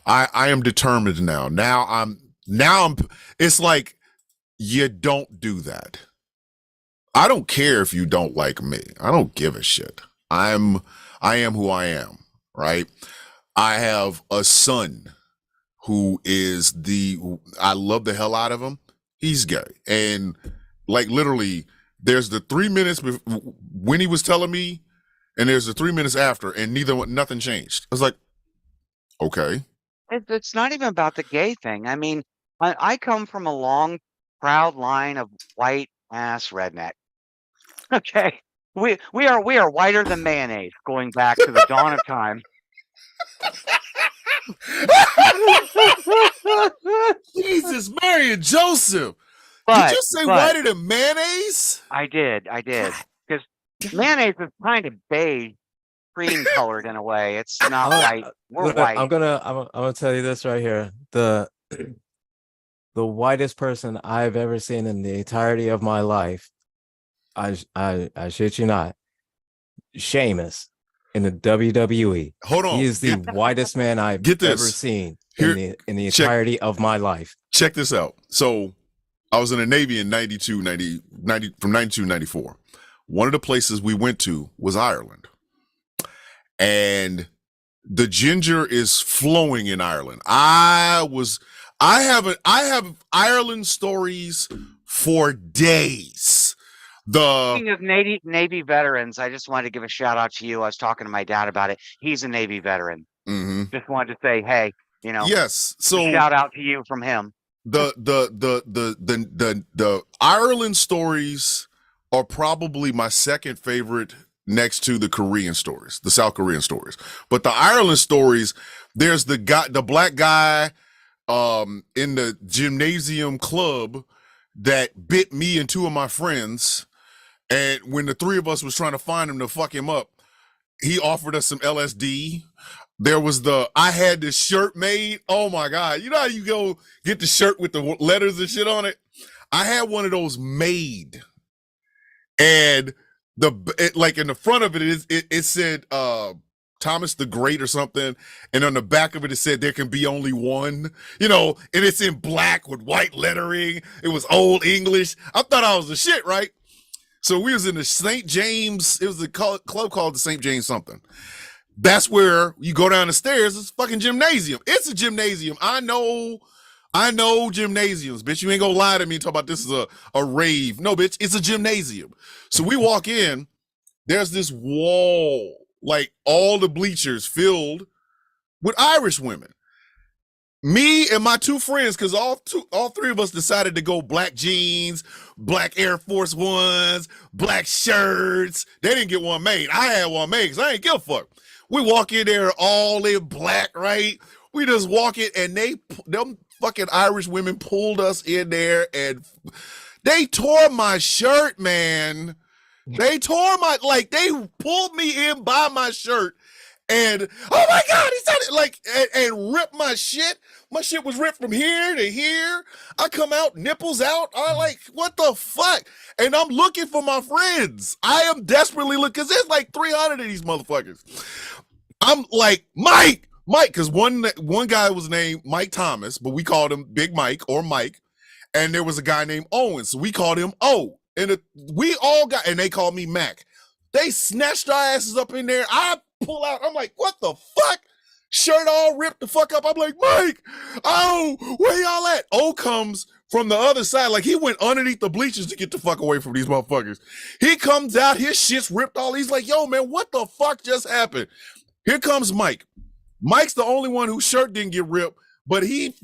I am determined now. Now I'm it's like you don't do that. I don't care if you don't like me. I don't give a shit. I am who I am, right? I have a son who is I love the hell out of him. He's gay. And like literally there's the 3 minutes when he was telling me and there's the 3 minutes after and nothing changed. I was like, okay. It's not even about the gay thing. I mean, I come from a long, proud line of white ass redneck. Okay. We are whiter than mayonnaise going back to the dawn of time. Jesus, Mary and Joseph. Did But you say but whiter than mayonnaise? I did. God, Because God. mayonnaise is kind of beige, cream colored in a way. It's not I'm, white. We're look, white. I'm gonna tell you this right here. The whitest person I've ever seen in the entirety of my life, I shit you not, Sheamus in the WWE. Hold He on. is the whitest man I've Get ever this. seen Here, in the check entirety of my life. check this out. So I was in the Navy in 92, 90 from 92, 94. One of the places we went to was Ireland. And the ginger is flowing in Ireland. I have Ireland stories for days. The Speaking of Navy veterans, I just wanted to give a shout out to you. I was talking to my dad about it. He's a Navy veteran. mhm. Just wanted to say, hey, Yes. a So shout out to you from him. the Ireland stories are probably my second favorite next to the Korean stories, the South Korean stories. But the Ireland stories, there's the black guy in the gymnasium club that bit me and two of my friends. And when the three of us was trying to find him to fuck him up, he offered us some LSD. There was I had this shirt made. Oh my God. You know how you go get the shirt with the letters and shit on it? I had one of those made. And like in the front of it said, Thomas the Great or something. And on the back of it, it said there can be only one, and it's in black with white lettering. It was old English. I thought I was the shit, right? So we was in the St. James. It was a club called the St. James something. That's where you go down the stairs. It's a fucking gymnasium. It's a gymnasium. I know gymnasiums, bitch. You ain't gonna lie to me and talk about this is a rave. No, bitch, it's a gymnasium. So we walk in, there's this wall, like all the bleachers filled with Irish women. Me and my two friends, because all three of us decided to go black jeans, black Air Force Ones, black shirts. They didn't get one made. I had one made because I ain't give a fuck. We walk in there all in black, right? We just walk in and them fucking Irish women pulled us in there and they tore my shirt, man. They pulled me in by my shirt and oh my God, he said it and ripped my shit. My shit was ripped from here to here. I come out, nipples out. I like, what the fuck? And I'm looking for my friends. I am desperately looking because there's like 300 of these motherfuckers. I'm like, Mike, because one guy was named Mike Thomas, but we called him Big Mike or Mike. And there was a guy named Owen, so we called him O. And we all got, and they called me Mac. They snatched our asses up in there. I pull out. I'm like, what the fuck? Shirt all ripped the fuck up. I'm like, Mike, oh, where y'all at? O comes from the other side. Like he went underneath the bleachers to get the fuck away from these motherfuckers. He comes out, his shit's ripped all. He's like, yo, man, what the fuck just happened? Here comes Mike. Mike's the only one whose shirt didn't get ripped, but he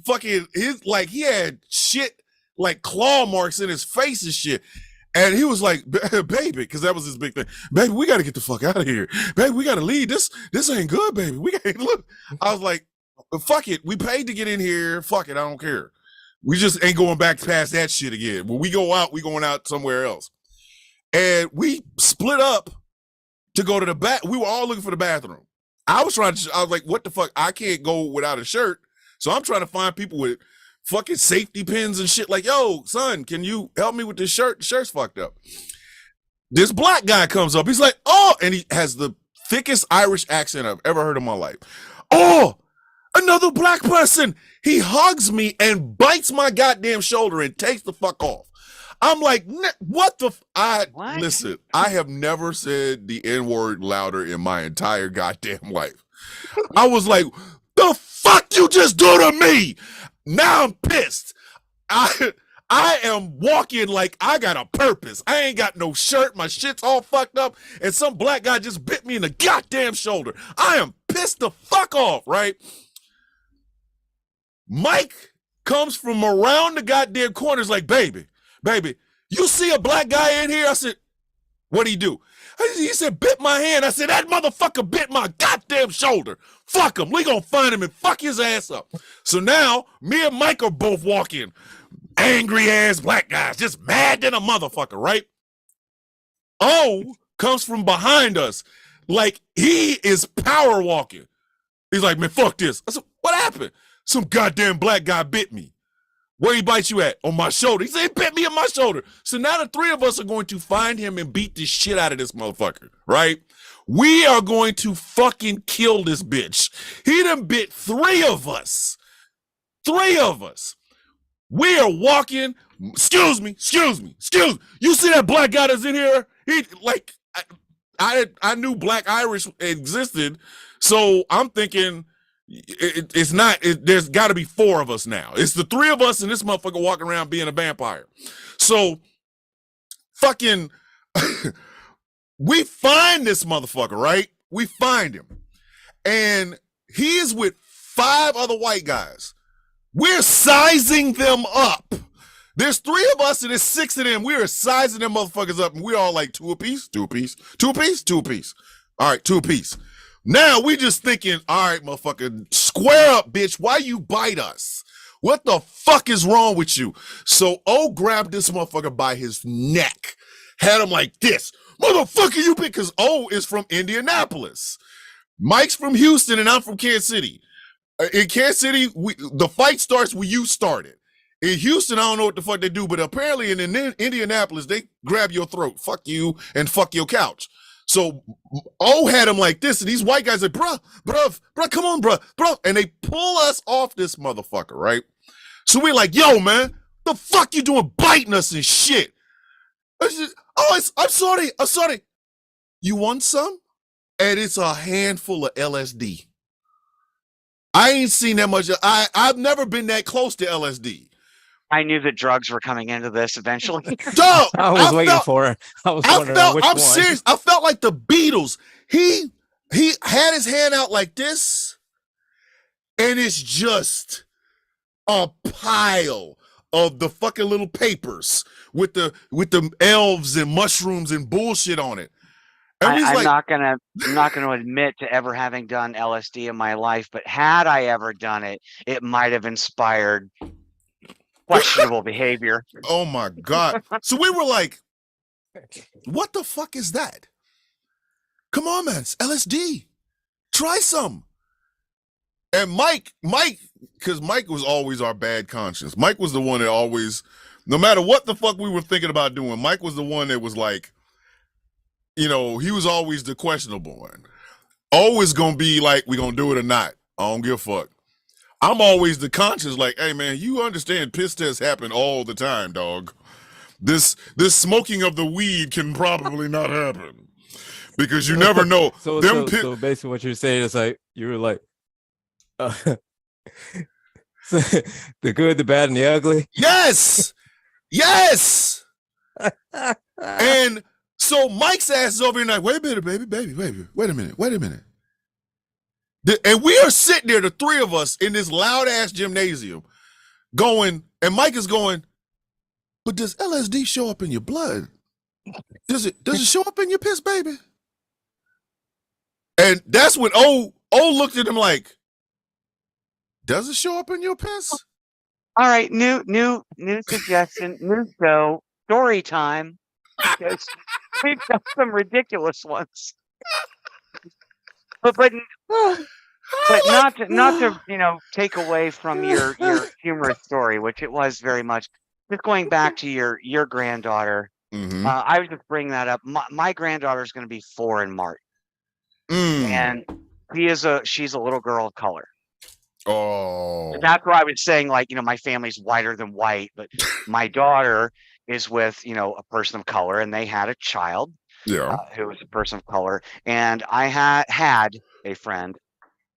had shit like claw marks in his face and shit. And he was like, baby, because that was his big thing. Baby, we got to get the fuck out of here. Baby, we got to leave. This ain't good, baby. We got to look. I was like, fuck it. We paid to get in here. Fuck it. I don't care. We just ain't going back past that shit again. When we go out, we going out somewhere else. And we split up to go to the back. We were all looking for the bathroom. I was like, what the fuck? I can't go without a shirt. So I'm trying to find people with fucking safety pins and shit. Like, yo, son, can you help me with this shirt? The shirt's fucked up. This black guy comes up. He's like, oh, and he has the thickest Irish accent I've ever heard in my life. Oh, Another black person. He hugs me and bites my goddamn shoulder and takes the fuck off. I'm like, what the? What? Listen, I have never said the N word louder in my entire goddamn life. I was like, the fuck you just do to me? Now I'm pissed. I am walking like I got a purpose. I ain't got no shirt. My shit's all fucked up. And some black guy just bit me in the goddamn shoulder. I am pissed the fuck off, right? Mike comes from around the goddamn corners like, baby, you see a black guy in here? I said, what'd he do? He said, bit my hand. I said, that motherfucker bit my goddamn shoulder. Fuck him. We gonna find him and fuck his ass up. So now, me and Mike are both walking. Angry ass black guys, just mad than a motherfucker, right? O comes from behind us like he is power walking. He's like, man, fuck this. I said, what happened? Some goddamn black guy bit me. Where he bite you at? On my shoulder. He said, he bit me on my shoulder. So now the three of us are going to find him and beat the shit out of this motherfucker, right? We are going to fucking kill this bitch. He done bit three of us. Three of us. We are walking. Excuse me. You see that black guy that's in here? He like I knew Black Irish existed, so I'm thinking it's not. There's got to be four of us now. It's the three of us and this motherfucker walking around being a vampire. So fucking, we find this motherfucker, right? We find him, and he is with 5 other white guys. We're sizing them up. There's 3 of us and there's 6 of them. We are sizing them motherfuckers up, and we're all like 2 apiece. All right, 2 apiece. Now we just thinking, all right, motherfucker, square up, bitch. Why you bite us? What the fuck is wrong with you? So O grabbed this motherfucker by his neck, had him like this. Motherfucker, you bit, because O is from Indianapolis. Mike's from Houston and I'm from Kansas City. In Kansas City, the fight starts where you started. In Houston, I don't know what the fuck they do, but apparently in Indianapolis, they grab your throat, fuck you, and fuck your couch. So O had him like this, and these white guys like, bruh, come on, bruh. And they pull us off this motherfucker, right? So we're like, yo, man, the fuck you doing biting us and shit? I'm sorry. You want some? And it's a handful of LSD. I ain't seen that much. I've never been that close to LSD. I knew that drugs were coming into this eventually. Dog, I was waiting for it. I was wondering which one. I'm serious. I felt like the Beatles. He had his hand out like this, and it's just a pile of the fucking little papers with the elves and mushrooms and bullshit on it. I'm not gonna admit to ever having done LSD in my life, but had I ever done it, it might have inspired questionable behavior. Oh my God. So we were like, what the fuck is that? Come on, man, it's LSD. Try some. And Mike, because Mike was always our bad conscience. Mike was the one that always, no matter what the fuck we were thinking about doing, Mike was the one that was like, you know, he was always the questionable one. Always gonna be like, we gonna do it or not. I don't give a fuck. I'm always the conscious, like, hey man, you understand piss tests happen all the time, dog. This smoking of the weed can probably not happen. Because you never know. So basically what you're saying is like, you were like, the good, the bad, and the ugly. Yes. And so Mike's ass is over here like, wait a minute, baby, wait a minute. And we are sitting there, the 3 of us, in this loud ass gymnasium, going, and Mike is going, but does LSD show up in your blood? Does it show up in your piss, baby? And that's when O looked at him like, does it show up in your piss? All right, new suggestion, new show, story time. Because we've got some ridiculous ones. But not to take away from your humorous story, which it was very much. Just going back to your granddaughter, I was just bringing that up. My granddaughter is going to be 4 in March, and she's a little girl of color. Oh, That's where I was saying, like, my family's whiter than white, but my daughter is with, a person of color, and they had a child yeah. who was a person of color. And I had a friend,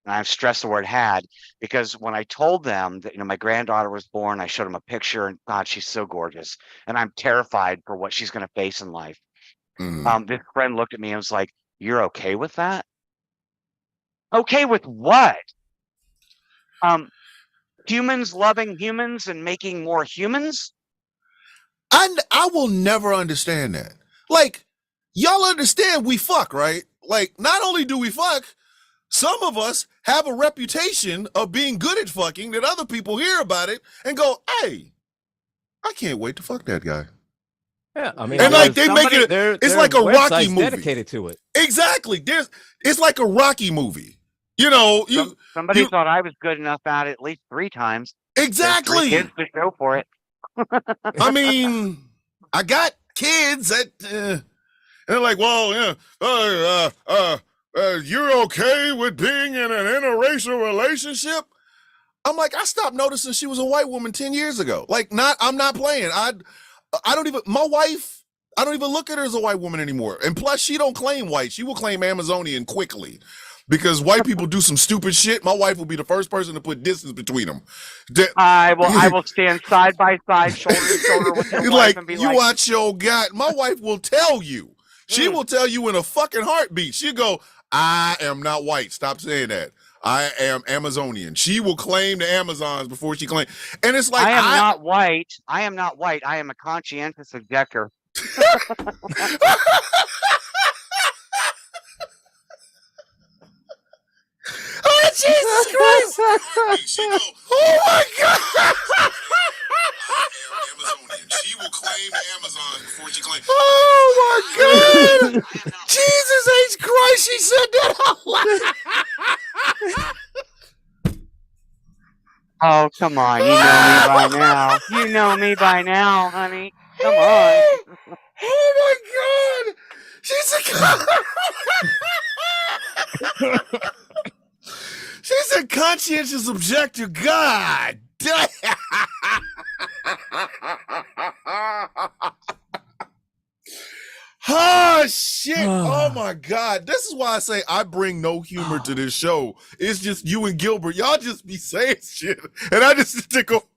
and I've stressed the word had, because when I told them that, my granddaughter was born, I showed them a picture, and God, she's so gorgeous. And I'm terrified for what she's going to face in life. Mm. This friend looked at me and was like, "You're okay with that?" Okay with what? Um, Humans loving humans and making more humans? I will never understand that. Like, y'all understand we fuck, right? Like, not only do we fuck, some of us have a reputation of being good at fucking that other people hear about it and go, hey, I can't wait to fuck that guy. Yeah, I mean, And like they make somebody- it, it's like a Rocky movie. dedicated to it. Exactly. It's like a Rocky movie. Somebody thought I was good enough at it at least 3 times. Exactly. 3 kids to show for it. I mean, I got kids that, and they're like, well, yeah, you're okay with being in an interracial relationship? I'm like, I stopped noticing she was a white woman 10 years ago. Like, I'm not playing. I don't even, my wife, I don't even look at her as a white woman anymore. And plus, she don't claim white. She will claim Amazonian quickly. Because white people do some stupid shit. My wife will be the first person to put distance between them. I will stand side by side, shoulder to shoulder with your wife like, and be you watch your guy. My wife will tell you. She will tell you in a fucking heartbeat. She'll go, I am not white. Stop saying that. I am Amazonian. She will claim the Amazons before she claims. And it's like, I am not white. I am not white. I am a conscientious objector. Oh, Jesus Christ! Oh my God! She will claim the Amazon before she claims. Oh my God! Jesus H. Christ! She said that out loud. Oh, come on. You know me by now. You know me by now, honey. Come on. Oh my God! She's a she's a conscientious objector. God damn. Oh shit. Oh my God. This is why I say I bring no humor to this show. It's just you and Gilbert. Y'all just be saying shit. And I just tickle.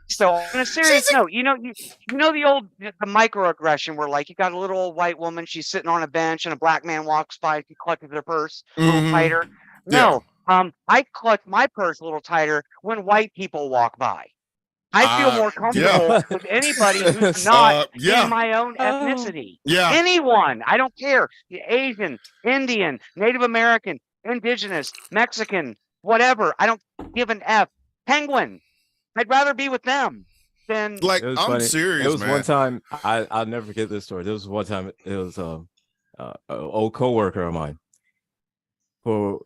So on a serious note, you know the microaggression where, like, you got a little old white woman, she's sitting on a bench and a black man walks by, she clutches her purse a little tighter. No. I clutch my purse a little tighter when white people walk by. I feel more comfortable with anybody who's not in my own ethnicity. Anyone. I don't care. Asian, Indian, Native American, Indigenous, Mexican, whatever. I don't give an F. Penguin. I'd rather be with them than. Like, I'm funny. serious, It was man. one time, I'll never forget this story. There was one time, it was an old coworker of mine who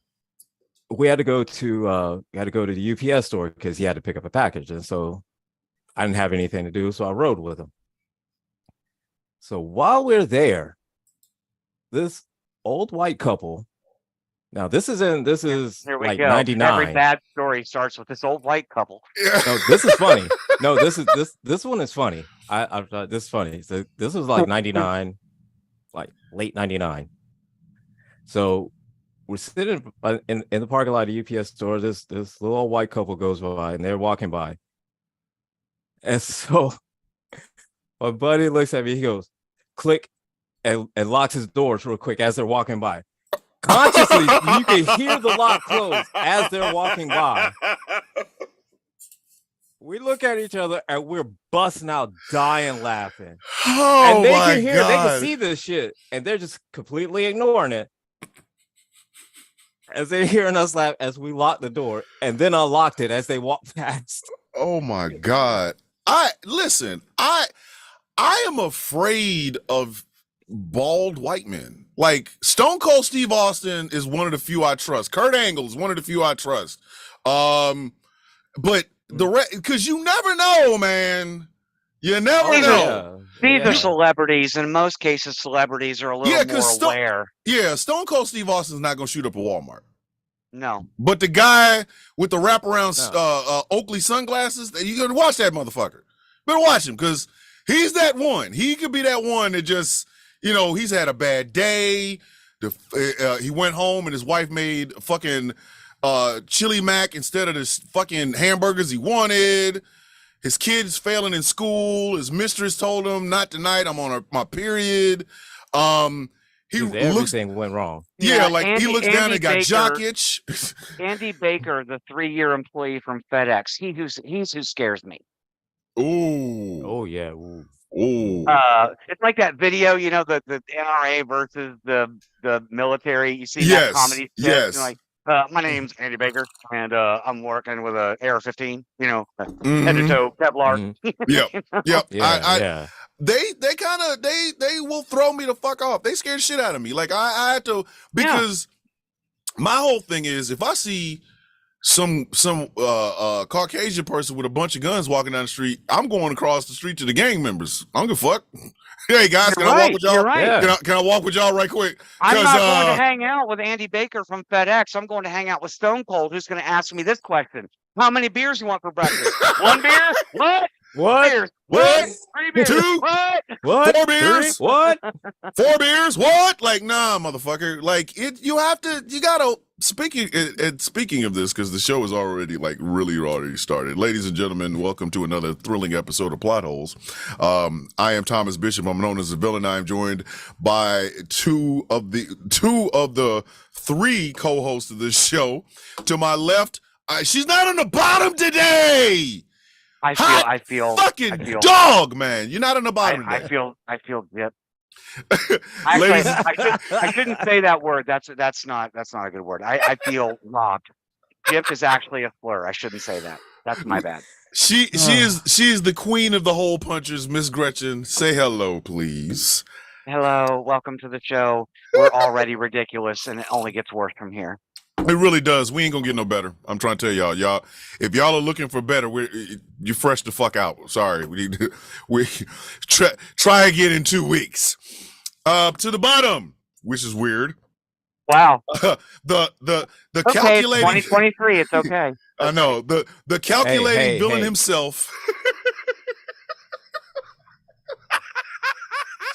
we had to go to the UPS store because he had to pick up a package. And so I didn't have anything to do, so I rode with him. So while we're there, this old white couple. Now this is Here we like go. 99. Every bad story starts with this old white couple. No, this is funny. No, this one is funny. I thought this is funny. So this was like 99, like late 99. So we're sitting in the parking lot of the UPS store. This little old white couple goes by and they're walking by. And so my buddy looks at me, he goes, click, and locks his doors real quick as they're walking by. Consciously, you can hear the lock close as they're walking by. We look at each other and we're busting out, dying laughing. Oh, and they my can hear, God. they can see this shit, and they're just completely ignoring it. As they're hearing us laugh as we locked the door and then unlocked it as they walked past. Oh my God. Listen, I am afraid of bald white men. Like, Stone Cold Steve Austin is one of the few I trust. Kurt Angle is one of the few I trust. But because you never know, man. You never know. These are celebrities, and in most cases, celebrities are a little more aware. Stone Cold Steve Austin's not gonna shoot up a Walmart. No. But the guy with the wraparound No. Oakley sunglasses, you gotta watch that motherfucker. Better watch him because he's that one. He could be that one that just, he's had a bad day. He went home and his wife made fucking chili mac instead of the fucking hamburgers he wanted. His kid's failing in school. His mistress told him, "Not tonight. I'm on my period." Everything went wrong. Yeah, like he looks down and got jock itch. Andy Baker, the 3-year employee from FedEx, he's who scares me. Ooh. Oh yeah. Ooh. Ooh. It's like that video, the NRA versus the military. You see Yes, that comedy skit? yes. Like, my name's Andy Baker, and I'm working with a AR-15. Head to toe Kevlar. Yep. Yep. Yeah. They will throw me the fuck off. They scare the shit out of me. Like I had to, because my whole thing is, if I see some Caucasian person with a bunch of guns walking down the street, I'm going across the street to the gang members. I don't give a fuck. Hey guys, can I walk with y'all? You're right. Yeah. Can I walk with y'all right quick? I'm not going to hang out with Andy Baker from FedEx. I'm going to hang out with Stone Cold, who's going to ask me this question: how many beers you want for breakfast? 1 beer? What? What? Beers. What? 3 beers. 2? What? 4 beers? 3? What? 4 beers? What? Like, nah, motherfucker. Like, you gotta, speaking of this, because the show is already, already started. Ladies and gentlemen, welcome to another thrilling episode of Plot Holes. I am Thomas Bishop. I'm known as the villain. I am joined by two of the 3 co-hosts of this show. To my left, she's not on the bottom today. I feel dog, man. You're not on the bottom today. I feel gypped. Actually, I shouldn't say that word. That's not a good word. I feel robbed. Gypped is actually a slur. I shouldn't say that. That's my bad. She is the queen of the hole punchers, Miss Gretchen. Say hello, please. Hello, welcome to the show. We're already ridiculous, and it only gets worse from here. It really does. We ain't gonna get no better. I'm trying to tell y'all. If y'all are looking for better, you're fresh the fuck out. Sorry, we try again in 2 weeks. To the bottom, which is weird. Wow. The Okay, calculating. 2023. It's okay. I know the calculating villain hey. himself.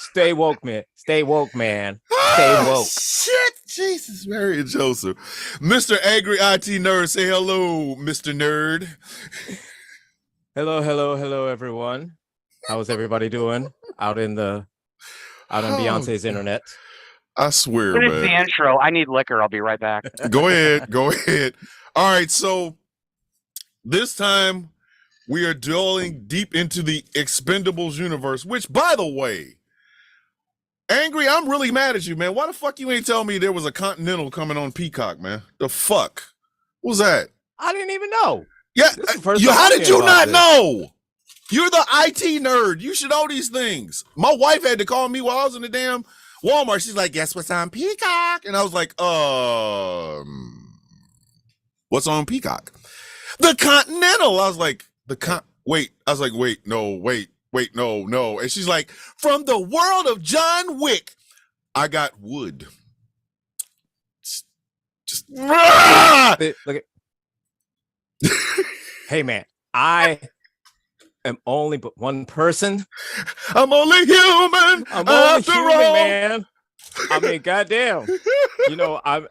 Stay woke, man. Stay woke, man. Stay woke. Shit, Jesus, Mary and Joseph. Mr. Angry IT Nerd, say hello, Mr. Nerd. Hello, everyone. How's everybody doing out on Beyonce's internet? I swear, Finish man. the intro. I need liquor. I'll be right back. Go ahead. All right, so this time we are delving deep into the Expendables universe, which, by the way, Angry, I'm really mad at you, man. Why the fuck you ain't tell me there was a Continental coming on Peacock, man? The fuck? What was that? I didn't even know. Yeah, how did you not know? You're the IT nerd. You should know these things. My wife had to call me while I was in the damn Walmart. She's like, guess what's on Peacock? And I was like, what's on Peacock? The Continental. I was like, wait, no. And she's like, from the world of John Wick, I got wood. Just Look at. Hey, man, I am only but one person. I'm only human. I'm only human, all. man. I mean, goddamn.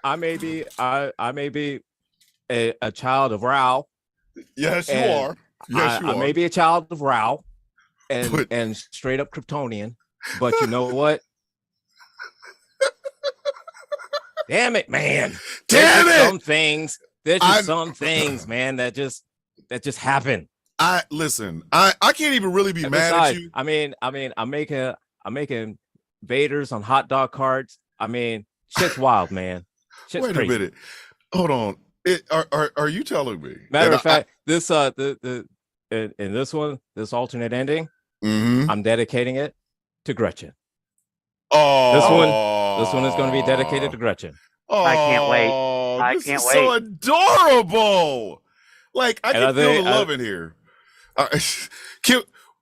I may be a child of Rao. Yes, you are. Yes, you are. I may be a child of Rao and straight up Kryptonian, but you know what? Damn it, man. Damn it. Some things. There's just some things, man, that just happen. I can't even really be mad at you. I mean, I'm making Vaders on hot dog carts. I mean, shit's wild, man. Shit's Wait crazy. a minute. Hold on. Are you telling me? Matter of fact, this in this one, this alternate ending, I'm dedicating it to Gretchen. Oh, this one is going to be dedicated to Gretchen. Oh, I can't wait. This is so adorable. Like, I can feel the love in here.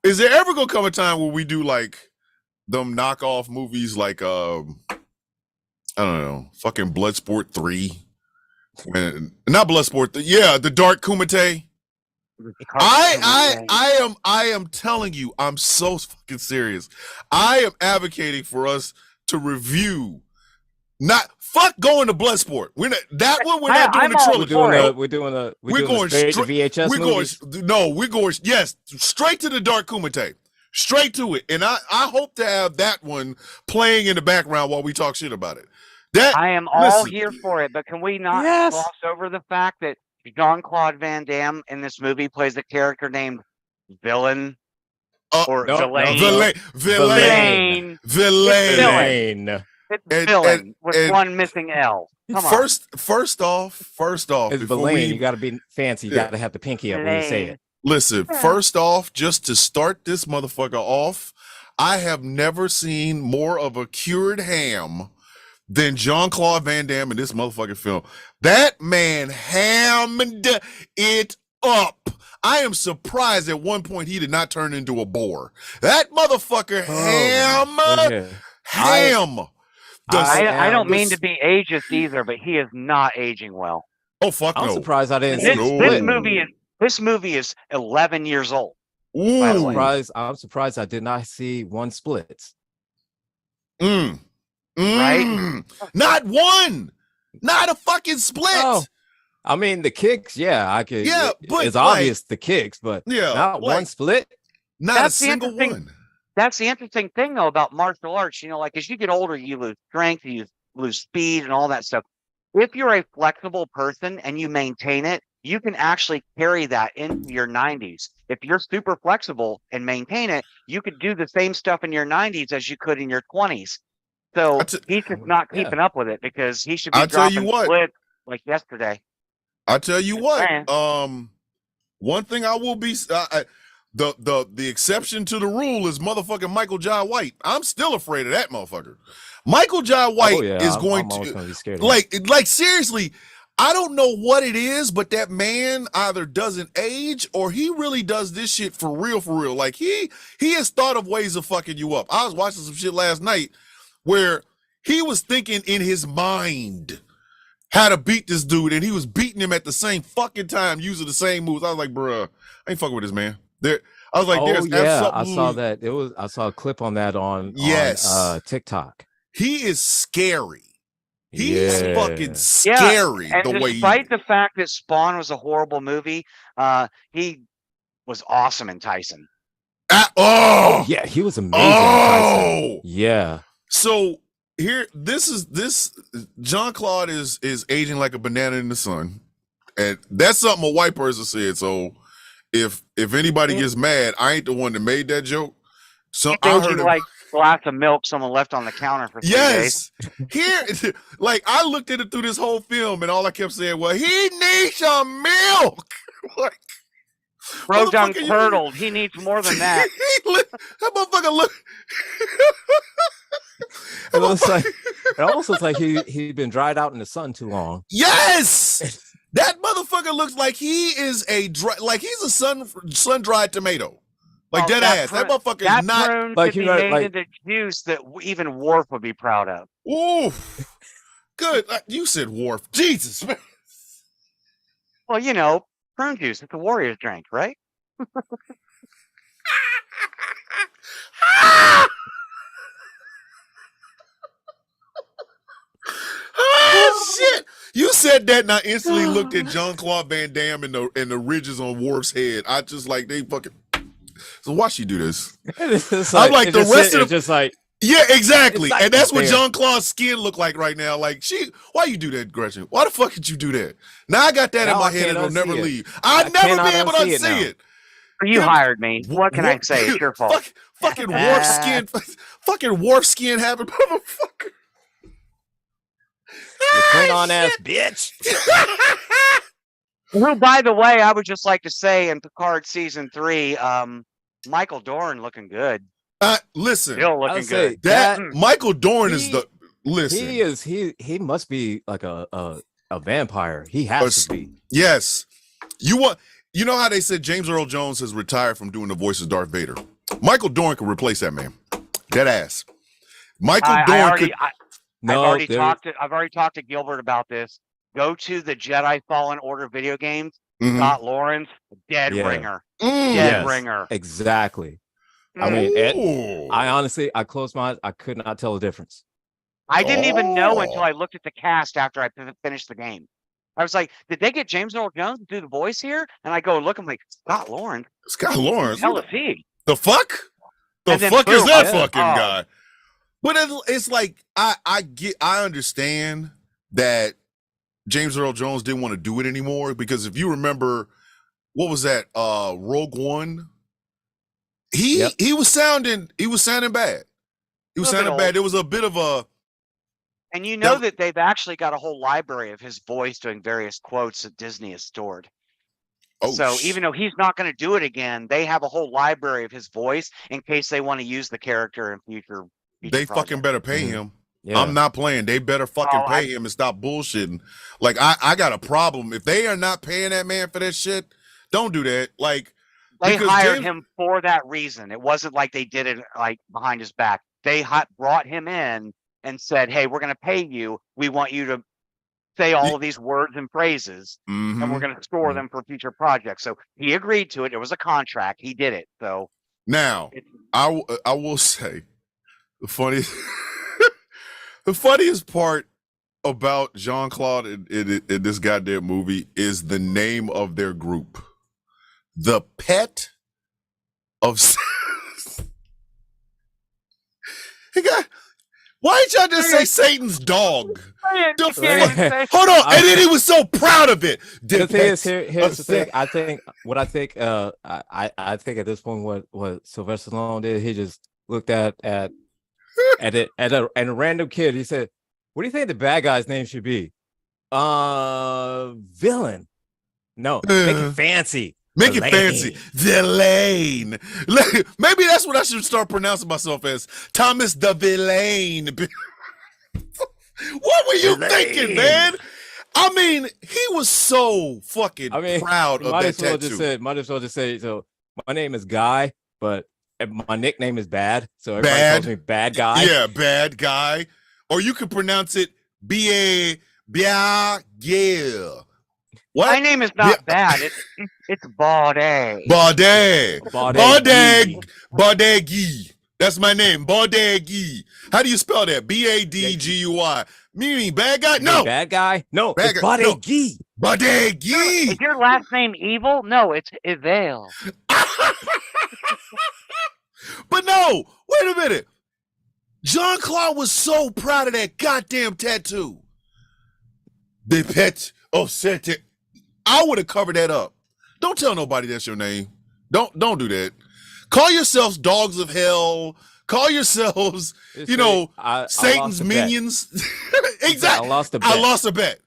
Is there ever gonna come a time where we do like them knockoff movies, like I don't know, fucking Bloodsport 3? Man, not Bloodsport. The Dark Kumite. I am telling you, I'm so fucking serious. I am advocating for us to review. Not fuck going to Bloodsport. We're not that one. We're not doing I'm the all trilogy. for it. We're doing straight to VHS movies. We're going yes, straight to the Dark Kumite. Straight to it. And I hope to have that one playing in the background while we talk shit about it. I am all here for it, but can we not gloss over the fact that Jean-Claude Van Damme in this movie plays a character named Villain or Villain? Villain. It's Villain with one missing L. Come on. First off, it's Villain. You got to be fancy. You got to have the pinky up when you say it. Listen, first off, just to start this motherfucker off, I have never seen more of a cured ham than Jean-Claude Van Damme in this motherfucking film. That man hammed it up. I am surprised at one point he did not turn into a boar. That motherfucker ham. I don't mean to be ageist either, but he is not aging well. Oh fuck no! I'm surprised I didn't see this movie is 11 years old. I'm surprised I did not see one splits. Right? Not one. Not a fucking split. Oh. I mean the kicks, I could. Yeah, but it's obvious the kicks, but not one split. Not a single one. That's the interesting thing though about martial arts. Like as you get older, you lose strength, you lose speed, and all that stuff. If you're a flexible person and you maintain it, you can actually carry that into your 90s. If you're super flexible and maintain it, you could do the same stuff in your 90s as you could in your 20s. So he's just not keeping up with it because he should be dropping splits like yesterday. I tell you what, one thing I will be the exception to the rule is motherfucking Michael Jai White. I'm still afraid of that motherfucker. Michael Jai White is going to be scared like seriously. I don't know what it is, but that man either doesn't age or he really does this shit for real. Like he has thought of ways of fucking you up. I was watching some shit last night where he was thinking in his mind how to beat this dude, and he was beating him at the same fucking time using the same moves. I was like, bruh, I ain't fucking with this man. I was like, I saw that. I saw a clip on that on TikTok. He is scary. He's fucking scary. And despite the fact that Spawn was a horrible movie, he was awesome in Tyson. He was amazing in Tyson. Yeah. So here, this Jean-Claude is aging like a banana in the sun, and that's something a white person said. So if anybody gets mad, I ain't the one that made that joke. So I heard like glass of milk someone left on the counter for 3 days. Here, like I looked at it through this whole film, and all I kept saying, "Well, he needs some milk." Like, bro, done curdled. He needs more than that. That motherfucker look. It also looks like he'd been dried out in the sun too long. Yes, that motherfucker looks like he is he's a sun dried tomato. Like dead ass. That motherfucker is not like you made into juice that even Worf would be proud of. Ooh, good. You said Worf. Jesus, man. Well, prune juice. It's a warrior's drink, right? Oh shit! You said that, and I instantly looked at Jean-Claude Van Damme and the ridges on Worf's head. I just like they fucking. So why she do this? I'm like the rest of just like exactly, and that's what Jean-Claude's skin look like right now. Like why you do that, Gretchen? Why the fuck did you do that? Now I got that in my head and it'll never leave. I'll never be able to unsee it. You hired me. What can I say? It's your fault. Fucking Worf skin, fucking Worf skin having motherfucker. You Klingon ass bitch. Well, by the way, I would just like to say in Picard season 3, Michael Dorn looking good. Listen, still looking good. That Michael Dorn is the listen. He must be like a vampire. He has to be. Yes. You know how they said James Earl Jones has retired from doing the voice of Darth Vader? Michael Dorn could replace that man. Dead ass. Michael Dorn could. I've already talked to Gilbert about this. go to the Jedi Fallen Order video games. Mhm. Scott Lawrence, dead Yeah. ringer, Mm. dead Yes, ringer. exactly. I Mm. mean, I Ooh. honestly, I closed my eyes. I could not tell the difference. I didn't even know until Oh. I looked at the cast after I finished the game. I was like, did they get James Earl Jones to do the voice here? And I go and look, I'm like, Scott Lawrence, Scott who the Lawrence. hell What is he? the fuck? The And then fuck is boom, that Yeah. fucking oh. guy? But it's like I understand that James Earl Jones didn't want to do it anymore, because if you remember, what was that? Rogue One. He Yep. he was sounding bad. He was A little sounding bit bad. old. There was a bit of a And you know that that they've actually got a whole library of his voice doing various quotes that Disney has stored. oh So sh- even though he's not going to do it again, they have a whole library of his voice in case they want to use the character in future they fucking projects. better pay Mhm. him. Yeah. I'm not playing. They better fucking Oh, pay him and stop bullshitting. Like I got a problem. If they are not paying that man for that shit, don't do that. Like, They because hired James, him for that reason. It wasn't like they did it like behind his back. They brought him in and said, "Hey, we're going to pay you. We want you to say all of these words and phrases, and we're Mhm. going to store Mhm. them for future projects." So he agreed to it. It was a contract. He did it. So Now it's, I will say the funniest the funniest part about Jean-Claude in this goddamn movie is the name of their group. The Pet of Hey, guy, why did y'all just say Satan's dog? The you can't fuck? even say. Hold on, and then he was so proud of it. The thing is, Pet here's of the thing. Sa- I think I think at this point what Sylvester Stallone did, he just looked at a random kid. He said, "What do you think the bad guy's name should be?" Villain. No, make it fancy. Make it fancy. Villain. Maybe that's what I should start pronouncing myself as. Thomas the Villain. What were you thinking, man? I mean, he was so fucking proud of that tattoo. Might as well just say, so my name is Guy, but my nickname is Bad. So everybody Bad. calls me Bad Guy. Yeah, Bad Guy. Or you could pronounce it B-A, yeah. What? My name is not bad. It's Baudet. Baudegi. That's my name. Baudegi. How do you spell that? B-A-D-G-U-I. Meaning bad guy? No. Bad guy? No. Bad It's guy. No. Badegi. Baudegi. Is your last name Evil? No, it's Evale. But no, wait a minute. Jean-Claude was so proud of that goddamn tattoo. The Pet of Satan. I would have covered that up. Don't tell nobody that's your name. Don't do that. Call yourselves Dogs of Hell. Call yourselves, Satan's minions. Exactly. I lost a bet. I lost a bet.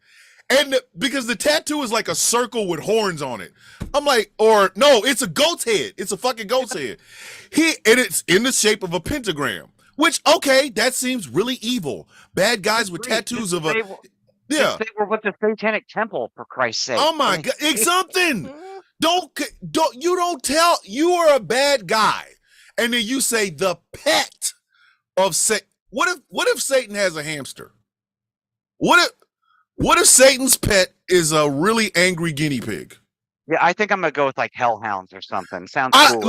And because the tattoo is like a circle with horns on it. I'm like, or no, it's a goat's head. It's a fucking goat's head. And it's in the shape of a pentagram. Which, okay, that seems really evil. Bad guys with tattoos of a... Yeah. They were with the Satanic Temple, for Christ's sake. Oh my God. It's something. You don't tell you are a bad guy. And then you say the pet of Satan. What if Satan has a hamster? What if Satan's pet is a really angry guinea pig? Yeah, I think I'm gonna go with like hellhounds or something. Sounds cool.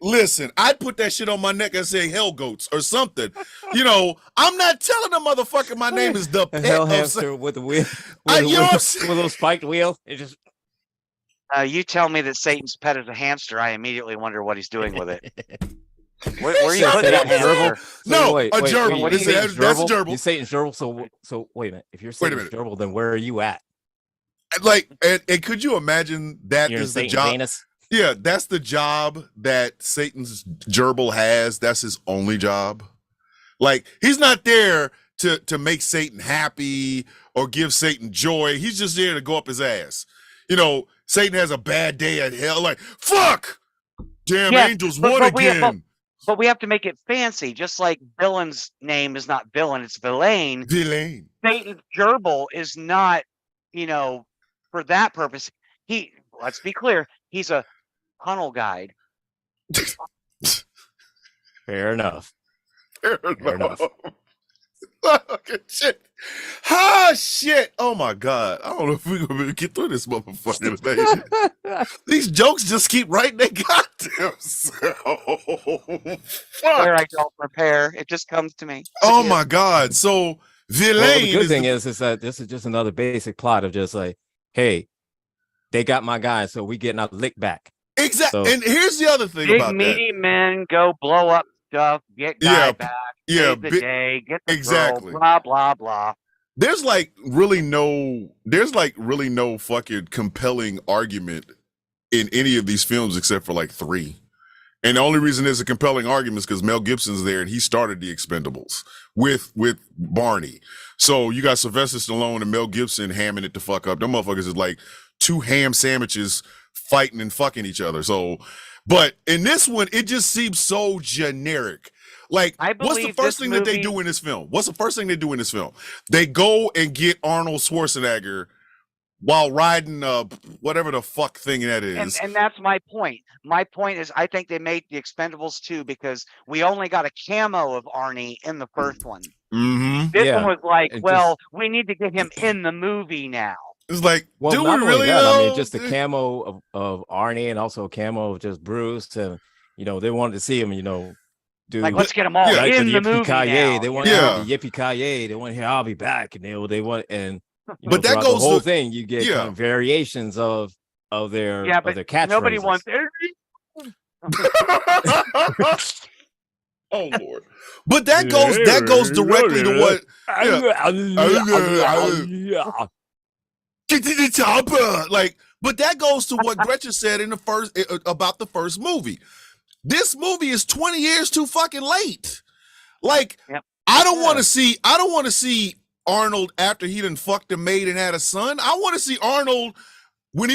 Listen. I'd put that shit on my neck and say hell goats or something. I'm not telling the motherfucker my name is the pet hell of hamster with a wheel, with with a little spiked wheel. It just you tell me that Satan's pet is a hamster, I immediately wonder what he's doing with it. Where are you putting that hamster? No, a gerbil. What do you That's a gerbil. You Satan's gerbil. So wait a minute. If you're Satan's gerbil, then where are you at? Like, and could you imagine that You're is the Saint job? Venus? Yeah, that's the job that Satan's gerbil has. That's his only job. Like, he's not there to make Satan happy or give Satan joy. He's just there to go up his ass. Satan has a bad day at hell. Like, fuck! Damn, angels won again. But we have to make it fancy, just like Villain's name is not Villain, it's Villain. Villain. Satan's gerbil is not, for that purpose. Let's be clear, he's a tunnel guide. Fair enough. Fair enough. Okay, shit. Ah, shit. Oh my God. I don't know if we're gonna get through this motherfucker today. These jokes just keep writing their goddamn self. Where Fuck. I don't prepare, it just comes to me. It's a Oh gift. my God. So Well, the Villain good is thing the, is that this is just another basic plot of just like, hey, they got my guy, so we getting our lick back. exact. So And here's the other thing Big about that. meaty men go blow up stuff, get guy Yeah, back, yeah, save the day, get the exactly. girl, blah blah blah. There's really no fucking compelling argument in any of these films except for like 3. And the only reason there's a compelling argument is because Mel Gibson's there and he started the Expendables with Barney. So you got Sylvester Stallone and Mel Gibson hamming it the fuck up. Them motherfuckers is like 2 ham sandwiches fighting and fucking each other. So, but in this one, it just seems so generic. Like, I what's the believe first this thing that they movie- do in this film? What's the first thing they do in this film? They go and get Arnold Schwarzenegger while riding whatever the fuck thing that is. And that's my point. My point is, I think they made the Expendables 2 because we only got a camo of Arnie in the first one. Mm-hmm. This Yeah, one was like, it well, we need to get him in the movie now. It's like, well, do not we only really that, know? I mean, just the camo of Arnie and also a camo of just Bruce, and they wanted to see him, do Like, let's get them all Yeah, in the movie now. They want you to know? hear the yippee ki They want to hear "I'll be back," and they want and. But that throughout goes the whole to- thing. You get yeah. kind of variations of their Yeah, of but their catchphrases. nobody wants. Oh Lord! But that goes directly to what get to the chopper. Like, but that goes to what Gretchen said in the first about the first movie. This movie is 20 years too fucking late. Like, Yep. I don't want to see Arnold after he done fucked a maid and had a son. I want to see Arnold when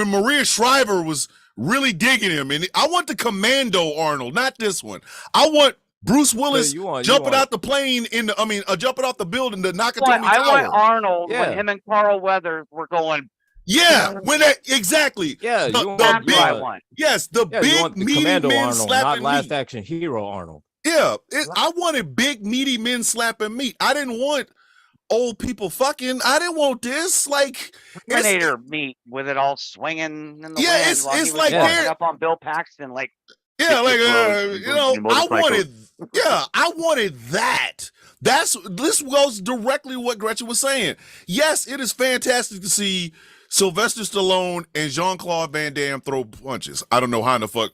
Maria Shriver was really digging him, and I want the Commando Arnold, not this one. I want Bruce Willis jumping out the plane jumping off the building to Nakatomi I Tower. want Arnold Yeah. when him and Carl Weathers were going. Yeah, when that exactly. Yeah, The- you the want, That's big- what I want. Yes, the you big want the meaty Commando men Arnold, not slapping Last meat. Action Hero Arnold. Yeah, I wanted big meaty men slapping meat. I didn't want old people fucking. I didn't want this. Like, Terminator meat with it all swinging in the Yeah, wind it's- while he it's was like walking they're- up on Bill Paxton, like. yeah, like Motorcycle. I wanted that. This goes directly to what Gretchen was saying. Yes, it is fantastic to see Sylvester Stallone and Jean-Claude Van Damme throw punches. I don't know how in the fuck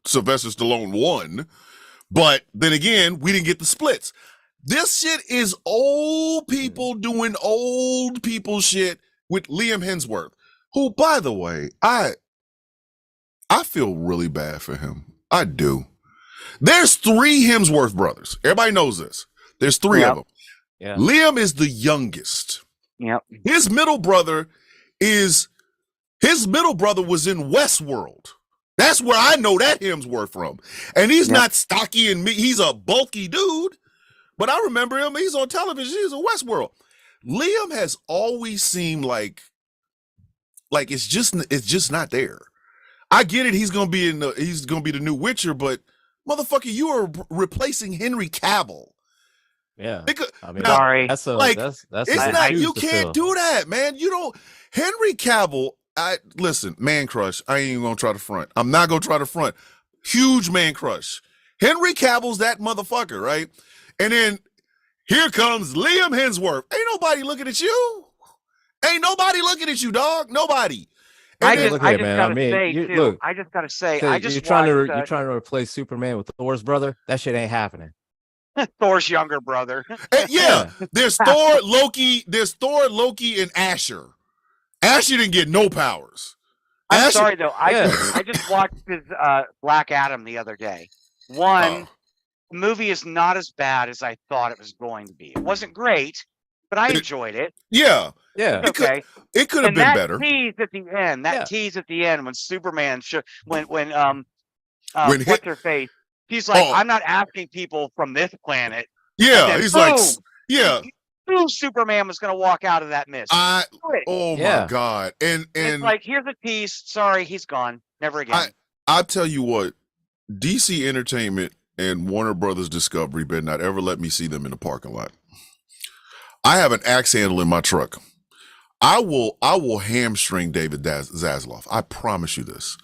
Sylvester Stallone won, but then again, we didn't get the splits. This shit is old people doing old people shit with Liam Hemsworth, who, by the way, I feel really bad for him. I do. There's 3 Hemsworth brothers. Everybody knows this. There's 3 of them. Yeah. Liam is the youngest. Yep. His middle brother was in Westworld. That's where I know that Hemsworth from. And he's not stocky and he's a bulky dude. But I remember him. He's on television. He's in Westworld. Liam has always seemed like it's just not there. I get it. He's gonna be the new Witcher, but motherfucker, you are replacing Henry Cavill. Yeah. I mean, Sorry. that's a Like, that's It's not. shoes You to can't fill. do that, man. You don't. Henry Cavill. Listen, man crush. I ain't even gonna try to front. I'm not gonna try to front. Huge man crush. Henry Cavill's that motherfucker, right? And then here comes Liam Hemsworth. Ain't nobody looking at you. Ain't nobody looking at you, dog. Nobody. And I then- just, look I here, just man. gotta I mean, say you- too. look. I just gotta say, So I just you're trying watched, to replace Superman with Thor's brother? That shit ain't happening. Thor's younger brother. yeah, there's Thor, Loki, and Asher. Asher didn't get no powers. I'm Asher- sorry though. I Yeah. just watched his Black Adam the other day. One, the movie is not as bad as I thought it was going to be. It wasn't great, but I It- enjoyed it. Yeah, Yeah. It could- Okay. it could have And been that better. tease at the end, Yeah. tease at the end when Superman when When what's her face? He's like, Oh. I'm not asking people from this planet. Yeah, And then he's like, boom! yeah, Who Superman was going to walk out of that mist? oh Yeah. my God. And It's like, here's a tease. Sorry, he's gone. Never again. I'll tell you what, DC Entertainment and Warner Brothers Discovery better not ever let me see them in the parking lot. I have an axe handle in my truck. I will hamstring David Zaslav. I promise you this.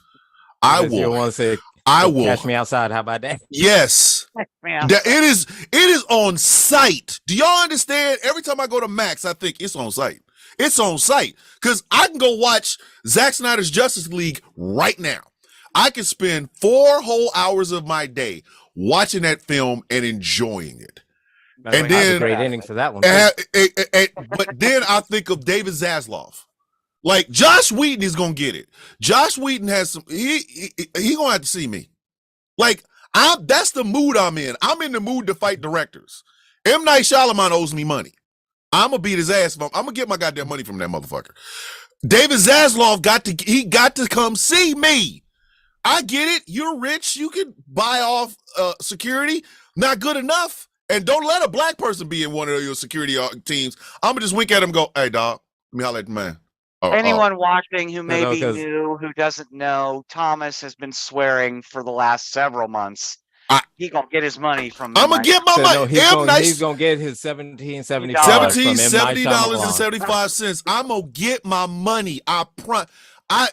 I You don't will. want to say, I "Hey, will. catch me outside." How about that? Yes. Man. It is on site. Do y'all understand? Every time I go to Max, I think it's on site. It's on site. Because I can go watch Zack Snyder's Justice League right now. I can spend 4 whole hours of my day watching that film and enjoying it. And That's a then great ending for that one. but then I think of David Zaslav. Like Josh Whedon is gonna get it. Josh Whedon has some. He gonna have to see me. Like that's the mood I'm in. I'm in the mood to fight directors. M. Night Shyamalan owes me money. I'm gonna beat his ass. I'm gonna get my goddamn money from that motherfucker. David Zaslav got to come see me. I get it. You're rich. You can buy off security. Not good enough. And don't let a black person be in one of your security teams. I'm gonna just wink at him and go, "Hey, dog, let me holler at the man." Anyone watching who may No, be new, who doesn't know, Thomas has been swearing for the last several months. He gonna get his money from. I'm gonna get my money. No, he's gonna get his $17.75. $17.75. I'm gonna get my money. I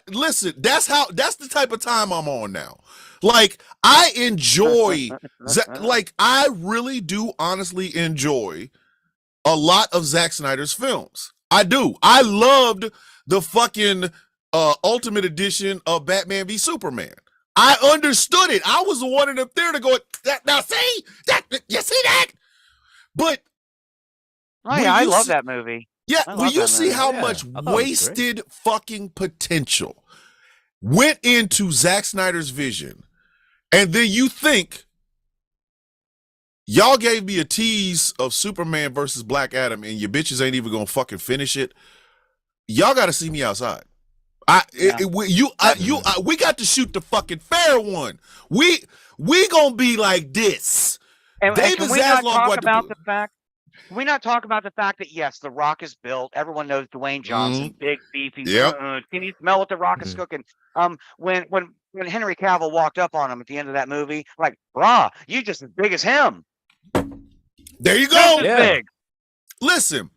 listen. That's the type of time I'm on now. Like I enjoy, like I really do honestly enjoy a lot of Zack Snyder's films. I do. I loved the fucking Ultimate Edition of Batman v Superman. I understood it. I was the one in the theater going, now see that, you see that? But I love that movie. Yeah, when you see how much wasted fucking potential went into Zack Snyder's vision, and then you think y'all gave me a tease of Superman versus Black Adam, and your bitches ain't even gonna fucking finish it. Y'all got to see me outside. We got to shoot the fucking fair one. We gonna be like this. And can we not talk about the fact? Can we not talk about the fact that yes, The Rock is built. Everyone knows Dwayne Johnson, big beefy. Yep. Can you smell what The Rock is cooking? When Henry Cavill walked up on him at the end of that movie, like, brah, you just as big as him. There you go. Just as big. Listen,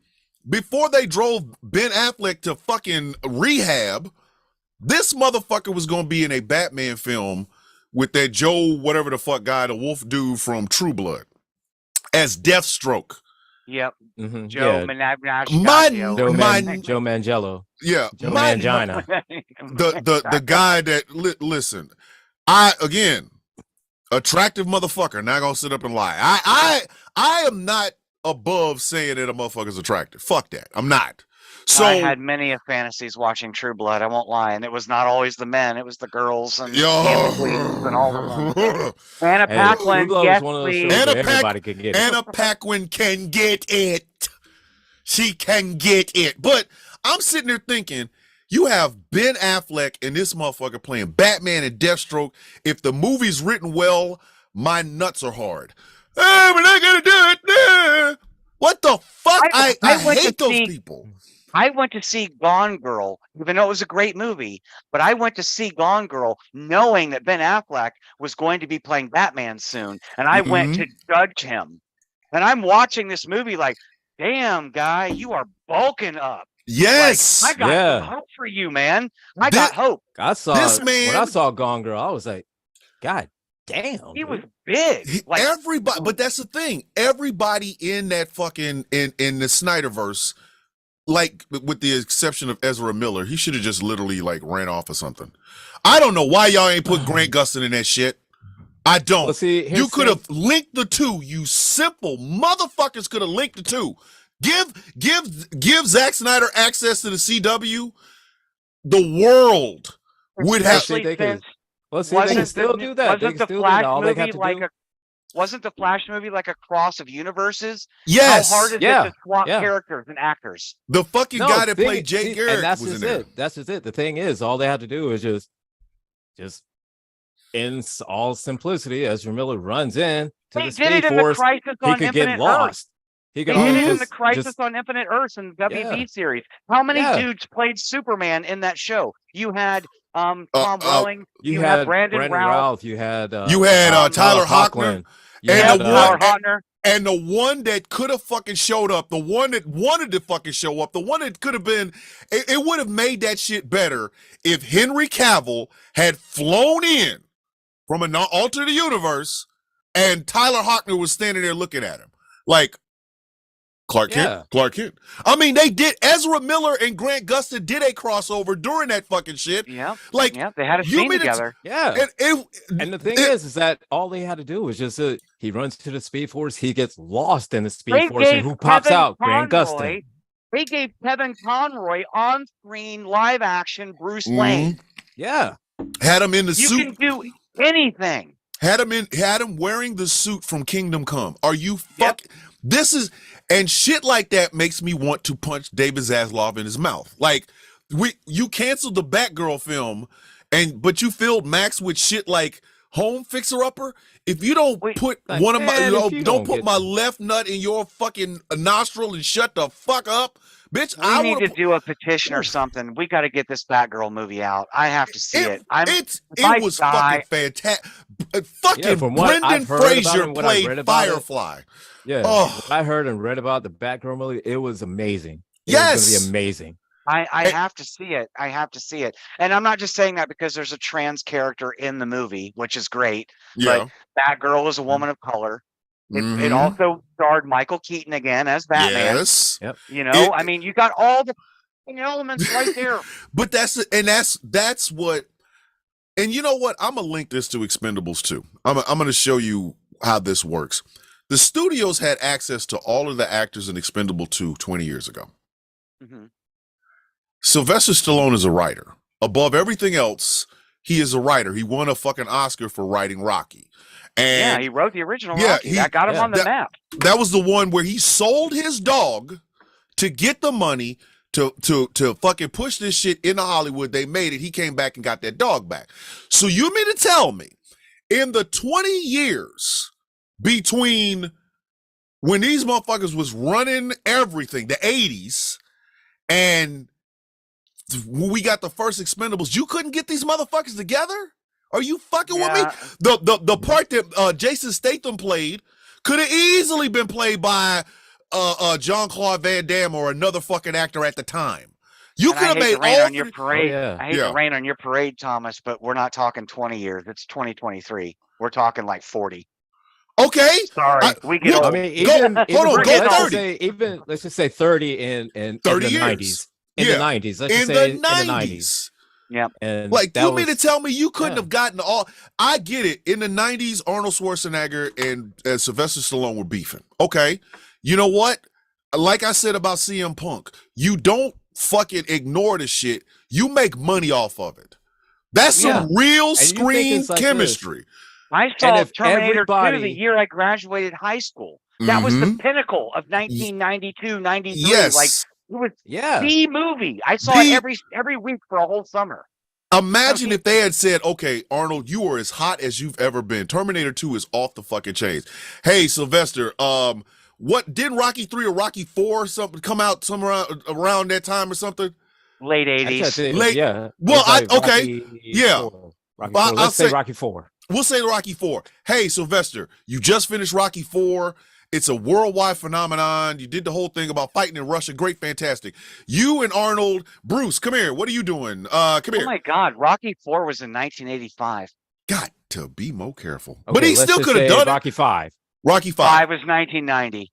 before they drove Ben Affleck to fucking rehab, this motherfucker was gonna be in a Batman film with that Joe, whatever the fuck guy, the wolf dude from True Blood, as Deathstroke. Yep. Mm-hmm. Joe Joe Mangello. Yeah. Joe Mangina. The guy that listen, again, attractive motherfucker. Not gonna sit up and lie. I am not above saying that a motherfucker's attractive. Fuck that. I'm not. So I had many fantasies watching True Blood. I won't lie, and it was not always the men; it was the girls and the queens and all of them. Anna Paquin, yes, please. Anna Paquin can get it. She can get it. But I'm sitting there thinking, you have Ben Affleck and this motherfucker playing Batman and Deathstroke. If the movie's written well, my nuts are hard. Hey, we're not gonna do it. What the fuck? I hate those people. I went to see Gone Girl, even though it was a great movie, but I went to see Gone Girl knowing that Ben Affleck was going to be playing Batman soon, and I went to judge him. And I'm watching this movie like, damn, guy, you are bulking up. Yes. Like, I got hope for you, man. I got hope. I saw this man. When I saw Gone Girl, I was like, God damn. He was big. Like everybody, but that's the thing. Everybody in that fucking in the Snyderverse, like with the exception of Ezra Miller, he should have just literally like ran off or something. I don't know why y'all ain't put Grant Gustin in that shit. I don't. Well, see, you could have linked the two. You simple motherfuckers could have linked the two. Give Zack Snyder access to the CW. The world would have. They can still do that. Wasn't the Flash movie like a? Wasn't the Flash movie like a cross of universes? Yes. How hard is it to swap characters and actors? The fucking guy that played Jay Garrick was in there. That's just it. The thing is, all they have to do is just in all simplicity, Ezra Miller runs in to the Speed Force. He could get lost. He did it in the Crisis on Infinite Earths in the WB series. How many dudes played Superman in that show? You had Tom Welling. You had Brandon Routh. You had Tyler Hoechlin. Tyler Hoechlin. And the one that could have fucking showed up, the one that wanted to fucking show up, the one that could have been, it would have made that shit better if Henry Cavill had flown in from an alternate universe and Tyler Hockner was standing there looking at him. Like, Clark Kent. I mean, they did. Ezra Miller and Grant Gustin did a crossover during that fucking shit. Yeah. Like, yeah, they had a scene together. Yeah. And And the thing is that all they had to do was just he runs to the Speed Force, he gets lost in the Speed Force, and who pops out? Grant Gustin. They gave Kevin Conroy on-screen live-action Bruce Wayne. Yeah. had him in the suit. You can do anything. Had him wearing the suit from Kingdom Come. Are you fuck? Yep. This is, and shit like that makes me want to punch David Zaslav in his mouth. Like, you canceled the Batgirl film, but you filled Max with shit like Home Fixer Upper. If you don't put one of my, don't put my left nut in your fucking nostril and shut the fuck up, bitch. I need to do a petition or something. We got to get this Batgirl movie out. I have to see it. It was fucking fantastic. Fucking Brendan Fraser played Firefly. Yeah, what I heard and read about the Batgirl movie, it was amazing. It was going to be amazing. I have to see it. I have to see it. And I'm not just saying that because there's a trans character in the movie, which is great. Yeah. But Batgirl is a woman of color. It also starred Michael Keaton again as Batman. Yes. Yep. You know, I mean, you got all the elements right there. But that's what, and you know what? I'm going to link this to Expendables 2. I'm going to show you how this works. The studios had access to all of the actors in Expendable 2 20 years ago. Mm-hmm. Sylvester Stallone is a writer. Above everything else, he is a writer. He won a fucking Oscar for writing Rocky. And he wrote the original Rocky. That got him on the map. That was the one where he sold his dog to get the money to fucking push this shit into Hollywood. They made it. He came back and got that dog back. So you mean to tell me, in the 20 years between when these motherfuckers was running everything, the 80s, and when we got the first Expendables, you couldn't get these motherfuckers together? Are you fucking with me? The part that Jason Statham played could have easily been played by Jean-Claude Van Damme or another fucking actor at the time. You could have made all on your parade. I hate to rain on your parade, Thomas, but we're not talking 20 years. It's 2023. We're talking like 40. Okay. Sorry, we get old. I mean, go 30. Let's just say 30 in 30 the years. 90s. In the 90s. Let's just say in the 90s. Yeah. And like, you mean to tell me you couldn't have gotten all, I get it. In the 90s, Arnold Schwarzenegger and Sylvester Stallone were beefing. Okay. You know what? Like I said about CM Punk, you don't fucking ignore the shit. You make money off of it. That's some real screen chemistry. I saw Terminator 2 the year I graduated high school. That was the pinnacle of 1992, 93. Yes. Like, it was the movie. I saw it every week for a whole summer. Imagine if they had said, okay, Arnold, you are as hot as you've ever been. Terminator 2 is off the fucking chains. Hey, Sylvester, what didn't Rocky 3 or Rocky 4 or something come out somewhere around that time or something? Late 80s. Well, Let's say Rocky 4. We'll say Rocky 4. Hey, Sylvester, you just finished Rocky 4. It's a worldwide phenomenon. You did the whole thing about fighting in Russia. Great, fantastic. You and Arnold, Bruce, come here. What are you doing? Come here. Oh my God, Rocky 4 was in 1985. Got to be more careful. Okay, but he still could have done Rocky 5. Rocky 5. 5 was 1990.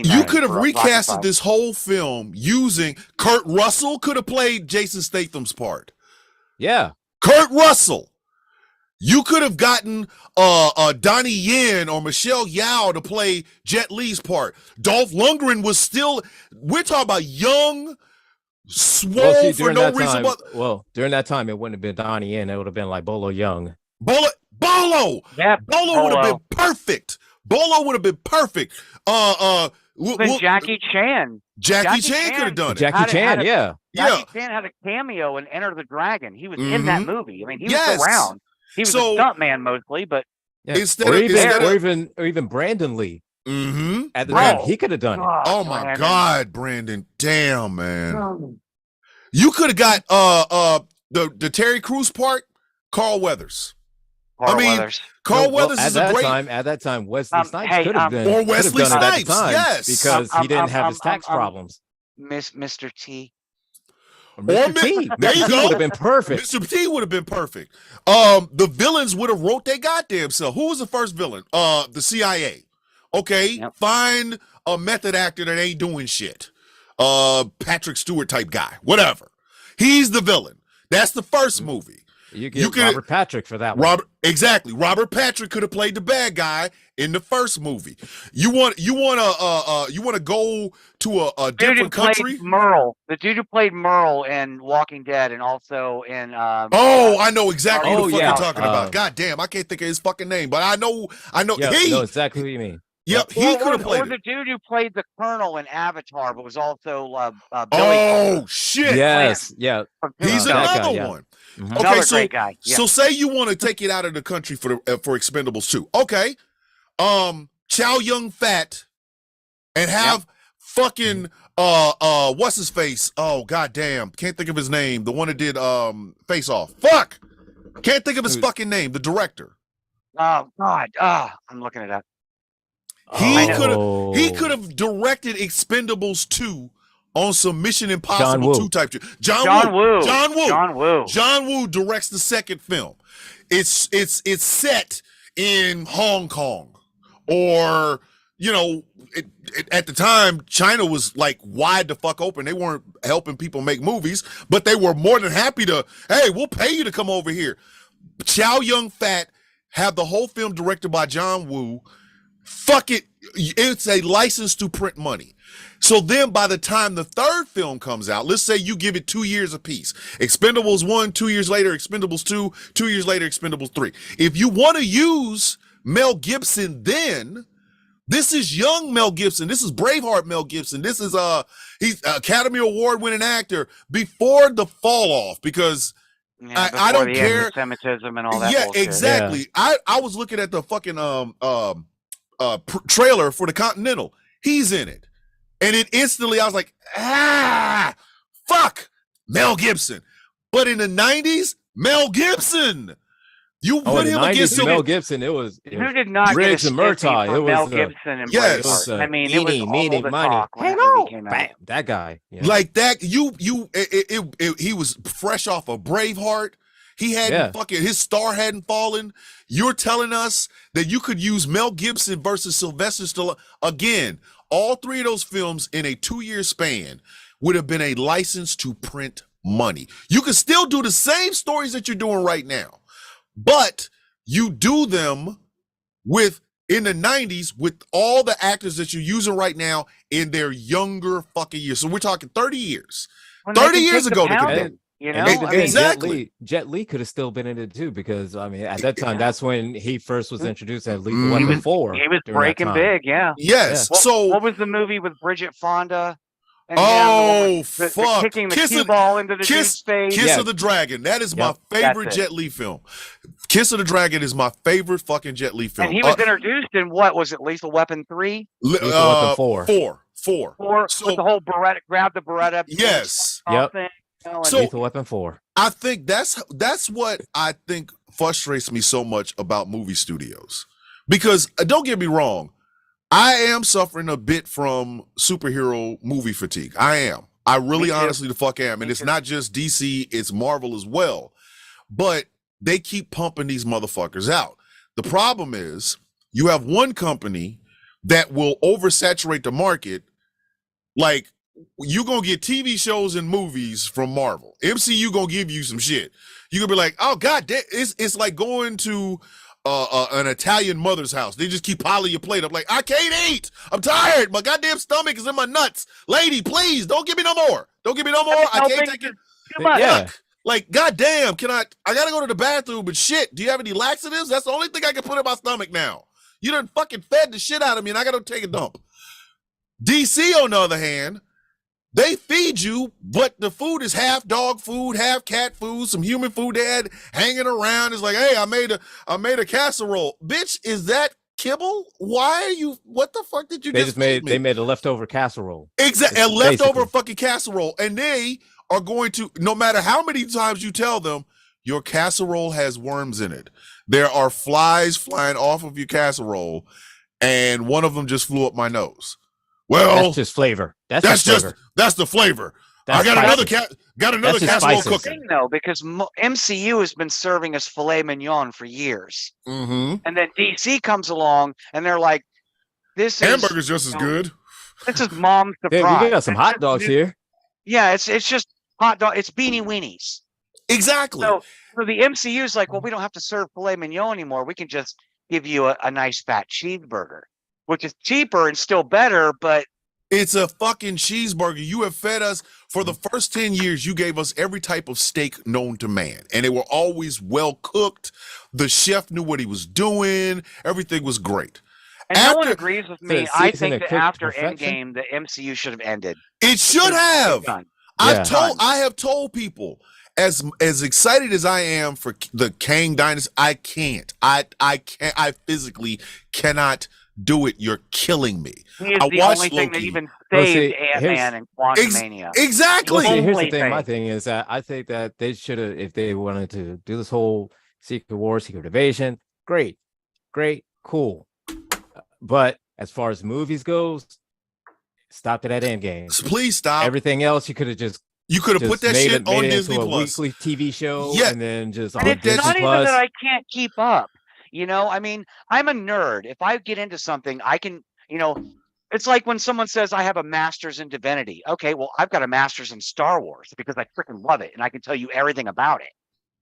You could have recasted this whole film using Kurt Russell could have played Jason Statham's part. Yeah. Kurt Russell. You could have gotten Donnie Yen or Michelle Yeoh to play Jet Li's part. Dolph Lundgren was still, we're talking about young, swole for no reason. During that time, it wouldn't have been Donnie Yen. It would have been like Bolo Young. Bolo! Yeah, Bolo would have been perfect. Bolo would have been perfect. Jackie Chan. Jackie Chan could have done it. Jackie Chan had a cameo in Enter the Dragon. He was in that movie. I mean, he was around. He was a stuntman mostly, but or even Brandon Lee. At the time, he could have done it. Oh my God, Brandon! Damn, man. You could have got the Terry Crews part, Carl Weathers. Carl mean, Weathers. Carl Weathers at is a that great time, Wesley Snipes hey, could have been or could have Wesley done it at the Snipes. time Yes, because he didn't have his tax problems. Mr. T. Or Mr. T. There you Mr. T go. would have been perfect. Mr. T would have been perfect. The villains would have wrote their goddamn self. Who was the first villain? The CIA. Okay, Yep. find a method actor that ain't doing shit. Patrick Stewart type guy, whatever. He's the villain. That's the first movie. You get Robert Patrick for that one. Robert Patrick could have played the bad guy in the first movie. You want to go to a different country? The dude who played Merle in Walking Dead and also in I know exactly what you're talking about. Oh. God damn, I can't think of his fucking name, but I know Yeah, he know exactly what you mean. Yep, he could have played or the dude who played the Colonel in Avatar, but was also Billy. Oh shit! Yes, yeah. He's that another guy, one. Mhm. Okay, Another so great guy. Yeah. so say you want to take it out of the country for Expendables 2. Okay, Chow Yun Fat, and have fucking what's his face? Oh goddamn, can't think of his name. The one that did Face Off. Fuck, can't think of his fucking name. The director. Oh God. I'm looking it up. He could have directed Expendables 2 on some Mission Impossible 2 type shit. John Woo directs the second film. It's set in Hong Kong, or at the time China was like wide the fuck open. They weren't helping people make movies, but they were more than happy to. Hey, we'll pay you to come over here. Chow Yun Fat have the whole film directed by John Woo. Fuck it, it's a license to print money. So then by the time the third film comes out, let's say you give it 2 years apiece. Expendables 1, 2 years later, Expendables 2, 2 years later, Expendables 3. If you want to use Mel Gibson then, this is young Mel Gibson. This is Braveheart Mel Gibson. This is he's Academy Award winning actor before the fall off, because I don't care. Anti-Semitism and all that. Yeah, bullshit. exactly. Yeah. I was looking at the fucking trailer for the Continental. He's in it, and it instantly I was like, fuck Mel Gibson. But in the 90s, Mel Gibson. You put him against Mel Gibson. It was who did not Riggs get and Murtaugh. It was Mel Gibson and yes. Braveheart. I mean, Eeny, it was meeny, all the miny. talk when Hey, that movie no, came out. bam, that guy. Yeah. Like that. He was fresh off of Braveheart. He hadn't fucking, his star hadn't fallen. You're telling us that you could use Mel Gibson versus Sylvester Stallone again. All three of those films in a 2-year span would have been a license to print money. You could still do the same stories that you're doing right now, but you do them in the 90s with all the actors that you're using right now in their younger fucking years. So we're talking 30 years. 30 years ago they could do. Exactly. Jet Li could have still been in it too, because I mean, at that time, that's when he first was introduced at Lethal Weapon 4. He was breaking big, yeah. Yes. Yeah. So what was the movie with Bridget Fonda? And fuck! Kicking the cue ball into the dude's face. Kiss of the Dragon. That is my favorite Jet Li film. Kiss of the Dragon is my favorite fucking Jet Li film. And he was introduced in what was it? Lethal Weapon 3? Lethal Weapon 4. 4. So, with the whole Beretta, grab the Beretta. Yes. Yep. Thing, so Lethal Weapon 4. I think that's what I think frustrates me so much about movie studios, because don't get me wrong, I am suffering a bit from superhero movie fatigue. I really honestly the fuck am. And it's not just DC, it's Marvel as well. But they keep pumping these motherfuckers out. The problem is you have one company that will oversaturate the market. Like, you gonna get TV shows and movies from Marvel. MCU gonna give you some shit. You gonna be like, oh god damn, it's like going to an Italian mother's house. They just keep piling your plate up. Like, I can't eat. I'm tired. My goddamn stomach is in my nuts. Lady, please don't give me no more. Don't give me no more. I can't take it. Yeah. Like, goddamn, I gotta go to the bathroom, but shit, do you have any laxatives? That's the only thing I can put in my stomach now. You done fucking fed the shit out of me and I gotta take a dump. DC, on the other hand, they feed you, but the food is half dog food, half cat food, some human food they had hanging around. It's like, hey, I made a casserole. Bitch, is that kibble? Why are you, what the fuck did you They made a leftover casserole. Exactly, a leftover fucking casserole. And they are going to, no matter how many times you tell them, your casserole has worms in it. There are flies flying off of your casserole, and one of them just flew up my nose. Well, That's just flavor. That's that's just flavor. that's the flavor. That's I got spices. another just casserole spices. cooking. Thing, though, because MCU has been serving us filet mignon for years, Mm-hmm. and then DC comes along and they're like, "This Hamburger's just is as good. this is mom's Dude, surprise." we got some hot dogs here. Yeah, it's just hot dog. It's beanie weenies. Exactly. So the MCU is like, well, we don't have to serve filet mignon anymore. We can just give you a nice fat cheeseburger, which is cheaper and still better, but It's a fucking cheeseburger. You have fed us for the first 10 years. You gave us every type of steak known to man, and they were always well cooked. The chef knew what he was doing. Everything was great. and no one After- agrees with So me. it's I seasoned think and that cooked to after perfection? Endgame, the MCU should have ended. It should have. Done. Yeah. I have told people, as excited as I am for the Kang Dynasty, I can't. I physically cannot do it. You're killing me. He is I the watched only thing that Loki. even Well, saved see, Ant-Man and Quantumania. Exactly. Well, see, here's the Only thing. My thing. thing is that I think that they should have, if they wanted to do this whole Secret War, Secret Invasion, great, cool. But as far as movies goes, stop it at Endgame. Please stop. Everything else you could have just You could have put that made shit it, on made it Disney into a Plus. weekly TV show, Yeah. and then just And on it's Disney not even Plus. that I can't keep up. You know, I mean, I'm a nerd. If I get into something, I can, it's like when someone says I have a master's in divinity. Okay, well, I've got a master's in Star Wars because I freaking love it and I can tell you everything about it.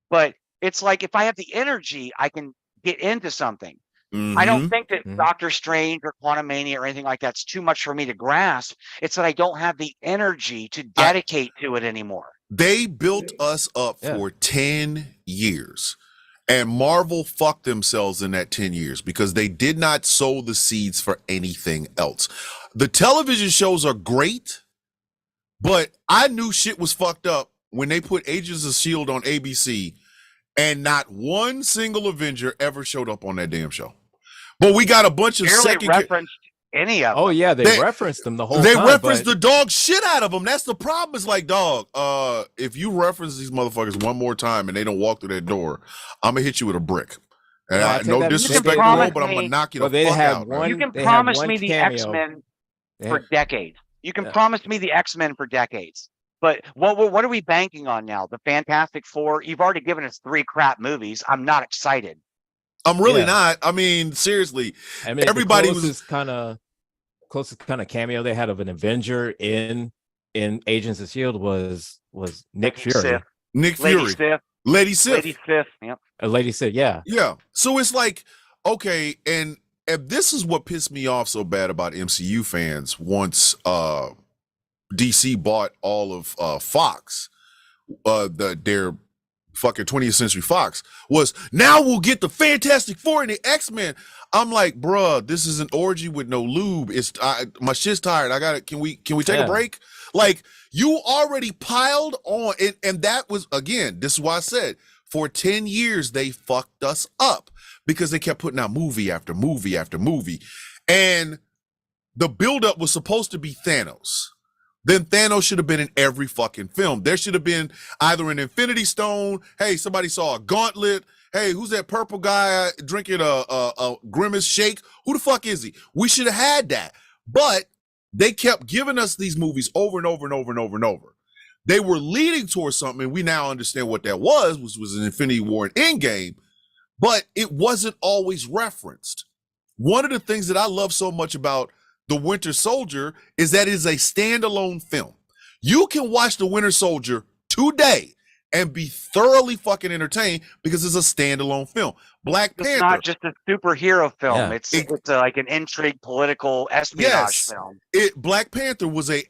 But it's like if I have the energy, I can get into something. I don't Mhm. think that Mhm. Doctor Strange or Quantumania or anything like that's too much for me to grasp. It's that I don't have the energy to dedicate to it anymore. They built us up Yeah. for 10 years. And Marvel fucked themselves in that 10 years because they did not sow the seeds for anything else. The television shows are great, but I knew shit was fucked up when they put Agents of S.H.I.E.L.D. on ABC and not one single Avenger ever showed up on that damn show. But we got a bunch of Barely second... referenced any of them. Oh yeah, they They- referenced them the whole They time. reference but the dog shit out of them. That's the problem. It's like, dog, if you reference these motherfuckers one more time and they don't walk through that door, I'm gonna hit you with a brick. And No, I tell no you that- disrespect, they- bro, promise but I'm gonna me- knock you Well, the they fuck had out. one- man. You can they had promise one me the cameo. X-Men they for had- decades. You can Yeah. promise me the X-Men for decades. But what are we banking on now? The Fantastic Four? You've already given us 3 crap movies. I'm not excited. I'm really Yeah. not. I mean, seriously. I mean, Everybody the was- closest kind of cameo they had of an Avenger in Agents of Shield was Nick Lady Fury. Sif. Nick Lady Fury. Sif. Lady Sif. Lady Sif. Yep. A lady said, "Yeah, Yeah. So it's like, okay, and this is what pissed me off so bad about MCU fans once DC bought all of Fox, their fucking 20th Century Fox, was now we'll get the Fantastic Four and the X-Men. I'm like, bruh, this is an orgy with no lube. My shit's tired. I got it. Can we take Yeah. a break? Like, you already piled on, and that was, again, this is why I said, for 10 years, they fucked us up because they kept putting out movie after movie after movie. And the buildup was supposed to be Thanos. Then Thanos should have been in every fucking film. There should have been either an Infinity Stone. Hey, somebody saw a gauntlet. Hey, who's that purple guy drinking a Grimace shake? Who the fuck is he? We should have had that. But they kept giving us these movies over and over and over and over and over. They were leading towards something, and we now understand what that was an Infinity War and Endgame, but it wasn't always referenced. One of the things that I love so much about The Winter Soldier is that it is a standalone film. You can watch The Winter Soldier today and be thoroughly fucking entertained because it's a standalone film. Black It's Panther. not just a superhero film. Yeah. It's like an intrigue, political espionage Yes. film. Black Panther was a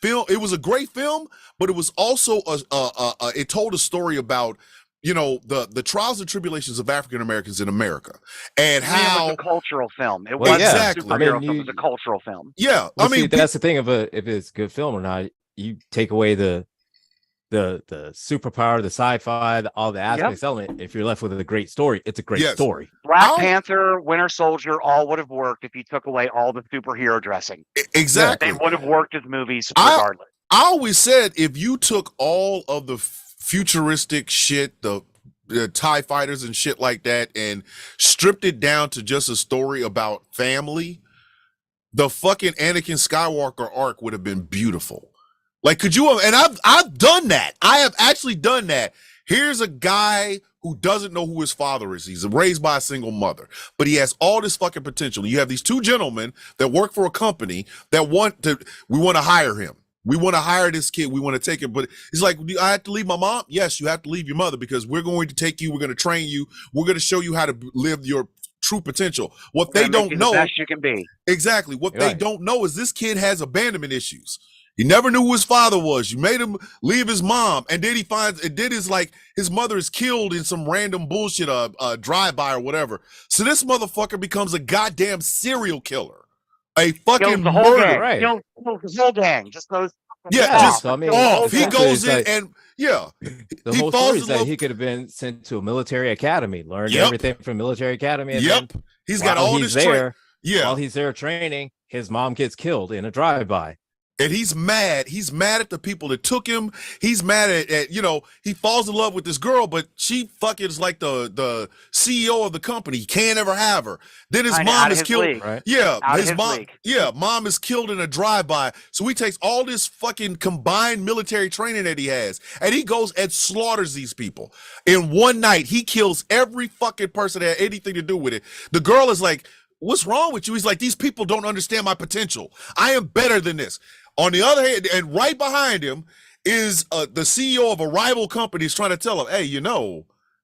film. It was a great film, but it was also it told a story about, you know, the trials and tribulations of African Americans in America and It how. was a cultural film. It Well, wasn't yeah. a Exactly. superhero I mean, film. It was a cultural film. Yeah, Well, I mean, see, that's the thing of if it's a good film or not. You take away the superpower, the sci-fi, all the aspects element. If you're left with a great story, it's a great Yes. story. Black I'll- Panther, Winter Soldier, all would have worked if you took away all the superhero dressing. exactly. They would have worked as movies I- regardless. I always said if you took all of the futuristic shit, the TIE fighters and shit like that, and stripped it down to just a story about family, the fucking Anakin Skywalker arc would have been beautiful. Like, could you have, and I've done that. I have actually done that. Here's a guy who doesn't know who his father is. He's raised by a single mother, but he has all this fucking potential. You have these two gentlemen that work for a company that we want to hire him. We want to hire this kid. We want to take him. But it's like, I have to leave my mom? Yes, you have to leave your mother because we're going to take you. We're going to train you. We're going to show you how to live your true potential. What they don't know. The best you can be. Exactly. What they don't know is this kid has abandonment issues. He never knew who his father was. You made him leave his mom. And then he finds, his mother is killed in some random bullshit, drive-by or whatever. So this motherfucker becomes a goddamn serial killer. A fucking murderer. Right. Kills the whole gang. Just goes. Yeah, just off. He goes in and the whole story is that he could have been sent to a military academy, learned everything from military academy. And he's got all this there. While he's there training, his mom gets killed in a drive-by. And he's mad. He's mad at the people that took him. He's mad at he falls in love with this girl, but she fucking is like the CEO of the company. He can't ever have her. Then his mom is killed. Right? Yeah, mom is killed in a drive-by. So he takes all this fucking combined military training that he has, and he goes and slaughters these people. In one night, he kills every fucking person that had anything to do with it. The girl is like, "What's wrong with you?" He's like, "These people don't understand my potential. I am better than this." On the other hand, and right behind him is the CEO of a rival company is trying to tell him, "Hey,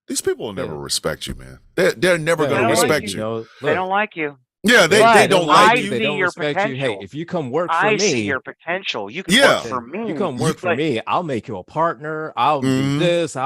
these people will never respect you, man. They're never going to respect you. They don't like you. Yeah, they don't like you. They don't respect you. Hey, if you come work for me, I see your potential. You can work for me. You come work for me. I'll make you a partner. I'll do this.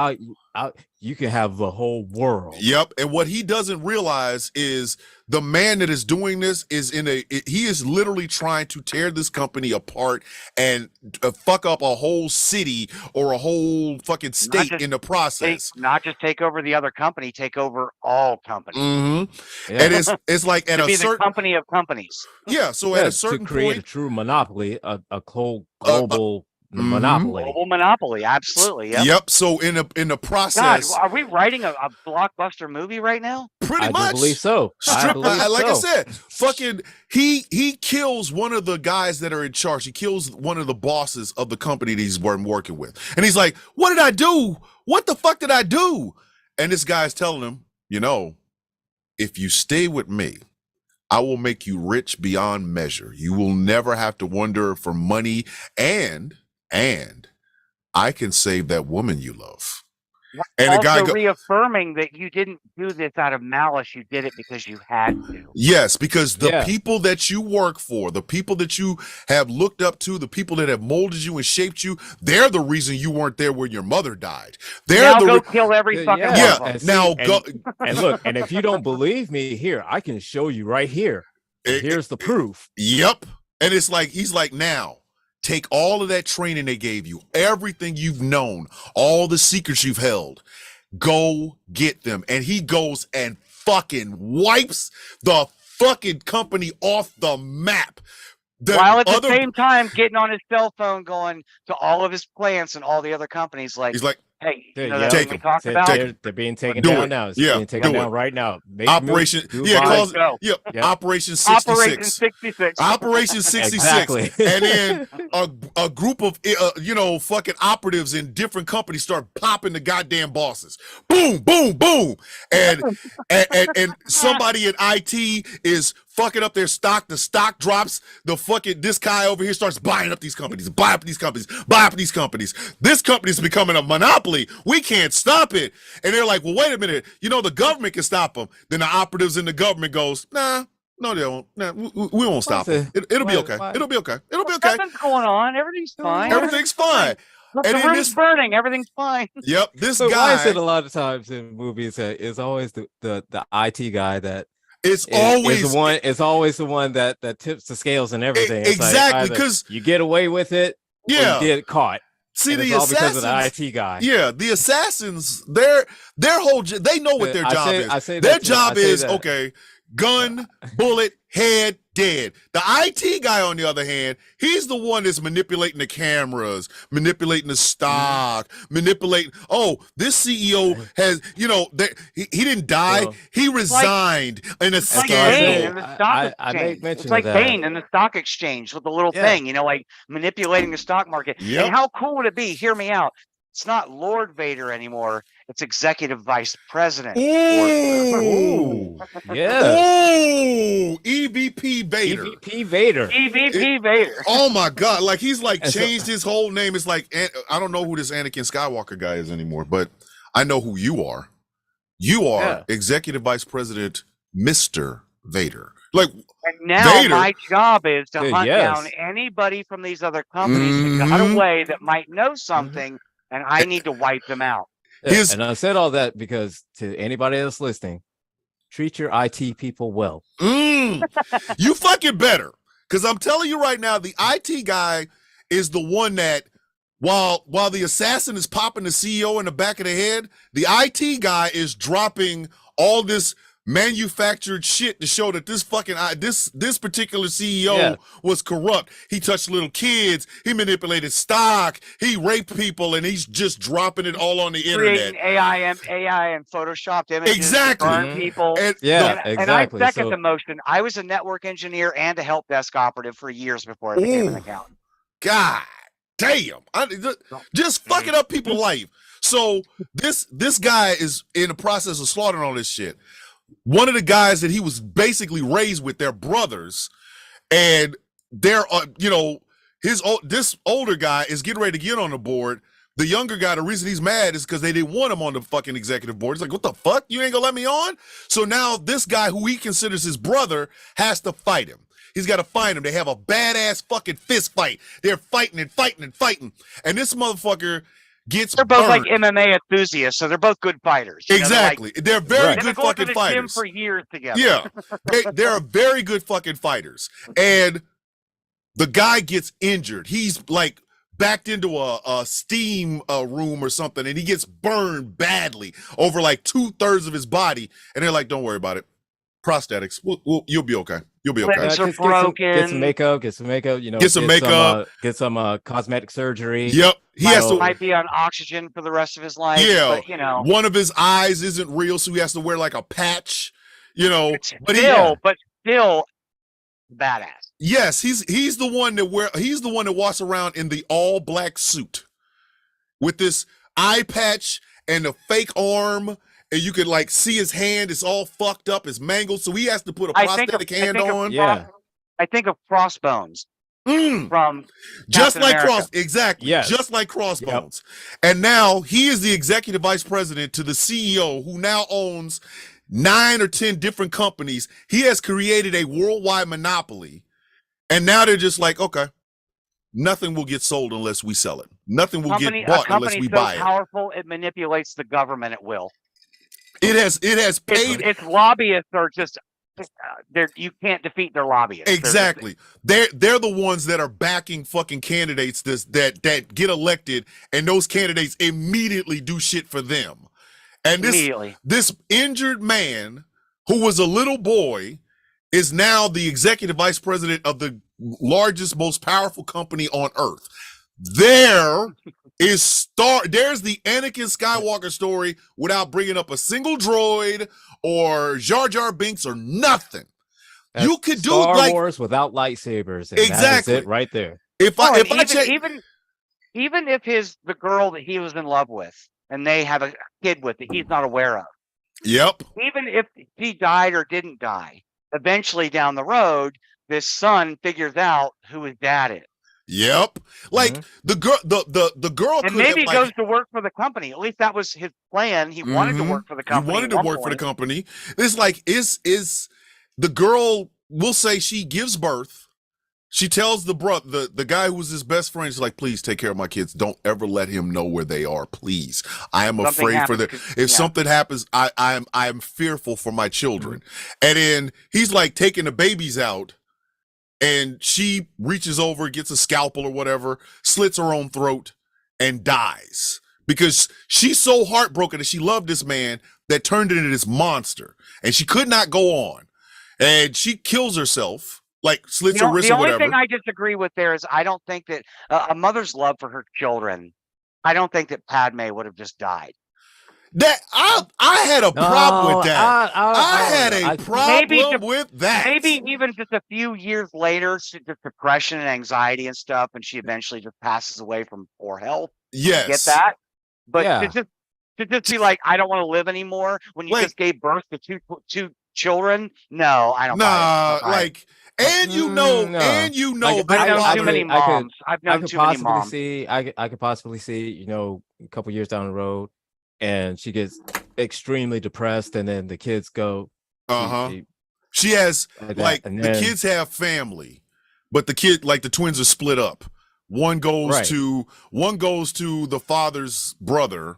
You can have the whole world." Yep. And what he doesn't realize is the man that is doing this is he is literally trying to tear this company apart and fuck up a whole city or a whole fucking state in the process. Not just take over the other company, take over all companies. Mm-hmm. Yeah. And it's like at a certain company of companies. Yeah. So at a certain to create point, a true monopoly, a global monopoly. Global monopoly, absolutely. Yep. So in the process, God, are we writing a blockbuster movie right now? Pretty much. I believe so. I said, fucking he kills one of the guys that are in charge. He kills one of the bosses of the company that he's working with. And he's like, "What did I do? What the fuck did I do?" And this guy's telling him, "If you stay with me, I will make you rich beyond measure. You will never have to wonder for money, and I can save that woman you love." And the guy reaffirming that you didn't do this out of malice, you did it because you had to. Yes, because the people that you work for, the people that you have looked up to, the people that have molded you and shaped you, they're the reason you weren't there when your mother died. They're go kill every fucking one of them. Now go and look, and if you don't believe me, here I can show you right here. Here's the proof. Yep. And it's like he's like, "Now take all of that training they gave you, everything you've known, all the secrets you've held, go get them." And he goes and fucking wipes the fucking company off the map. While at the same time getting on his cell phone going to all of his plants and all the other companies he's like, "Hey, take them. They're being taken down now. It's being taken down right now. Operation, Operation 66. Operation 66. Exactly. And then a group of fucking operatives in different companies start popping the goddamn bosses. Boom, boom, boom. And somebody in IT is fucking up their stock. The stock drops. This guy over here starts buying up these companies, buy up these companies. This company's becoming a monopoly. We can't stop it. And they're like, "Well, wait a minute. The government can stop them." Then the operatives in the government goes, "Nah, no, they won't. Nah, we won't stop them. It'll be okay. It'll be okay. It'll be okay. Nothing's going on. Everything's fine. Everything's fine." Look, the room's burning. Everything's fine. Yep. This guy. Why is it a lot of times in movies that it's always the IT guy that it's always the one that tips the scales and everything. It's exactly, because you get away with it, or you get caught. See, the assassins, because of the IT guy. Yeah, the assassins, their whole they know what their job is. Their job is okay. gun, bullet, head, dead. The IT guy, on the other hand, he's the one that's manipulating the cameras, manipulating the stock, manipulating. Oh, this CEO has, he didn't die. Well, he resigned in a It's like That's what I Bane said. in the stock I make exchange. mention It's of like that. Bane in the stock exchange with the little Yeah. thing, like manipulating the stock market. Yep. And how cool would it be? Hear me out. It's not Lord Vader anymore. It's Executive Vice President. Ooh. Yes. Ooh. EVP Vader. EVP Vader. EVP Vader. Oh my God. Like he's like And so- changed his whole name. It's like, I don't know who this Anakin Skywalker guy is anymore, but I know who you are. You are Yeah. Executive Vice President Mr. Vader. Like, And now Vader. my job is to Dude, hunt yes. down anybody from these other companies that got Mhm. away that might know something, and I need to wipe them out. Yeah, His- and I said all that because to anybody that's listening, treat your IT people well. You fucking better. Because I'm telling you right now, the IT guy is the one that, while the assassin is popping the CEO in the back of the head, the IT guy is dropping all this manufactured shit to show that this fucking this particular CEO Yeah. was corrupt. He touched little kids, he manipulated stock, he raped people, and he's just dropping it all on the Creating internet. AI and photoshopped images Exactly. to burn Mhm. people. And Yeah, And exactly. I second So- the motion. I was a network engineer and a help desk operative for years before I became an Ooh. accountant. God damn. Just fucking up people's life. So this guy is in the process of slaughtering all this shit. One of the guys that he was basically raised with, their brothers, and they're this older guy is getting ready to get on the board. The younger guy, the reason he's mad is because they didn't want him on the fucking executive board. He's like, what the fuck? You ain't gonna let me on? So now this guy, who he considers his brother, has to fight him. He's got to find him. They have a badass fucking fist fight. They're fighting and fighting and fighting. And this motherfucker gets They're both like burned. MMA enthusiasts, so they're both good fighters. Exactly. They're very Right. They've good been going to fucking the gym fighters. for years together. Yeah, they're very good fucking fighters. And the guy gets injured. He's like backed into a steam room or something, and he gets burned badly over like 2/3 of his body. And they're like, don't worry about it. Prosthetics. You'll be okay. You'll be okay. Lips are just get some broken. makeup, get some, Get some makeup. get some cosmetic surgery. Yep. He has to. Might be on oxygen for the rest of his life. Yeah. But, One of his eyes isn't real, so he has to wear like a patch. But still badass. yes, he's the one that walks around in the all black suit with this eye patch and a fake arm, and you could like see his hand. It's all fucked up. It's mangled, so he has to put a prosthetic hand on. Yeah. I think of Crossbones from Just Captain like America. exactly. Yes. Just like Crossbones. And now he is the executive vice president to the CEO, who now owns 9 or 10 different companies. He has created a worldwide monopoly. And now they're just like, okay, nothing will get sold unless we sell it. Nothing will get bought unless we buy it. Powerful, it manipulates the government at will. It has paid. Its lobbyists are just you can't defeat their lobbyists. Exactly. They're the ones that are backing fucking candidates that get elected, and those candidates immediately do shit for them. And this injured man, who was a little boy, is now the executive vice president of the largest, most powerful company on earth. There's the Anakin Skywalker story without bringing up a single droid or Jar Jar Binks or nothing. That's you could do Star like Wars without lightsabers. And exactly that is it right there. Even if the girl that he was in love with and they have a kid with that he's not aware of. Yep. Even if he died or didn't die, eventually down the road, this son figures out who his dad is. Yep. Like the girl, the girl, and maybe goes to work for the company. At least that was his plan. He wanted to work for the company. He wanted to work for the company. It's like is the girl? We'll say she gives birth. She tells the guy who was his best friend, she's like, please take care of my kids. Don't ever let him know where they are. Please. I am afraid for them. If something happens, I am fearful for my children. And then he's like taking the babies out, and she reaches over, gets a scalpel or whatever, slits her own throat, and dies. Because she's so heartbroken that she loved this man that turned into this monster. And she could not go on. and she kills herself, like slits her wrist The or only whatever. thing I disagree with there is I don't think that a mother's love for her children. I don't think that Padme would have just died. That I had a problem with No, that. I don't had know. a Maybe problem with that. maybe even just a few years later, just depression and anxiety and stuff, and she eventually just passes away from poor health. I get Yes. that, but Yeah. to just be like, I don't want to live anymore when you Like, just gave birth to two children. No, I don't buy it. I nah, don't buy it. like, and you know, No. and you know I- that I've known too father. many moms. I've I known could too many possibly moms. see. I could possibly see. You know, a couple years down the road, and she gets extremely depressed, and then the kids go. She has Like that, like and the then- kids have family, but the twins are split up. One goes Right. to the father's brother,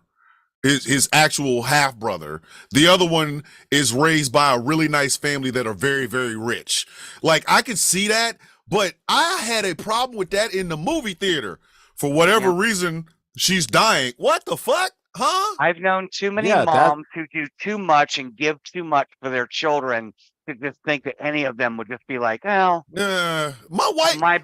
his actual half brother. The other one is raised by a really nice family that are very, very rich. Like, I could see that, but I had a problem with that in the movie theater. For whatever reason, she's dying. What the fuck? Huh? I've known too many Yeah, that- moms who do too much and give too much for their children to just think that any of them would just be like, well, my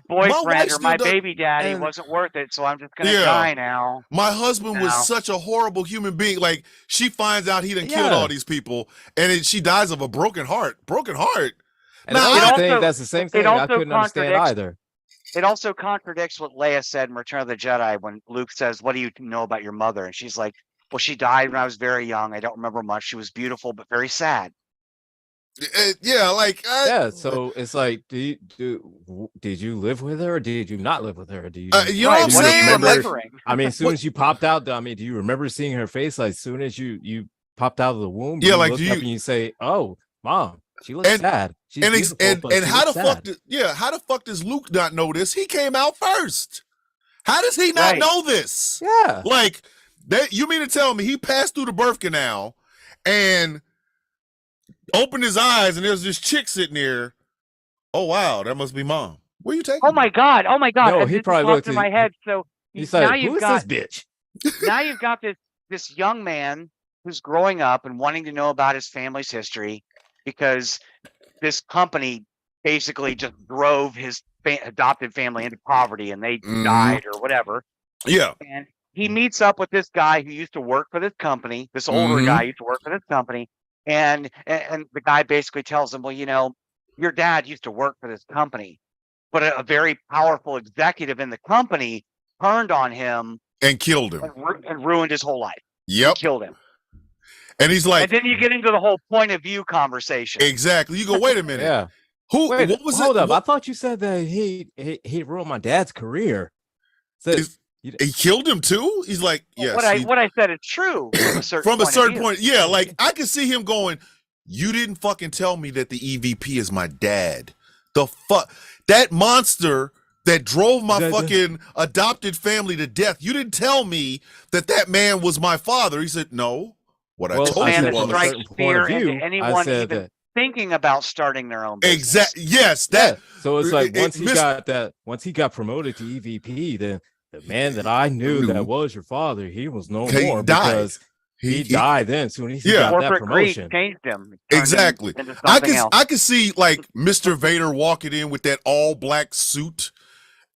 boyfriend or still my does- baby daddy and- wasn't worth it, so I'm just gonna Yeah. die now. My husband was No. such a horrible human being. Like, she finds out he done killed Yeah. all these people, and then she dies of a broken heart. Broken heart. And Now, that's I- the thing. also- That's the same it thing. I also couldn't understand contradicts- either. It also contradicts what Leia said in Return of the Jedi when Luke says, "What do you know about your mother?" And she's like, "Well, she died when I was very young. I don't remember much. She was beautiful, but very sad." Yeah, like, Yeah. So it's like, did you live with her, or did you not live with her? Do you? you know what I'm do you saying? remember- Like, remembering? I mean, as soon as you popped out, I mean, do you remember seeing her face? Like, as soon as you popped out of the womb, Yeah, you like, looked do up you- and you say, "Oh, mom, she looks And- sad. She's and beautiful, but she how the looks fuck sad." how the fuck does Luke not know this? He came out first. How does he not Right. know this? Yeah. Like, that, you mean to tell me he passed through the birth canal and opened his eyes and there's this chick sitting there? Oh wow, that must be mom. Where you taking? Oh my god! Oh my god! No, and he this probably popped looked in at- my head. So He's now like, you've "Who is got this bitch?" now you've got this young man who's growing up and wanting to know about his family's history because this company basically just drove his adopted family into poverty and they Mhm. died or whatever. Yeah. And he meets up with this guy who used to work for this company. This older Mhm. guy used to work for this company, and the guy basically tells him, "Well, you know, your dad used to work for this company, but a very powerful executive in the company turned on him And killed him. and ruined his whole life. Yep. Killed him." And he's like, And then you get into the whole point of view conversation. exactly. You go, wait a minute. Yeah. Who? Wait, what was hold it? up. What- I thought you said that he ruined my dad's career. So, Is- he killed him too? He's like, yes. What I said is true from a certain From a point of certain view. point, yeah. Like, I can see him going, you didn't fucking tell me that the EVP is my dad. The fuck, that monster that drove my That- fucking adopted family to death. You didn't tell me that man was my father. He said, no. What Well, I told I Man you said that from a was strikes certain point fear of into view, anyone I said even that. thinking about starting their own business. exactly. Yes, that. Yeah. So it's like it once he got promoted to EVP, then the man that I knew that was your father, he was no He more died. because he died then soon as he Yeah. got that Corporate greed promotion. changed him. Turned him Exactly. into I something could else. I could see like Mr. Vader walking in with that all black suit,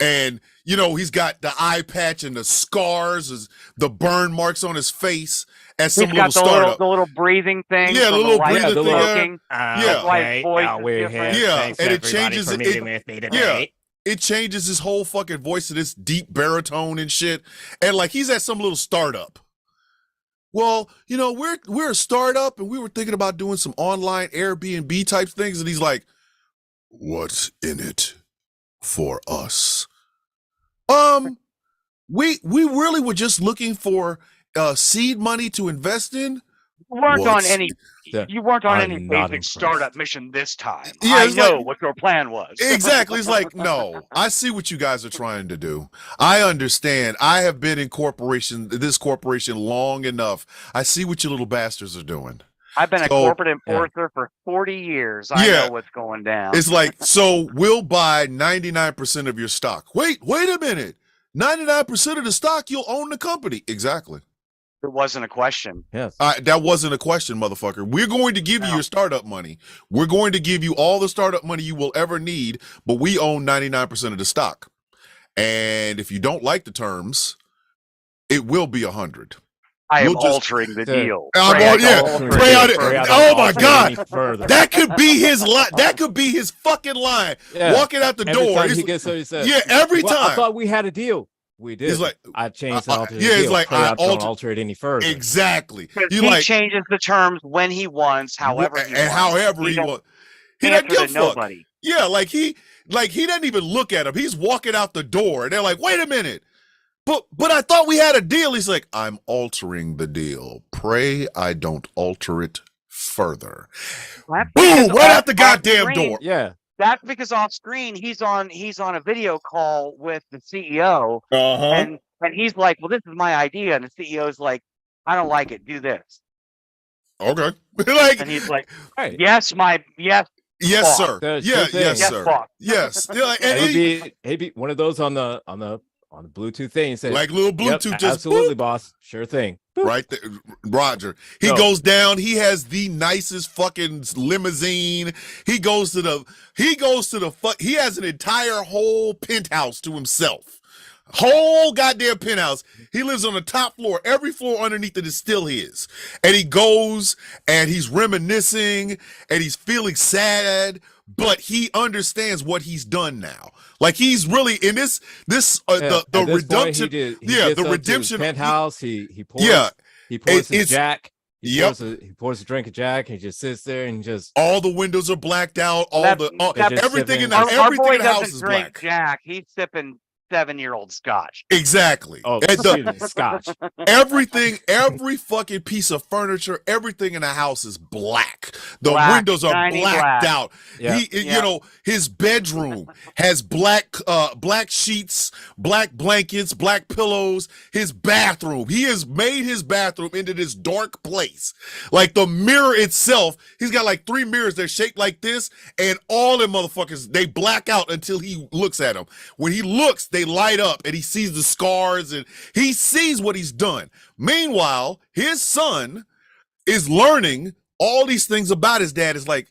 and you know he's got the eye patch and the scars, the burn marks on his face as some He's little got the startup. little breathing thing. Yeah, the from little light breathing thing, yeah. smoking. That's why his voice is different. Yeah, and it changes yeah, it changes his whole fucking voice to this deep baritone and shit, and like he's at some little startup. Well, you know, we're a startup and we were thinking about doing some online Airbnb type things, and he's like, "What's in it for us?" We really were just looking for seed money to invest in. You weren't on What's- any. Yeah, You weren't on I'm any not basic impressed. startup mission this time. Yeah, I it's know like- what your plan was. Exactly. It's like, no, I see what you guys are trying to do. I understand. I have been in this corporation long enough. I see what you little bastards are doing. I've been a So- corporate enforcer for 40 years. I Yeah. know what's going down. It's like, so we'll buy 99% of your stock. Wait a minute. 99% of the stock, you'll own the company. Exactly. It wasn't a question. Yes. That wasn't a question, motherfucker. We're going to give you your startup money. We're going to give you all the startup money you will ever need, but we own 99% of the stock. And if you don't like the terms, it will be 100. I am We'll just- altering the deal. I'm Pray I on- don't yeah, alter pray the on deal it. further. Oh my God. Further. That could be his line. That could be his fucking line. Yeah. Walking out the Every door. time He's- he gets so he says, yeah, every well, time. I thought we had a deal. We did. He's like, I changed the alter the yeah, deal. it's like, Pray I I don't alter it any further. Exactly. Because You he like, changes the terms when he wants, however he and wants. however he don't wants. He doesn't answer give to a fuck. nobody. Yeah, like he doesn't even look at him. He's walking out the door, and they're like, "Wait a minute, but I thought we had a deal." He's like, "I'm altering the deal. Pray I don't alter it further." That's Boom! because Right off- out the goddamn off screen- door. Yeah. That's because off screen he's on a video call with the CEO, and he's like, "Well, this is my idea," and the CEO's like, "I don't like it. Do this." Okay. Like, And he's like, Right. "Yes, yes, boss. sir. That's Yeah, the thing. yes, Yes, sir. boss." Yes. Yeah, like, And and he'd be one of those on the Bluetooth thing. He said, like little "Yep, Bluetooth, just absolutely, boop, boss. Sure thing." Boop. right there. Roger. He No. goes down. He has the nicest fucking limousine. He goes to the fuck. He has an entire whole penthouse to himself. Whole goddamn penthouse. He lives on the top floor. Every floor underneath it is still his. And he goes and he's reminiscing and he's feeling sad, but he understands what he's done now. Like he's really in this Yeah, the at this point, redemption. he Yeah, gets the up to his redemption. penthouse. He pours. Yeah, He pours his it's- Jack. He Yep. pours a drink of Jack. And he just sits there and just. All the windows are blacked out. That- that- Everything in the Our everything boy in the house doesn't is drink black. Jack. He's sipping 7-year-old scotch. Exactly. Oh, And the- excuse me, Scotch. everything, every fucking piece of furniture, everything in the house is black. The Black, windows are shiny blacked black. out. Yeah. You Yeah. know, his bedroom has black sheets, black blankets, black pillows. His bathroom, he has made his bathroom into this dark place. Like the mirror itself, he's got like 3 mirrors. They're shaped like this, and all them motherfuckers, they black out until he looks at them. When he looks, they light up, and he sees the scars, and he sees what he's done. Meanwhile, his son is learning all these things about his dad. Is like,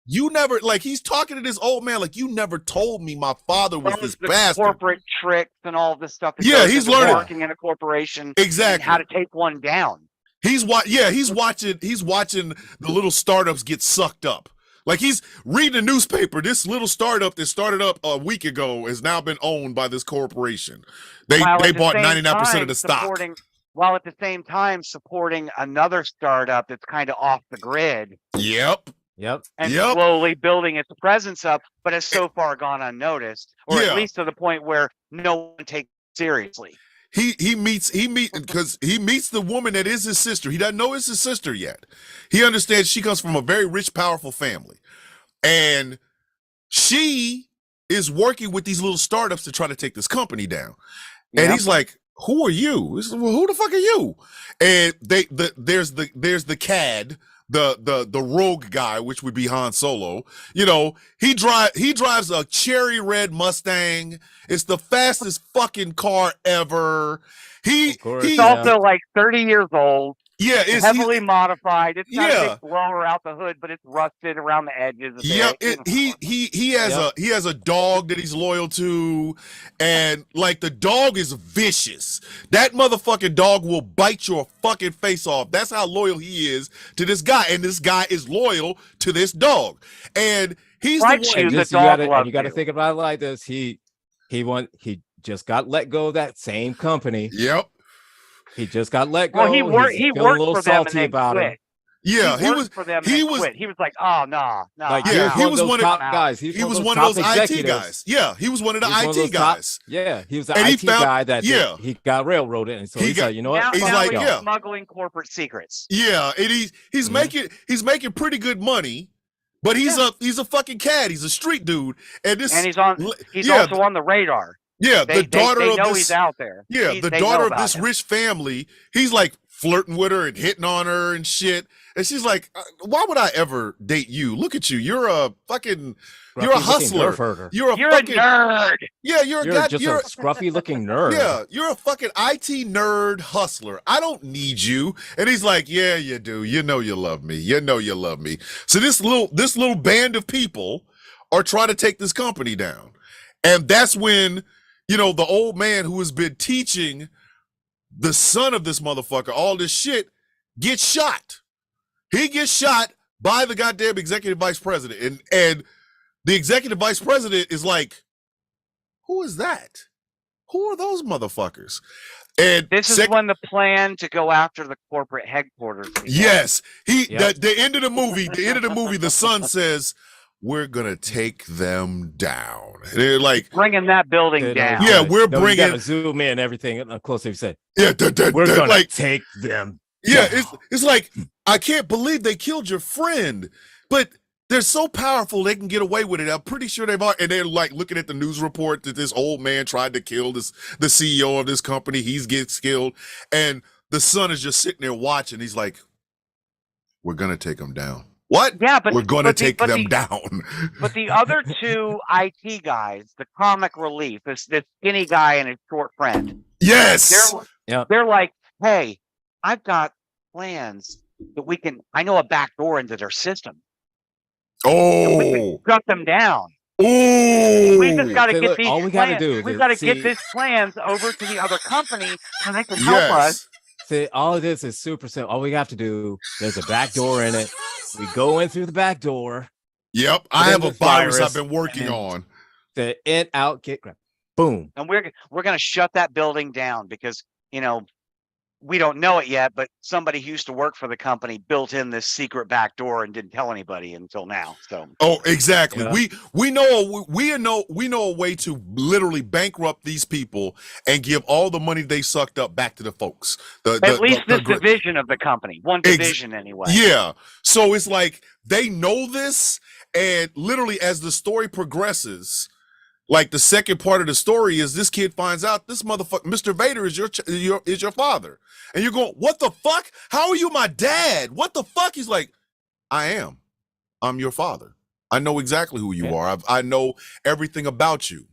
you never, like, he's talking to this old man like, you never told me my father was All this the bastard. corporate tricks and all this stuff. That Yeah, goes he's into learning. working in a corporation. And Exactly. how to take one down. He's watching the little startups get sucked up. Like he's reading a newspaper. This little startup that started up a week ago has now been owned by this corporation. They While at the bought same 99% time of the stock. While at the same time supporting another startup that's kind of off the grid Yep. Yep. and Yep. slowly building its presence up, but has so far gone unnoticed, or Yeah. at least to the point where no one takes it seriously. He meets because he meets the woman that is his sister. He doesn't know it's his sister yet. He understands she comes from a very rich, powerful family. And she is working with these little startups to try to take this company down. And Yeah. he's like, "Who are you?" He says, "Well, who the fuck are you?" And there's the CAD, the rogue guy, which would be Han Solo. You know, he drives a cherry red Mustang. It's the fastest fucking car ever. Of course, It's Yeah. also like 30 years old, It's heavily modified. It's got Yeah. a big blower out the hood, but it's rusted around the edges. a Yeah, bit. he has a dog that he's loyal to, and like the dog is vicious. That motherfucking dog will bite your fucking face off. That's how loyal he is to this guy, and this guy is loyal to this dog. And he's Right, the one. Choose And a just, dog you loves gotta you. think about it like this. He just got let go of that same company. Yep. He just got let go. Well, he He's worked feeling a for little them and salty then about quit. it. Yeah, he worked for them. And he then was- quit. He was like, "Oh no, no." Like, Yeah, he he was was one one of of- those top guys. he was one top of those IT executives. guys. Yeah, he was one of the He was one of IT those top- guys. Yeah, he was the And he IT found- guy that yeah. he got railroaded, and so He he got- said, "You know what? Now, He's Fuck now like, he's y'all." yeah. smuggling corporate secrets. Yeah, and he's Mhm. making pretty good money, but he's a fucking cad. He's a street dude, and this And he's yeah, also on the radar. yeah, They the daughter they of know this he's out there. yeah, They the know daughter of about this him. rich family. He's like flirting with her and hitting on her and shit. And she's like, why would I ever date you? Look at you. You're a fucking, you're a hustler. You're a nerd. Yeah, you're just a scruffy looking nerd. Yeah, you're a fucking IT nerd hustler. I don't need you. And he's like, yeah, you do. You know you love me. You know you love me. So this little band of people are trying to take this company down. And that's when, you know, the old man who has been teaching the son of this motherfucker all this shit gets shot. He gets shot by the goddamn executive vice president. And the executive vice president is like, who is that? Who are those motherfuckers? And this is when the plan to go after the corporate headquarters. Yes. The end of the movie, the son says, we're gonna take them down. And they're like bringing that building down. Yeah, we're bringing. You gotta zoom in everything closely. You said, yeah, we're gonna like take them. Yeah, it's like I can't believe they killed your friend, but they're so powerful they can get away with it. I'm pretty sure they've and they're like looking at the news report that this old man tried to kill the CEO of this company. He's gets killed, and the son is just sitting there watching. He's like, we're gonna take them down. What? Yeah, but we're going to take them down. But the other two IT guys, the comic relief, this skinny guy and his short friend. Yes. They're like, hey, I've got plans that I know a back door into their system. Oh. We can shut them down. Oh. We just got to get these. All we got to do is we've got to get these plans over to the other company so they can help us. See, all of this is super simple. All we have to do, there's a back door in it. We go in through the back door. Yep, I have a virus I've been working on. The in, out, get grab. Boom. And we're going to shut that building down because, you know, we don't know it yet, but somebody who used to work for the company built in this secret back door and didn't tell anybody until now. So exactly. Yeah. We know a way to literally bankrupt these people and give all the money they sucked up back to the folks. At least this division of the company, one division anyway. Yeah. So it's like they know this, and literally as the story progresses, like the second part of the story is this kid finds out this motherfucker, Mr. Vader is your father. And you're going, what the fuck? How are you my dad? What the fuck? He's like, I'm your father. I know exactly who you are. I know everything about you.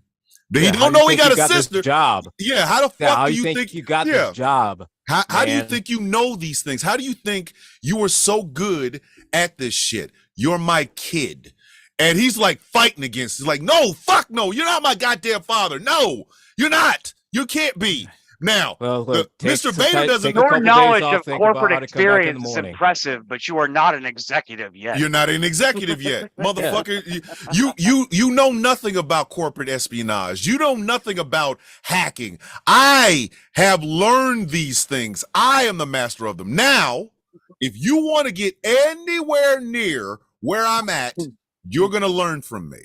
He don't know he got a sister. Job. Yeah. How the fuck do you think you got this job? How do you think you know these things? How do you think you were so good at this shit? You're my kid. And he's like fighting against it. He's like, no, fuck no. You're not my goddamn father. No, you're not. You can't be. Now, Mr. Vader doesn't. Your knowledge of corporate experience is impressive, but you are not an executive yet. You're not an executive yet, motherfucker. You know nothing about corporate espionage. You know nothing about hacking. I have learned these things. I am the master of them. Now, if you want to get anywhere near where I'm at, you're gonna learn from me.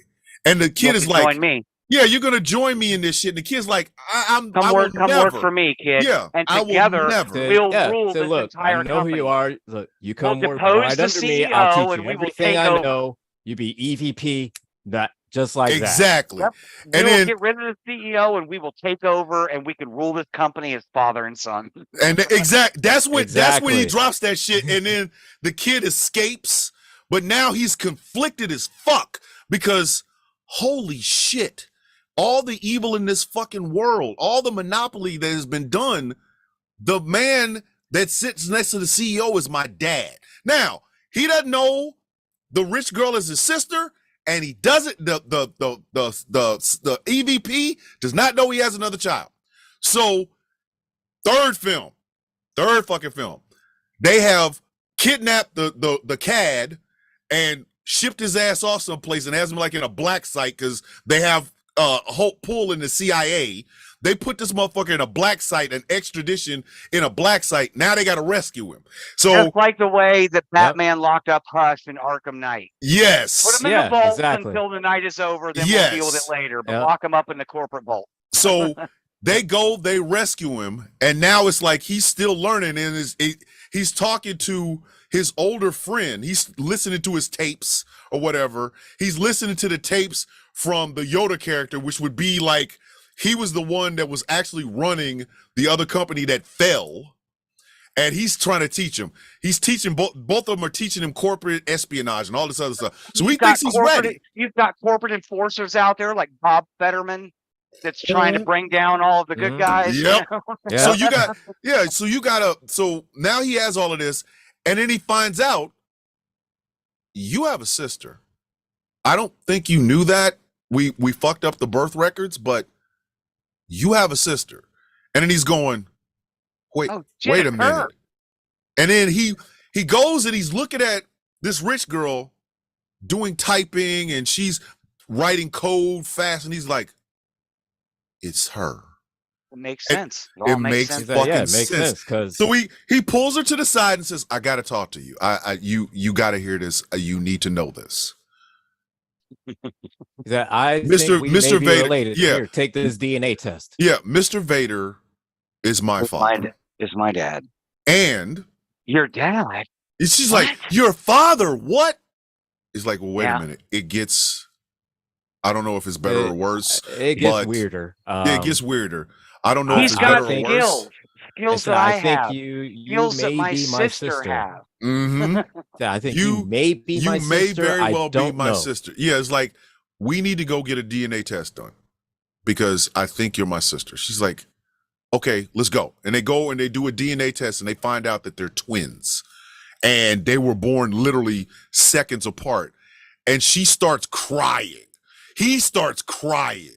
And the kid is like, join me. Yeah, you're gonna join me in this shit. And the kid's like, come work for me, kid. Yeah, and together we'll rule this entire I know company. who you are. Look, you come we'll work right under me. I'll teach you everything I know. You be EVP, that just like that. Exactly. Yep. And then get rid of the CEO, and we will take over, and we can rule this company as father and son. And that's when he drops that shit, and then the kid escapes. But now he's conflicted as fuck because holy shit, all the evil in this fucking world, all the monopoly that has been done, the man that sits next to the CEO is my dad. Now, he doesn't know the rich girl is his sister, and he doesn't, the EVP does not know he has another child. So, third fucking film, they have kidnapped the CAD and shipped his ass off someplace and has him like in a black site because they have a whole pool in the CIA. They put this motherfucker in a black site, an extradition in a black site. Now they got to rescue him. So just like the way that Batman locked up Hush in Arkham Knight. Yes. Put him in the vault until the night is over. Then we'll deal with it later. But lock him up in the corporate vault. So they rescue him, and now it's like he's still learning, and he's talking to his older friend. He's listening to his tapes or whatever. He's listening to the tapes from the Yoda character, which would be like he was the one that was actually running the other company that fell. and he's trying to teach him. He's teaching both of them are teaching him corporate espionage and all this other stuff. So he thinks he's ready. You've got corporate enforcers out there like Bob Fetterman that's trying to bring down all of the good guys. Yep. You know? Yeah. So you got so now he has all of this, and then he finds out you have a sister. I don't think you knew that. We fucked up the birth records, but you have a sister. And then he's going, wait a minute. And then he goes and he's looking at this rich girl doing typing, and she's writing code fast, and he's like, it's her. It makes sense. It makes sense. fucking Yeah, it makes sense. Because so he pulls her to the side and says, I gotta talk to you. You gotta hear this. You need to know this. that I Mr. think we Mr. may be Vader, related. yeah. Here, take this DNA test. Yeah, Mr. Vader is my father. Is my dad. And Your dad? she's What? like, your father, what? It's like, well, wait Yeah. a minute. It gets, I don't know if it's better or worse. It gets but- weirder. Yeah, it gets weirder. I don't know if He's it's got better or worse. skills. Skills said, that I think have. you Skills that may my be my sister sister. have. Mm-hmm. Yeah, I think You- you may be my You may sister. very I well be don't my know. sister. Yeah, it's like, we need to go get a DNA test done because I think you're my sister. She's like, okay, let's go. And they go and they do a DNA test and they find out that they're twins. And they were born literally seconds apart. And she starts crying. He starts crying.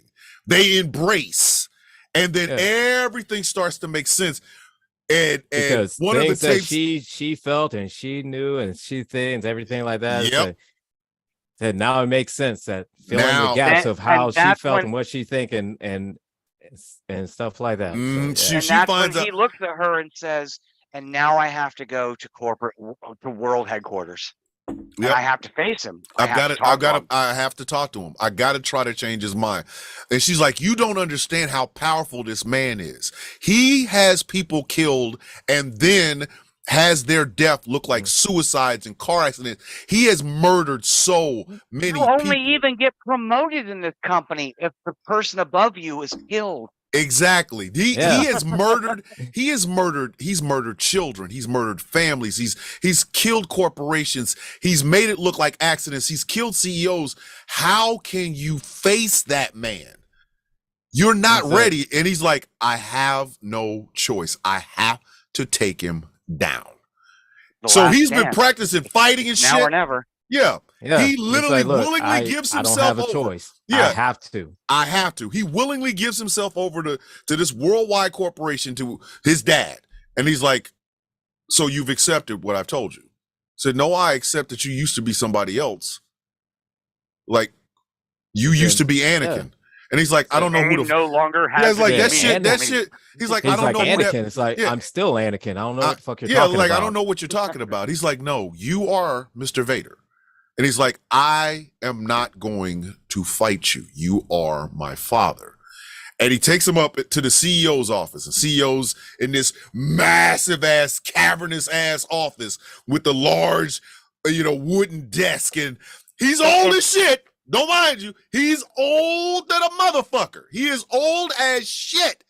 They embrace. And then everything starts to make sense. And Because one of the things that tapes, she felt and she knew and she things, everything like that. Yep. That now it makes sense that filling Now- the gaps And- of how and she that's felt when- and what she think and stuff like that. Mm, So, she- yeah. And that's finds when out- he looks at her and says, and now I have to go to world headquarters. And Yep. I have to face him. I have to talk to him. I got to try to change his mind. And she's like, you don't understand how powerful this man is. He has people killed and then has their death look like suicides and car accidents. He has murdered so many You only people. even get promoted in this company if the person above you is killed. Exactly. He Yeah. has murdered. He's murdered children. He's murdered families. He's killed corporations. He's made it look like accidents. He's killed CEOs. How can you face that man? You're not That's it. ready. And he's like, I have no choice. I have to take him down. The So last he's been stand. practicing fighting and Now or shit. never. Yeah. Yeah, He it's literally like, look, willingly gives I don't himself have a over. choice. Yeah. I have to. I have to. He willingly gives himself over to this worldwide corporation, to his dad. And he's like, so you've accepted what I've told you? Said, no, I accept that you used to be somebody else. Like, you used to be Anakin. And he's like, I don't know who Abe the no longer has yeah, it's like to that be shit, that Anakin. shit. He's like, He's I don't like know who Anakin. that. It's like, Yeah. I'm still Anakin. I don't know what the fuck you're Yeah, talking like, about. I don't know what you're talking about. He's like, no, you are Mr. Vader. And he's like, I am not going to fight you. You are my father. And he takes him up to the CEO's office. And CEO's in this massive ass, cavernous ass office with the large, wooden desk. And he's old as shit. Don't mind you. He's old than a motherfucker. He is old as shit.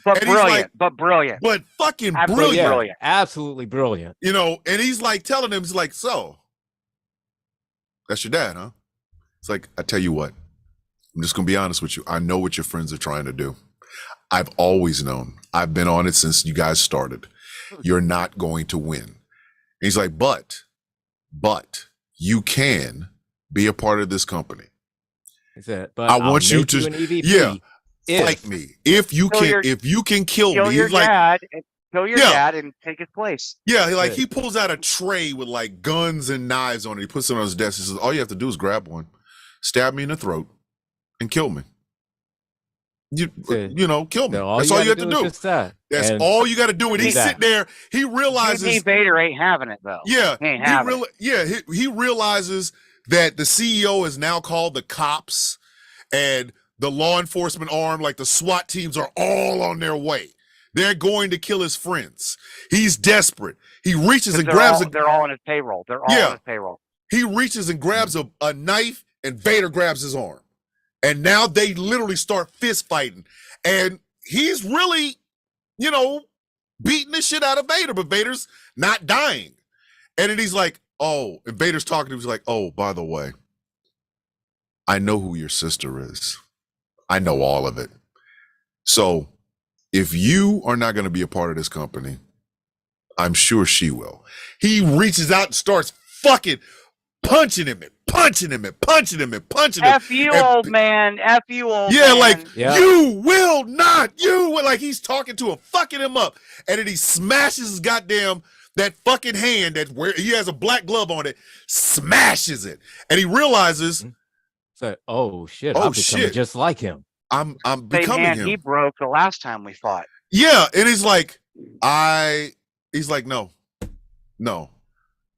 But And he's brilliant. like- but brilliant. But fucking Absolutely brilliant. brilliant. Absolutely brilliant. And he's like telling him, he's like, so, that's your dad, huh? It's like, I tell you what, I'm just going to be honest with you. I know what your friends are trying to do. I've always known. I've been on it since you guys started. You're not going to win. And he's like, but you can be a part of this company. He said, but I I'll want you make to- an EVP yeah, if- Fight me. If you Kill can, your- if you can kill Kill me. your He's like, dad. Kill your Yeah. dad and take his place. yeah, Yeah. he pulls out a tray with like guns and knives on it. He puts it on his desk. He says, all you have to do is grab one, stab me in the throat, and kill me. Yeah. Kill me. No, That's all you have to is do. just that. That's And all you got to do. And he's Exactly. sitting there. He QT realizes, Vader ain't having it though. yeah, He ain't having it. he realizes that the CEO is now called the cops, and the law enforcement arm, like the SWAT teams, are all on their way. They're going to kill his friends. He's desperate. He reaches and grabs They're all on his payroll. They're all Yeah. on his payroll. he reaches and grabs a knife, and Vader grabs his arm. And now they literally start fist fighting. And he's really, beating the shit out of Vader, but Vader's not dying. And then he's like, oh, and Vader's talking to him. He's like, oh, by the way, I know who your sister is. I know all of it. So if you are not going to be a part of this company, I'm sure she will. He reaches out and starts fucking punching him and punching him and punching him and punching him. F you, old man. F you, old man. Yeah, like, you will not. You will. Like, he's talking to him, fucking him up. And then he smashes his goddamn, that fucking hand that where he has a black glove on it, smashes it. And he realizes, so, oh shit, I'm becoming just like him. I'm becoming him. He broke the last time we fought. Yeah, and he's like, no,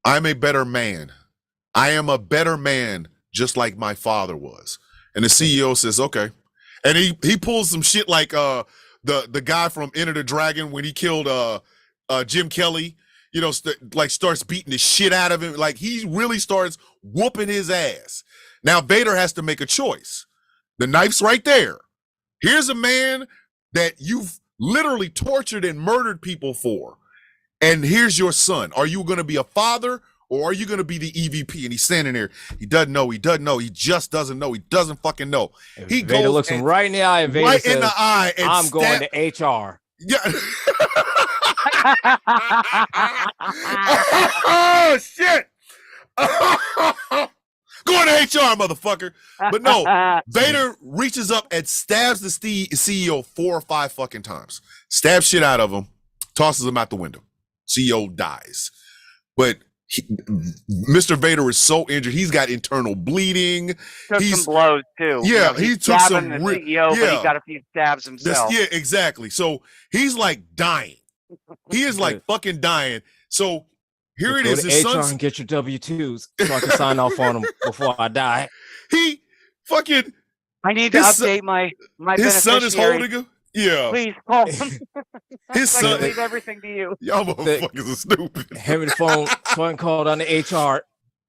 I'm a better man. I am a better man, just like my father was. And the CEO says, okay. And he pulls some shit like the guy from Enter the Dragon when he killed Jim Kelly, you know, like starts beating the shit out of him. Like he really starts whooping his ass. Now Vader has to make a choice. The knife's right there. Here's a man that you've literally tortured and murdered people for. And here's your son. Are you going to be a father or are you going to be the EVP? And he's standing there. He doesn't know. He doesn't know. He just doesn't know. He doesn't fucking know. He Vader goes looks him right in the eye. And Vader right says, in the eye. And I'm going to HR. Yeah. Oh, shit. Going to HR, motherfucker. But no, Vader reaches up and stabs the CEO 4 or 5 fucking times. Stabs shit out of him, tosses him out the window. CEO dies. But Mr. Vader is so injured. He's got internal bleeding. Took some blows, too. Yeah, he took some. The CEO, but he got a few stabs himself. Yeah, exactly. So he's like dying. He is like fucking dying. So here it is. His son's... and get your W-2s so I can sign off on them before I die. He fucking. I need to update my his son is holding him. Yeah. Please call him. His son. Leave everything to you. Y'all motherfuckers are stupid. Him and the phone, so I can call down to HR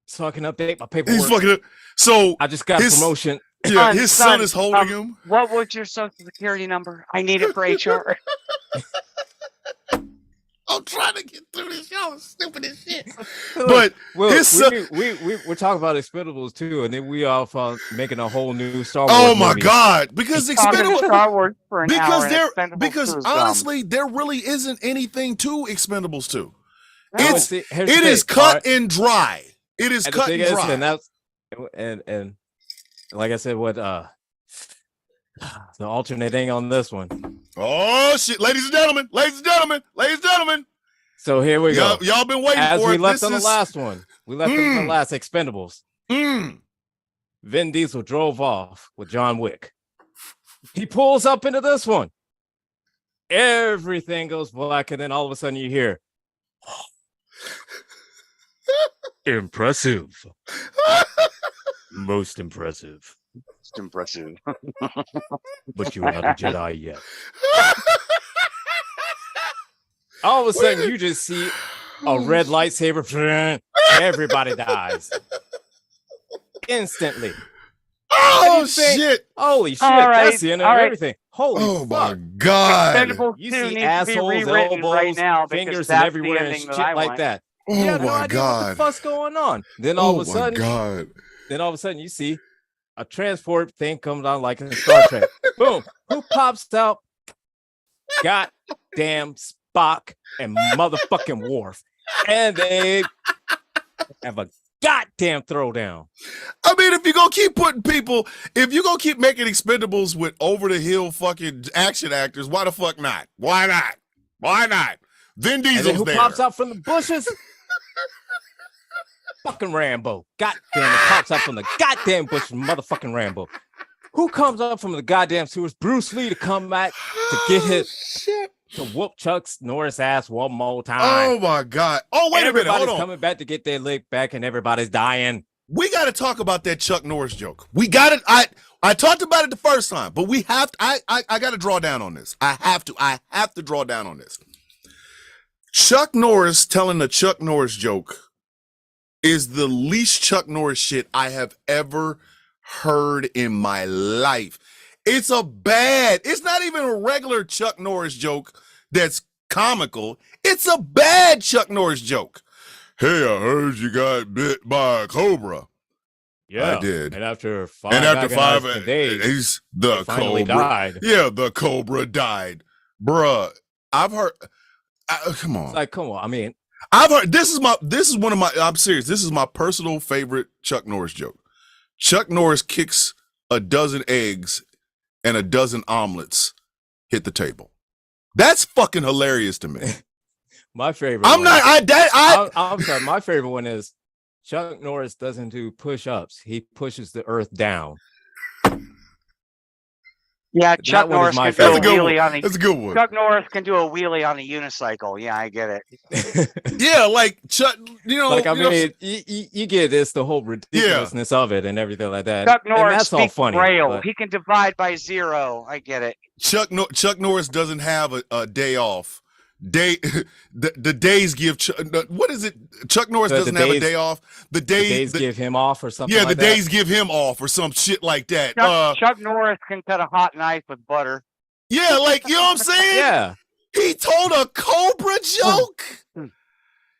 so I can update my paperwork. He's fucking. So I just got a promotion. Yeah, his son is holding him. What was your social security number? I need it for HR. I'm trying to get through this. Y'all stupid as shit. But his son, we're talking about Expendables too, and then we off making a whole new Star Wars. Oh my movie. God! Because Expendables, Star Wars for an hour, because honestly, there really isn't anything to Expendables 2. No. It is cut and dry. It is cut and dry. And that's and like I said, what the alternate thing on this one. Oh shit, ladies and gentlemen. So here we go. Y'all been waiting as for we it. left on the last one. We left on the last Expendables. Vin Diesel drove off with John Wick. He pulls up into this one. Everything goes black, and then all of a sudden you hear impressive. Most impressive. Most impressive. But you're not a Jedi yet. All of a sudden, you just see a red lightsaber. Everybody dies instantly. Oh shit! Holy shit! That's the end of everything. Holy fuck! My God! You see assholes, elbows, right now fingers, and everywhere and shit like that. Oh you have no my idea God! What the fuck's going on? Then all of a sudden, God! Then all of a sudden, you see a transport thing come down like in Star Trek. Boom! Who pops out? Goddamn Spock and motherfucking Worf, and they have a goddamn throwdown. I mean, if you're gonna keep putting people, if you're gonna keep making Expendables with over the hill fucking action actors, why the fuck not? Why not? Why not? Vin Diesel's and then who there. Pops out from the bushes? Fucking Rambo. Goddamn, it pops out from the goddamn bushes, motherfucking Rambo. Who comes up from the goddamn sewers? Bruce Lee to come back to get his to whoop Chuck Norris ass one more time. Oh my God! Oh wait a minute, hold on. Everybody's coming back to get their leg back, and everybody's dying. We got to talk about that Chuck Norris joke. We got it. I talked about it the first time, but we have to. I got to draw down on this. I have to draw down on this. Chuck Norris telling the Chuck Norris joke is the least Chuck Norris shit I have ever heard in my life. It's not even a regular Chuck Norris joke that's comical. It's a bad Chuck Norris joke. Hey, I heard you got bit by a cobra. Yeah, I did. And after 5 days, the finally cobra died. Yeah, the cobra died. Bruh, I've heard. Come on. It's like, come on. I mean, I've heard. This is one of my. I'm serious. This is my personal favorite Chuck Norris joke. Chuck Norris kicks a dozen eggs and a dozen omelets hit the table. That's fucking hilarious to me. my favorite. I'm sorry. My favorite one is Chuck Norris doesn't do push-ups. He pushes the earth down. Yeah, Chuck Norris can do a wheelie on That's a good one. Chuck Norris can do a wheelie on a unicycle. Yeah, I get it. Yeah, like Chuck, like I mean, you get this, the whole ridiculousness of it and everything like that. Chuck Norris and that's all funny. Braille. But... He can divide by 0. I get it. Chuck Norris doesn't have a day off. The days give what is it? Chuck Norris doesn't have a day off. The days give him off or something. Yeah, like the days give him off or some shit like that. Chuck Norris can cut a hot knife with butter. Yeah, like you know what I'm saying? Yeah. He told a cobra joke.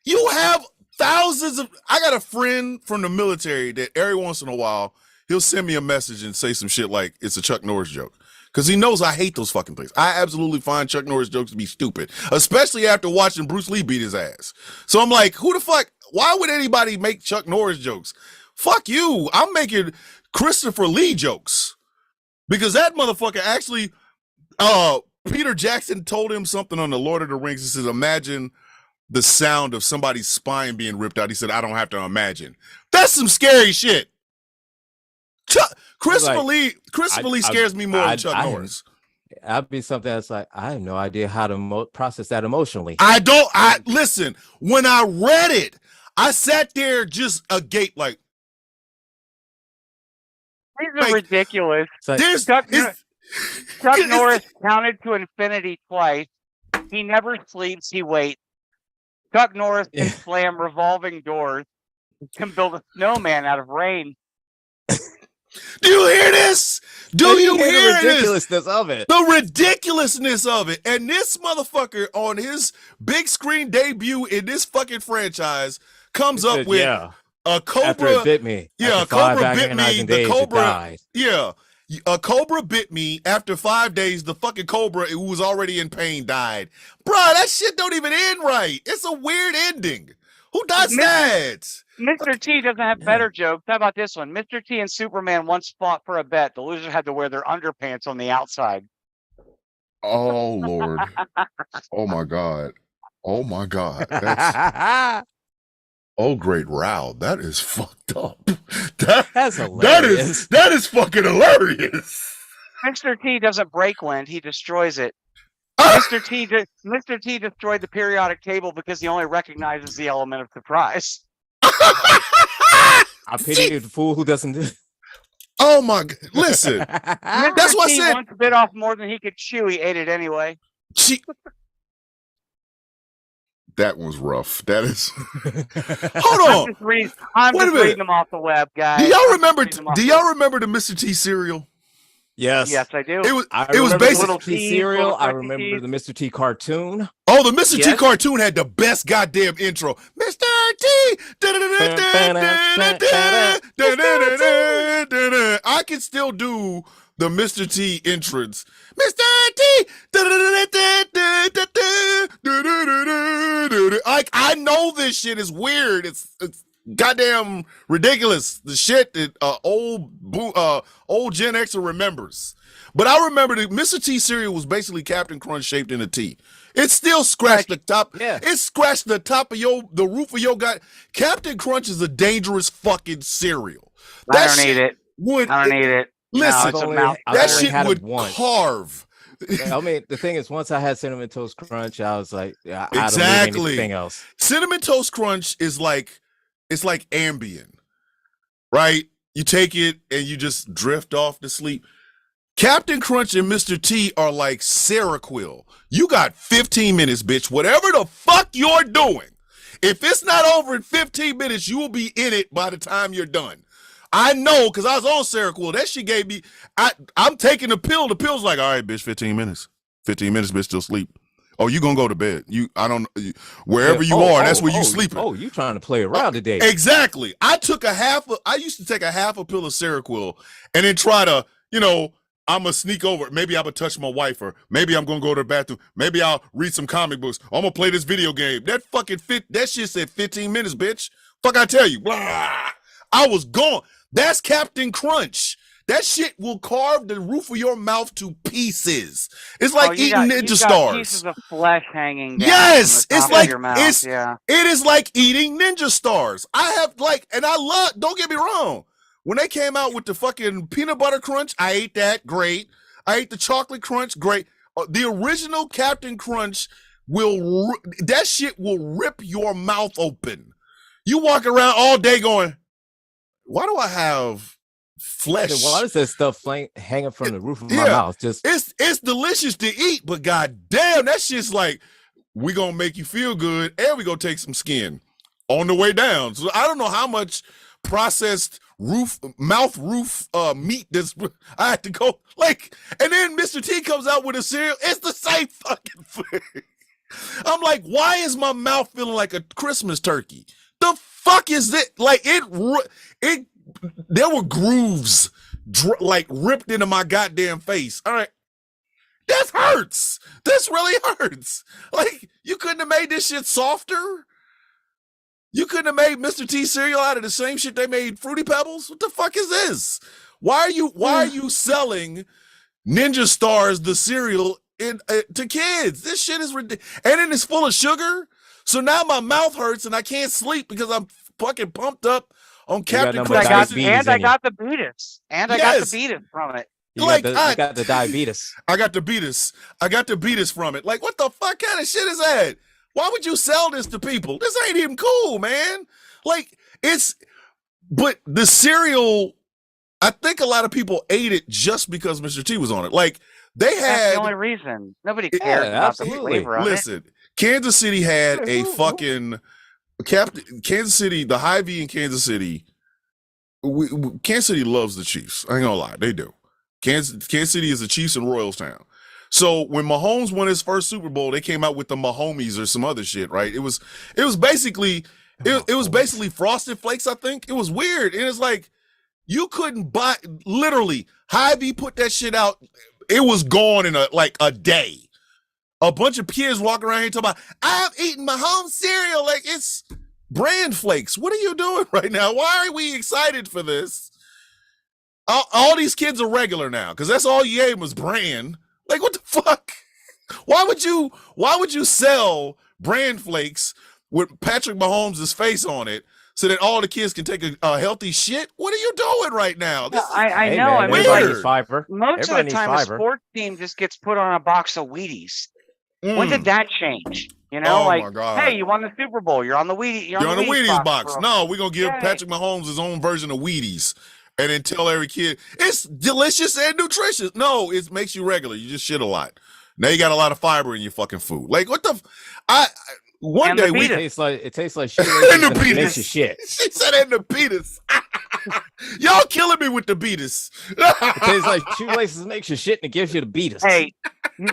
You have thousands of. I got a friend from the military that every once in a while he'll send me a message and say some shit like it's a Chuck Norris joke. Because he knows I hate those fucking things. I absolutely find Chuck Norris jokes to be stupid, especially after watching Bruce Lee beat his ass. So I'm like, who the fuck? Why would anybody make Chuck Norris jokes? Fuck you. I'm making Christopher Lee jokes. Because that motherfucker actually, Peter Jackson told him something on the Lord of the Rings. He says, imagine the sound of somebody's spine being ripped out. He said, I don't have to imagine. That's some scary shit. Christopher Lee scares me more than Chuck Norris. That'd be something that's like, I have no idea how to process that emotionally. Listen, when I read it, I sat there just agape like. These are ridiculous. Like, Chuck Norris counted to infinity twice. He never sleeps, he waits. Chuck Norris can slam revolving doors. He can build a snowman out of rain. Do you hear this? Do you hear the ridiculousness of it? The ridiculousness of it. And this motherfucker on his big screen debut in this fucking franchise comes up with a cobra. After it bit me. Yeah, a cobra bit me. The cobra died. Yeah. A cobra bit me. After 5 days, the fucking cobra who was already in pain died. Bruh, that shit don't even end right. It's a weird ending. Who does that? Mr. T doesn't have better jokes. How about this one? Mr. T and Superman once fought for a bet. The loser had to wear their underpants on the outside. Oh, Lord. Oh, my God. Oh, my God. Oh, great row. That is fucked up. That's hilarious. That is fucking hilarious. Mr. T doesn't break wind. He destroys it. Mr. T destroyed the periodic table because he only recognizes the element of surprise. I pity the fool who doesn't do it. Oh my God. Listen. That's what I said. Once bit off more than he could chew, he ate it anyway. That was rough. That is. Hold on. I'm just reading them off the web, guys. Do y'all remember the Mr. T cereal? Yes. Yes, I do. It was basically Mr. T cereal. I remember the Mr. T cartoon. Oh, the Mr. T cartoon had the best goddamn intro. Mr. T. I can still do the Mr. T entrance. Mr. T. I know this shit is weird. It's goddamn ridiculous. The shit that old Gen Xer remembers. But I remember the Mr. T cereal was basically Captain Crunch shaped in a T. It still scratched the top. Yeah. It scratched the top of the roof of your guy. Captain Crunch is a dangerous fucking cereal. I don't need it. I don't need it. Listen, that shit would carve. I mean, the thing is, once I had Cinnamon Toast Crunch, I was like, I exactly. don't need anything else. Cinnamon Toast Crunch is like, it's like Ambien, right? You take it and you just drift off to sleep. Captain Crunch and Mr. T are like Seroquel. You got 15 minutes, bitch. Whatever the fuck you're doing, if it's not over in 15 minutes, you will be in it by the time you're done. I know, because I was on Seroquel. That shit gave me, I'm taking the pill. The pill's like, all right, bitch, 15 minutes. 15 minutes, bitch, still sleep. Oh, you gonna go to bed? Wherever you are, that's where you sleeping. Oh, you trying to play around today? Exactly. I used to take a half a pill of Seroquel and then try to, I'm gonna sneak over. Maybe I'm gonna touch my wife, or maybe I'm gonna go to the bathroom. Maybe I'll read some comic books. I'm gonna play this video game. That shit said 15 minutes, bitch. Fuck, I tell you. Blah. I was gone. That's Captain Crunch. That shit will carve the roof of your mouth to pieces. It's like eating Ninja Stars. Pieces of flesh hanging down. Yes, from the top it's like of your mouth. it is like eating Ninja Stars. And I love. Don't get me wrong. When they came out with the fucking peanut butter crunch, I ate that. Great. I ate the chocolate crunch. Great. The original Captain Crunch that shit will rip your mouth open. You walk around all day going, why do I have flesh? Why is that stuff hanging from the roof of my mouth? It's delicious to eat, but goddamn, that shit's like, we gonna make you feel good, and we gonna take some skin on the way down. So I don't know how much processed mouth roof meat this I had to go like, and then Mr. T comes out with a cereal. It's the same fucking thing. I'm like, why is my mouth feeling like a Christmas turkey? The fuck is it? Like it there were grooves like ripped into my goddamn face. All right. That hurts. This really hurts. Like, you couldn't have made this shit softer? You couldn't have made Mr. T cereal out of the same shit they made Fruity Pebbles? What the fuck is this? Why are you selling Ninja Stars the cereal to kids? This shit is ridiculous. And then it's full of sugar. So now my mouth hurts and I can't sleep because I'm fucking pumped up on Captain Crunch. I got the beatus. I got the beatus from it. I got the diabetes. I got the beatus from it. Like, what the fuck kind of shit is that? Why would you sell this to people? This ain't even cool, man. Like, but the cereal, I think a lot of people ate it just because Mr. T was on it. Like, That's the only reason. Nobody cares about the flavor of it. Listen, Kansas City had a fucking Kansas City, the Hy-Vee in Kansas City. Kansas City loves the Chiefs. I ain't gonna lie, they do. Kansas City is the Chiefs and Royals town. So when Mahomes won his first Super Bowl, they came out with the Mahomies or some other shit, right? It was basically Frosted Flakes, I think. It was weird. And it's like, you couldn't buy, literally, Hy-Vee put that shit out. It was gone in a day. A bunch of kids walking around here talking about, I've eaten Mahomes cereal. Like, it's brand flakes. What are you doing right now? Why are we excited for this? All these kids are regular now because that's all you ate was brand. Like, what the fuck? Why would you sell brand flakes with Patrick Mahomes' face on it so that all the kids can take a healthy shit? What are you doing right now? I know. Man, everybody needs fiber. Most of the time, a sports team just gets put on a box of Wheaties. When did that change? You know, my God. Hey, you won the Super Bowl. You're on the Wheaties. You're on the Wheaties box. No, we're gonna give Patrick Mahomes his own version of Wheaties. And then tell every kid it's delicious and nutritious. No, it makes you regular. You just shit a lot. Now you got a lot of fiber in your fucking food. Like, what the? One day it tastes like shit. And it makes you shit. She said in the beatus. Y'all killing me with the beatus. It tastes like shoelaces makes you shit and it gives you the beatus. Hey,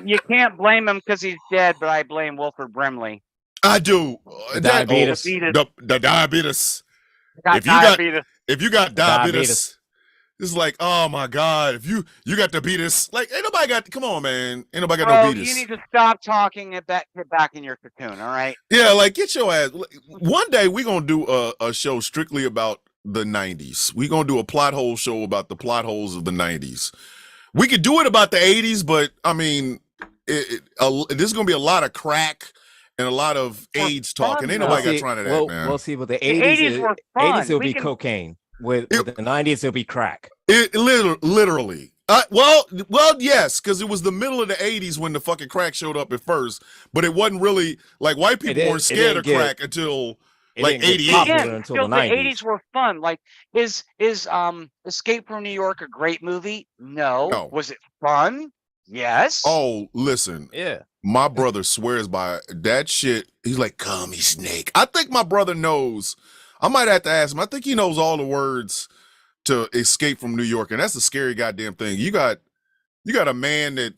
you can't blame him because he's dead, but I blame Wilford Brimley. I do. The diabetes. The diabetes. If you got diabetes, it's like, oh my God, if you got diabetes, like, ain't nobody got, come on, man. Ain't nobody got no diabetes. You need to stop talking and get back in your cocoon, all right? Yeah, like, get your ass. One day we're going to do a show strictly about the 90s. We're going to do a plot hole show about the plot holes of the 90s. We could do it about the 80s, but I mean, this is going to be a lot of crack and a lot of AIDS talk, and ain't nobody got trying to that, man. We'll see, but the 80s were fun. 80s will be cocaine. With the 90s, it'll be crack. It literally. Well, yes, because it was the middle of the 80s when the fucking crack showed up at first, but it wasn't really, like, white people weren't scared of crack until like 88. Until the 90s. 80s were fun. Like, is Escape from New York a great movie? No. Was it fun? Yes. Oh, listen. Yeah. My brother swears by that shit. He's like, "Come, he snake." I think my brother knows. I might have to ask him. I think he knows all the words to Escape from New York, and that's a scary goddamn thing. You got a man that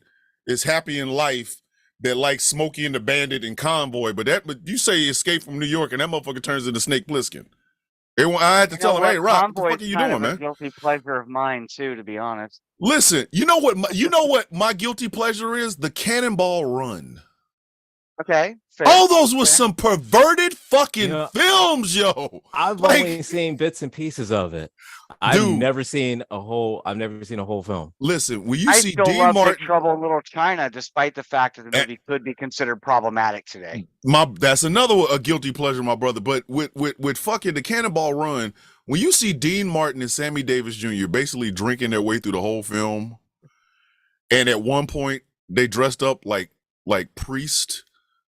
is happy in life that likes Smokey and the Bandit and Convoy, but you say Escape from New York, and that motherfucker turns into Snake Plissken. I had to tell him, hey, Rock, what the fuck are you doing, man? A guilty pleasure of mine too, to be honest. Listen, you know what my guilty pleasure is? The Cannonball Run. Okay. Fair. All those were some perverted fucking films, yo. I've only seen bits and pieces of it. I've never seen a whole film. Listen, when you see Dean Dean Martin, Big Trouble in Little China, despite the fact that the movie could be considered problematic today. That's another guilty pleasure, my brother. But with fucking the Cannonball Run, when you see Dean Martin and Sammy Davis Jr. basically drinking their way through the whole film, and at one point they dressed up like priests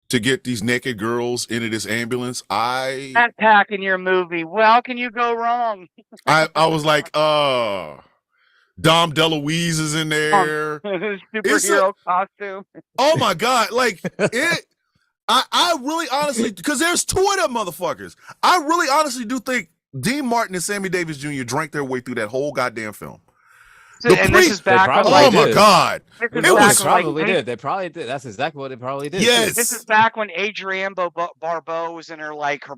to get these naked girls into this ambulance. That pack in your movie. Well, how can you go wrong? I was like, Dom DeLuise is in there. Superhero costume. Oh my God. Like it. I really honestly, because there's two of them motherfuckers. I really honestly do think Dean Martin and Sammy Davis Jr. drank their way through that whole goddamn film. This is back when, oh my God. They probably did. They probably did. That's exactly what they probably did. Yes. This is back when Adrienne Barbeau was in her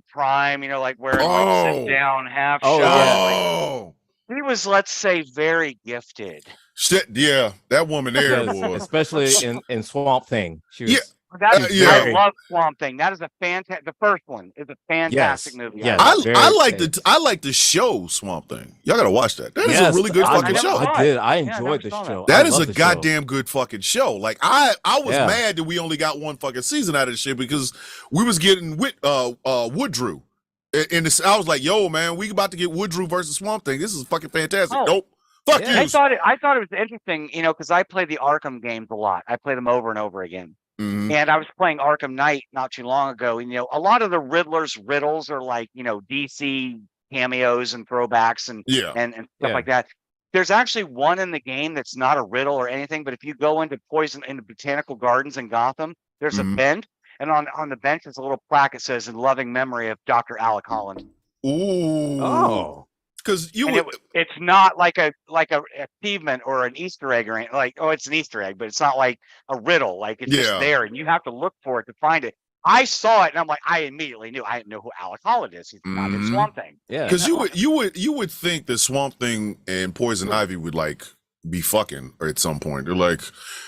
prime, wearing sit down, half shot. Oh. He was, let's say, very gifted. Shit, yeah. That woman there was. Especially in Swamp Thing. She was, I love Swamp Thing. That is a fantastic. The first one is a fantastic movie. Yes, I like the show Swamp Thing. Y'all gotta watch that. That is a really good fucking show. I enjoyed the show. That is a goddamn good fucking show. Like I was mad that we only got one fucking season out of the shit because we was getting Woodrew. And I was like, yo, man, we about to get Woodrew versus Swamp Thing. This is fucking fantastic. Nope. Fuck you. I thought it was interesting, because I play the Arkham games a lot. I play them over and over again. Mm-hmm. And I was playing Arkham Knight not too long ago. And, a lot of the Riddler's riddles are like, DC cameos and throwbacks and stuff like that. There's actually one in the game that's not a riddle or anything. But if you go into Botanical Gardens in Gotham, there's a bench. And on the bench, there's a little plaque that says, in loving memory of Dr. Alec Holland. Ooh. Oh. Because it's not like a achievement or an Easter egg or anything. It's an Easter egg, but it's not like a riddle. Like it's just there, and you have to look for it to find it. I saw it, and I'm like, I immediately knew. I didn't know who Alec Holland is. He's not in Swamp Thing. Yeah, because you would think that Swamp Thing and Poison Ivy would be fucking at some point. They're like,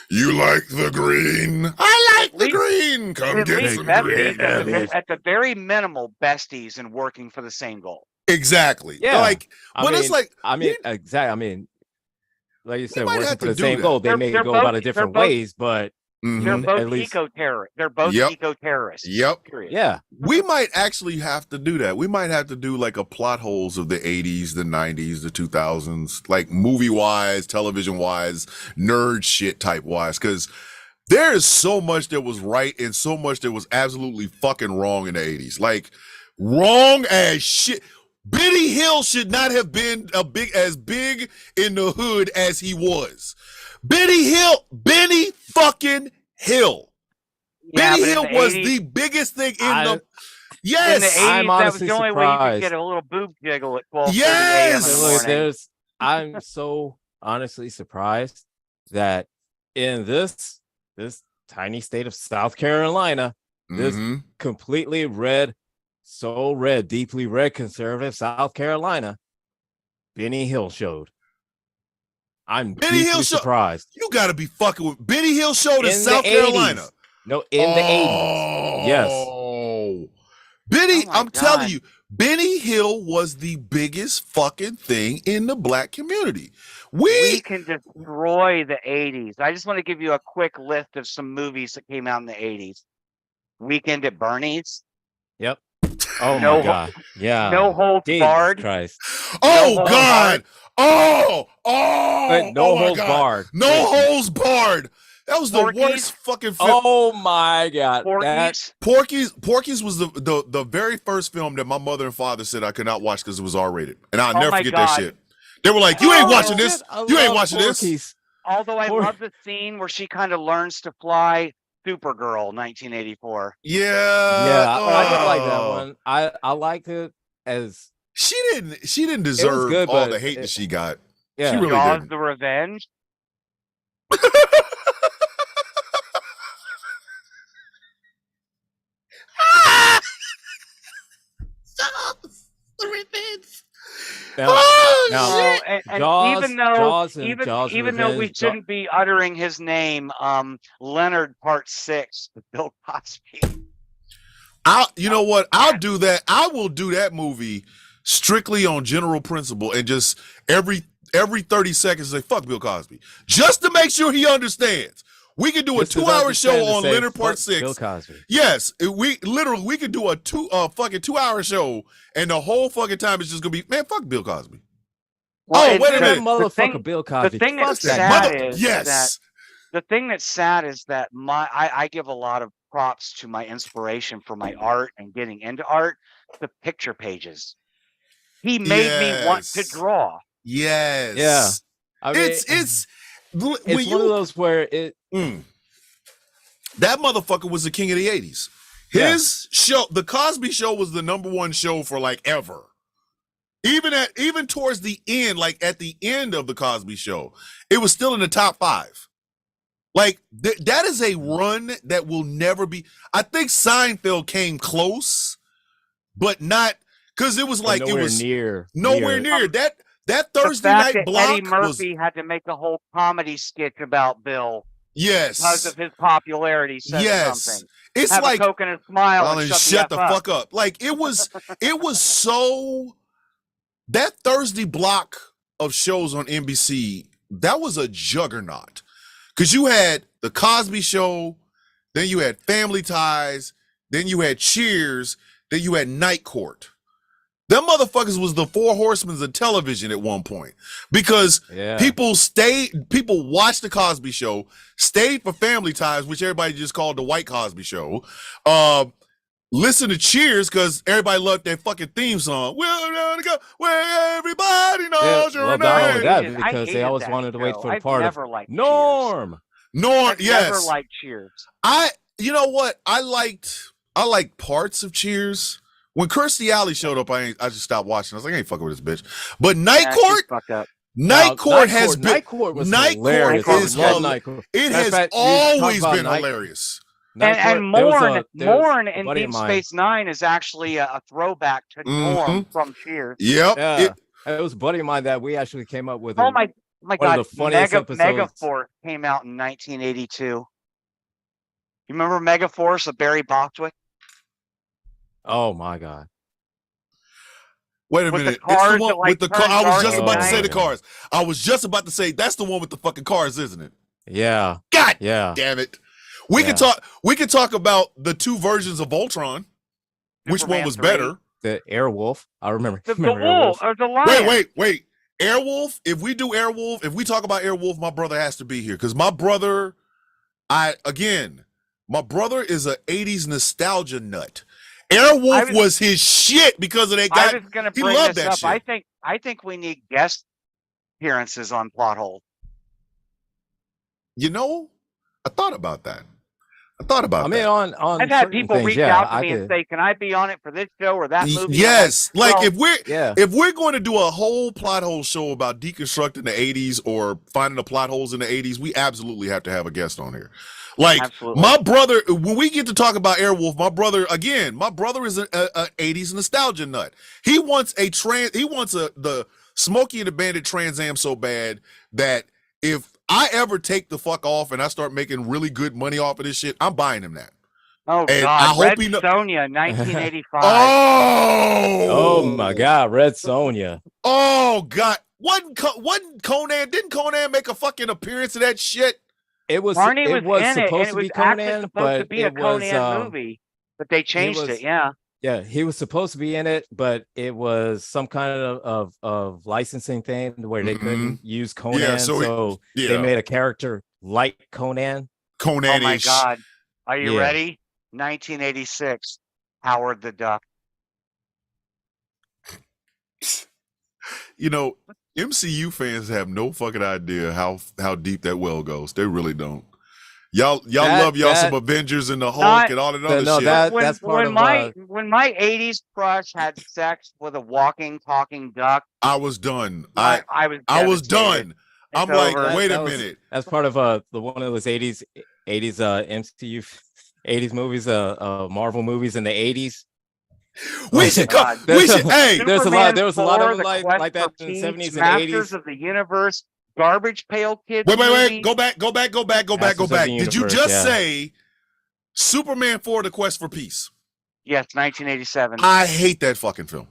you like the green? I like the green. Come get some green. At the very minimal, besties and working for the same goal. Exactly. Yeah. Exactly. Like you said, working for the same goal. They may go about it different ways, but they're both eco-terrorists. They're both eco-terrorists. Yep. Period. Yeah. We might actually have to do that. We might have to do like a plot holes of the 80s, the 90s, the 2000s, like movie-wise, television-wise, nerd shit type-wise, because there is so much that was right and so much that was absolutely fucking wrong in the 80s. Like, wrong as shit. Benny Hill should not have been as big in the hood as he was. Benny fucking Hill. Yeah, Benny Hill was the biggest thing in the. Yes, in the 80s, that was the only way you could get a little boob jiggle at 12:30 a.m. in the morning. I'm so honestly surprised that in this tiny state of South Carolina, this completely deeply red conservative South Carolina, Benny Hill showed. I'm deeply surprised. You got to be fucking with Benny Hill showed in South Carolina. No, in the 80s. Yes. Benny, I'm telling you, Benny Hill was the biggest fucking thing in the black community. We can destroy the 80s. I just want to give you a quick list of some movies that came out in the 80s. Weekend at Bernie's. Yep. Oh my God. Yeah. No Holds Barred. Christ. Oh God. Oh. No Holds Barred. No Holds Barred. That was the worst fucking film. Oh my God. Porky's was the very first film that my mother and father said I could not watch because it was R-rated. And I'll never forget that shit. They were like, you ain't watching this. You ain't watching this. Although I love the scene where she kind of learns to fly. Supergirl, 1984. Yeah. I did like that one. I liked it as she didn't deserve all the hate that she got. Yeah. She really didn't. The Revenge. Now, now Oh, and Jaws, Jaws, and even Jaws even though we Revenge. shouldn't be uttering his name, Leonard Part 6 with Bill Cosby. You know what? I'll do that. I will do that movie strictly on general principle and just every 30 seconds say fuck Bill Cosby, just to make sure he understands. We could do a Just to 2-hour show understand to on say, Leonard Part "Fuck 6. Bill Cosby. Yes, we could do a fucking 2-hour show, and the whole fucking time it's just gonna be, man, fuck Bill Cosby. Well, Oh, and wait a That minute. motherfucker Bill Cosby. the thing Fuck that's that sad mother- is Yes. that the thing that's sad is that I give a lot of props to my inspiration for my art and getting into art, the picture pages. He made me want to Yes. draw. Yes. Yeah. I mean, It's when it's one of those where it. That motherfucker was the king of the 80s. His show, The Cosby Show, was the #1 show for like ever. Even towards the end, like at the end of The Cosby Show, it was still in the top 5. Like that is a run that will never be. I think Seinfeld came close, but not because it was like nowhere it was near. nowhere near that The Thursday fact night that block Eddie was Murphy had to make a whole comedy sketch about Bill because yes. of his popularity says Yes. something. It's Have like a Coke and a smile and shut the the F up. fuck up. Like it was so that Thursday block of shows on NBC, that was a juggernaut. Cause you had the Cosby Show, then you had Family Ties, then you had Cheers, then you had Night Court. Them motherfuckers was the 4 horsemen of television at one point because people watched the Cosby Show, stayed for Family Ties, which everybody just called the White Cosby Show. Listen to Cheers because everybody loved that fucking theme song. We're gonna go where everybody knows your Well, not only name. that, I because they hated always that wanted to wait show. for the I've part of never liked Norm. Norm, I've yes. never liked Cheers. You know what? I liked parts of Cheers. When Kirstie Alley showed up, I just stopped watching. I was like, I ain't fucking with this bitch. But Night Yeah, Court, she's fucked up. Night Court has been. Night Court was Night hilarious. Court I is love Night Court. It Matter of has fact, you always talk about been Night- hilarious. Night And Court, Morn in buddy of Deep mine. Space Nine is actually a throwback to Norm from Cheers. Yep. Yeah, it was a buddy of mine that we actually came up with. Oh my one God! of the funniest episodes. Megaforce came out in 1982. You remember Megaforce of Barry Bostwick? Oh my God. Wait a With the minute. cars It's the that, one like, with the car. turn I was dark just at about to night. say the cars. I was just about to say that's the one with the fucking cars, isn't it? Yeah. God Yeah. damn it. We can talk about the 2 versions of Voltron. Which Superman one was 3. better? The Airwolf. I remember. The remember wolf Airwolf. or the lion. Wait. Airwolf. If we do Airwolf, if we talk about Airwolf, my brother has to be here because my brother, my brother is a 80s nostalgia nut. Airwolf was his shit because of that guy. I was going to He bring loved this that up. shit. I think we need guest appearances on Plot Hole. You know, I thought about that. I mean, on I've had certain people things, reach yeah, out to I me and could- say, "Can I be on it for this show or that movie?" Yes, I'm like, well, if we're going to do a whole plot hole show about deconstructing the 80s or finding the plot holes in the 80s, we absolutely have to have a guest on here. Like Absolutely. my brother, when we get to talk about Airwolf, my brother is a 80s nostalgia nut. He wants the Smokey and the Bandit Trans Am so bad that if I ever take the fuck off and I start making really good money off of this shit, I'm buying him that. oh and God, I hope Red he kno- Sonja, 1985. Oh my God, Red Sonja. Oh God! Wasn't Conan? Didn't Conan make a fucking appearance of that shit? It was. Barney it was in it, and supposed it to was be actually Conan, supposed but to be a it was. Conan movie, but they changed was- it. Yeah. Yeah, he was supposed to be in it, but it was some kind of licensing thing where they couldn't use Conan, Yeah, so they made a character like Conan. Conan-ish. Oh my God, are you Yeah. ready? 1986, Howard the Duck. You know, MCU fans have no fucking idea how deep that well goes. They really don't. Y'all love some Avengers and the Hulk and all that other shit. That's part of when my 80s crush had sex with a walking, talking duck, I was done. I was done. It's I'm like, over. wait a minute. That's part of the one of those 80s MCU 80s movies, Marvel movies in the 80s. We should come. God. We should. Hey, There's a Superman lot. There was a lot 4, of The like Quest that for in the Peace, 70s and Masters 80s. of the Universe, Garbage Pail Kids. wait. movie. Go back. Masters of the Did you Universe, just yeah. say Superman 4: The Quest for Peace? Yes, 1987. I hate that fucking film.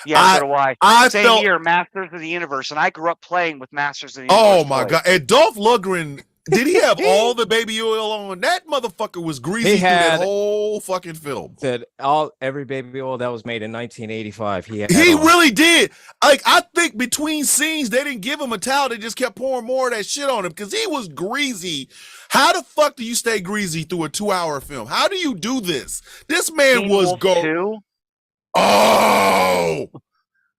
Yeah, so do I. I Same felt. year, Masters of the Universe, and I grew up playing with Masters of the Oh Universe. my toys. god! And Dolph Lundgren, did he have all the baby oil on? That motherfucker was greasy He through that had- whole fucking film. Said every baby oil that was made in 1985. He Really did. Like, I think between scenes they didn't give him a towel; they just kept pouring more of that shit on him because he was greasy. How the fuck do you stay greasy through a 2-hour film? How do you do this? This man Teen was Wolf go. 2? Oh,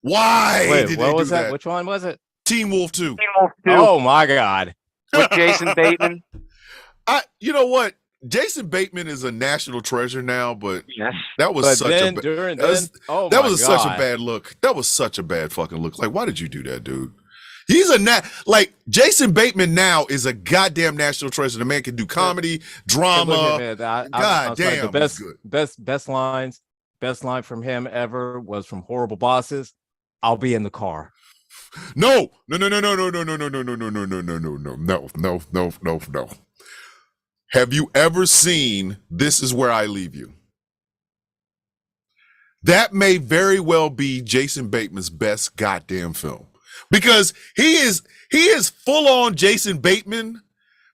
why Wait, did what they was do that? that? Which one was it? Teen Wolf 2. Teen Wolf 2 Oh my god! with Jason Bateman. You know what? Jason Bateman is a national treasure now, but Yes. that was But such then a during that was, then, oh that my was god. such a bad look. That was such a bad fucking look. Like, why did you do that, dude? He's like Jason Bateman now is a goddamn national treasure. The man can do comedy, drama. Look at that. God sorry, damn, the he's good. best line from him ever was from Horrible Bosses. I'll be in the car. No. Have you ever seen This Is Where I Leave You? That may very well be Jason Bateman's best goddamn film. Because he is full on Jason Bateman,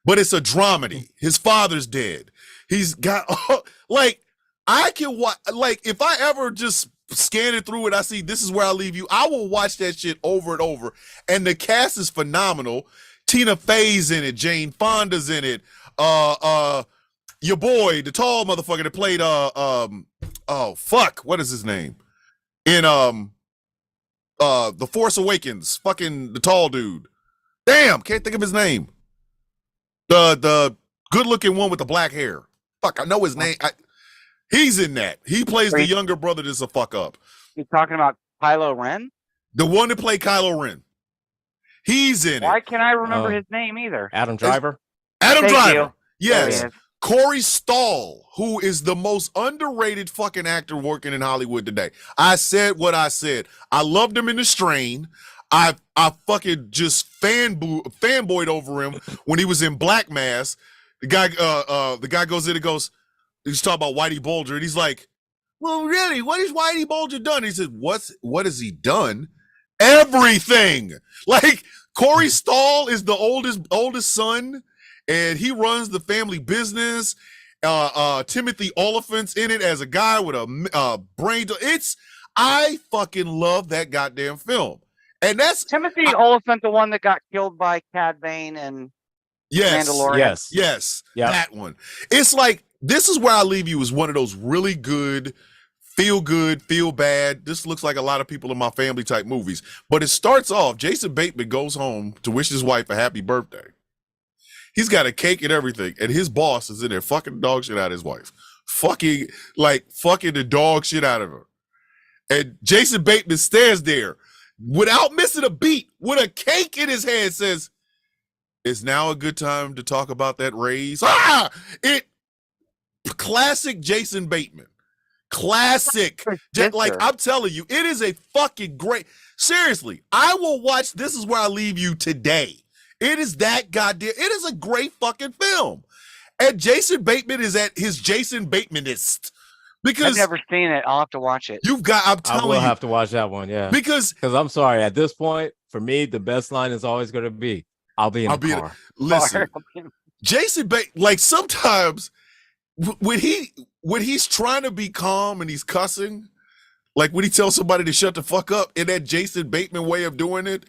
but it's a dramedy. His father's dead. He's got like I can watch like if I ever just scan it through it, I see This Is Where I Leave You. I will watch that shit over and over. And the cast is phenomenal. Tina Fey's in it, Jane Fonda's in it. Your boy, the tall motherfucker that played oh fuck, what is his name? In The Force Awakens, fucking the tall dude. Damn, can't think of his name. The good looking one with the black hair. Fuck, I know his name. He's in that. He plays the younger brother that's a fuck up. You're talking about Kylo Ren? The one that played Kylo Ren. He's in Why it. can't I remember his name either? Adam Driver. Adam Thank Driver. you. Yes. There he is. Corey Stoll, who is the most underrated fucking actor working in Hollywood today. I said what I said. I loved him in The Strain. I fucking just fanboyed over him when he was in Black Mass. The guy goes in and goes, he's talking about Whitey Bulger, and he's like, well, really, what has Whitey Bulger done? He said, what has he done? Everything. Like, Corey Stoll is the oldest son, and he runs the family business. Timothy Oliphant's in it as a guy with a brain. I fucking love that goddamn film. And that's Timothy Oliphant, the one that got killed by Cad Bane and Mandalorian. Yes, Yep. that one. It's like This Is Where I Leave You is one of those really good, feel bad. This looks like a lot of people in my family type movies. But it starts off, Jason Bateman goes home to wish his wife a happy birthday. He's got a cake and everything, and his boss is in there fucking dog shit out of his wife. Fucking the dog shit out of her. And Jason Bateman stands there without missing a beat with a cake in his hand, says, "It's now a good time to talk about that raise." Classic Jason Bateman. Classic. Like, I'm telling you, it is a fucking great. Seriously, I will watch This Is Where I Leave You today. It is that goddamn. It is a great fucking film. And Jason Bateman is at his Jason Batemanist. Because I've never seen it. I'll have to watch it. I'm telling you. I will have to watch that one, yeah. Because I'm sorry, at this point, for me, the best line is always going to be, I'll be in the car. Listen, Jason Bateman, like sometimes when he's trying to be calm and he's cussing, like when he tells somebody to shut the fuck up in that Jason Bateman way of doing it,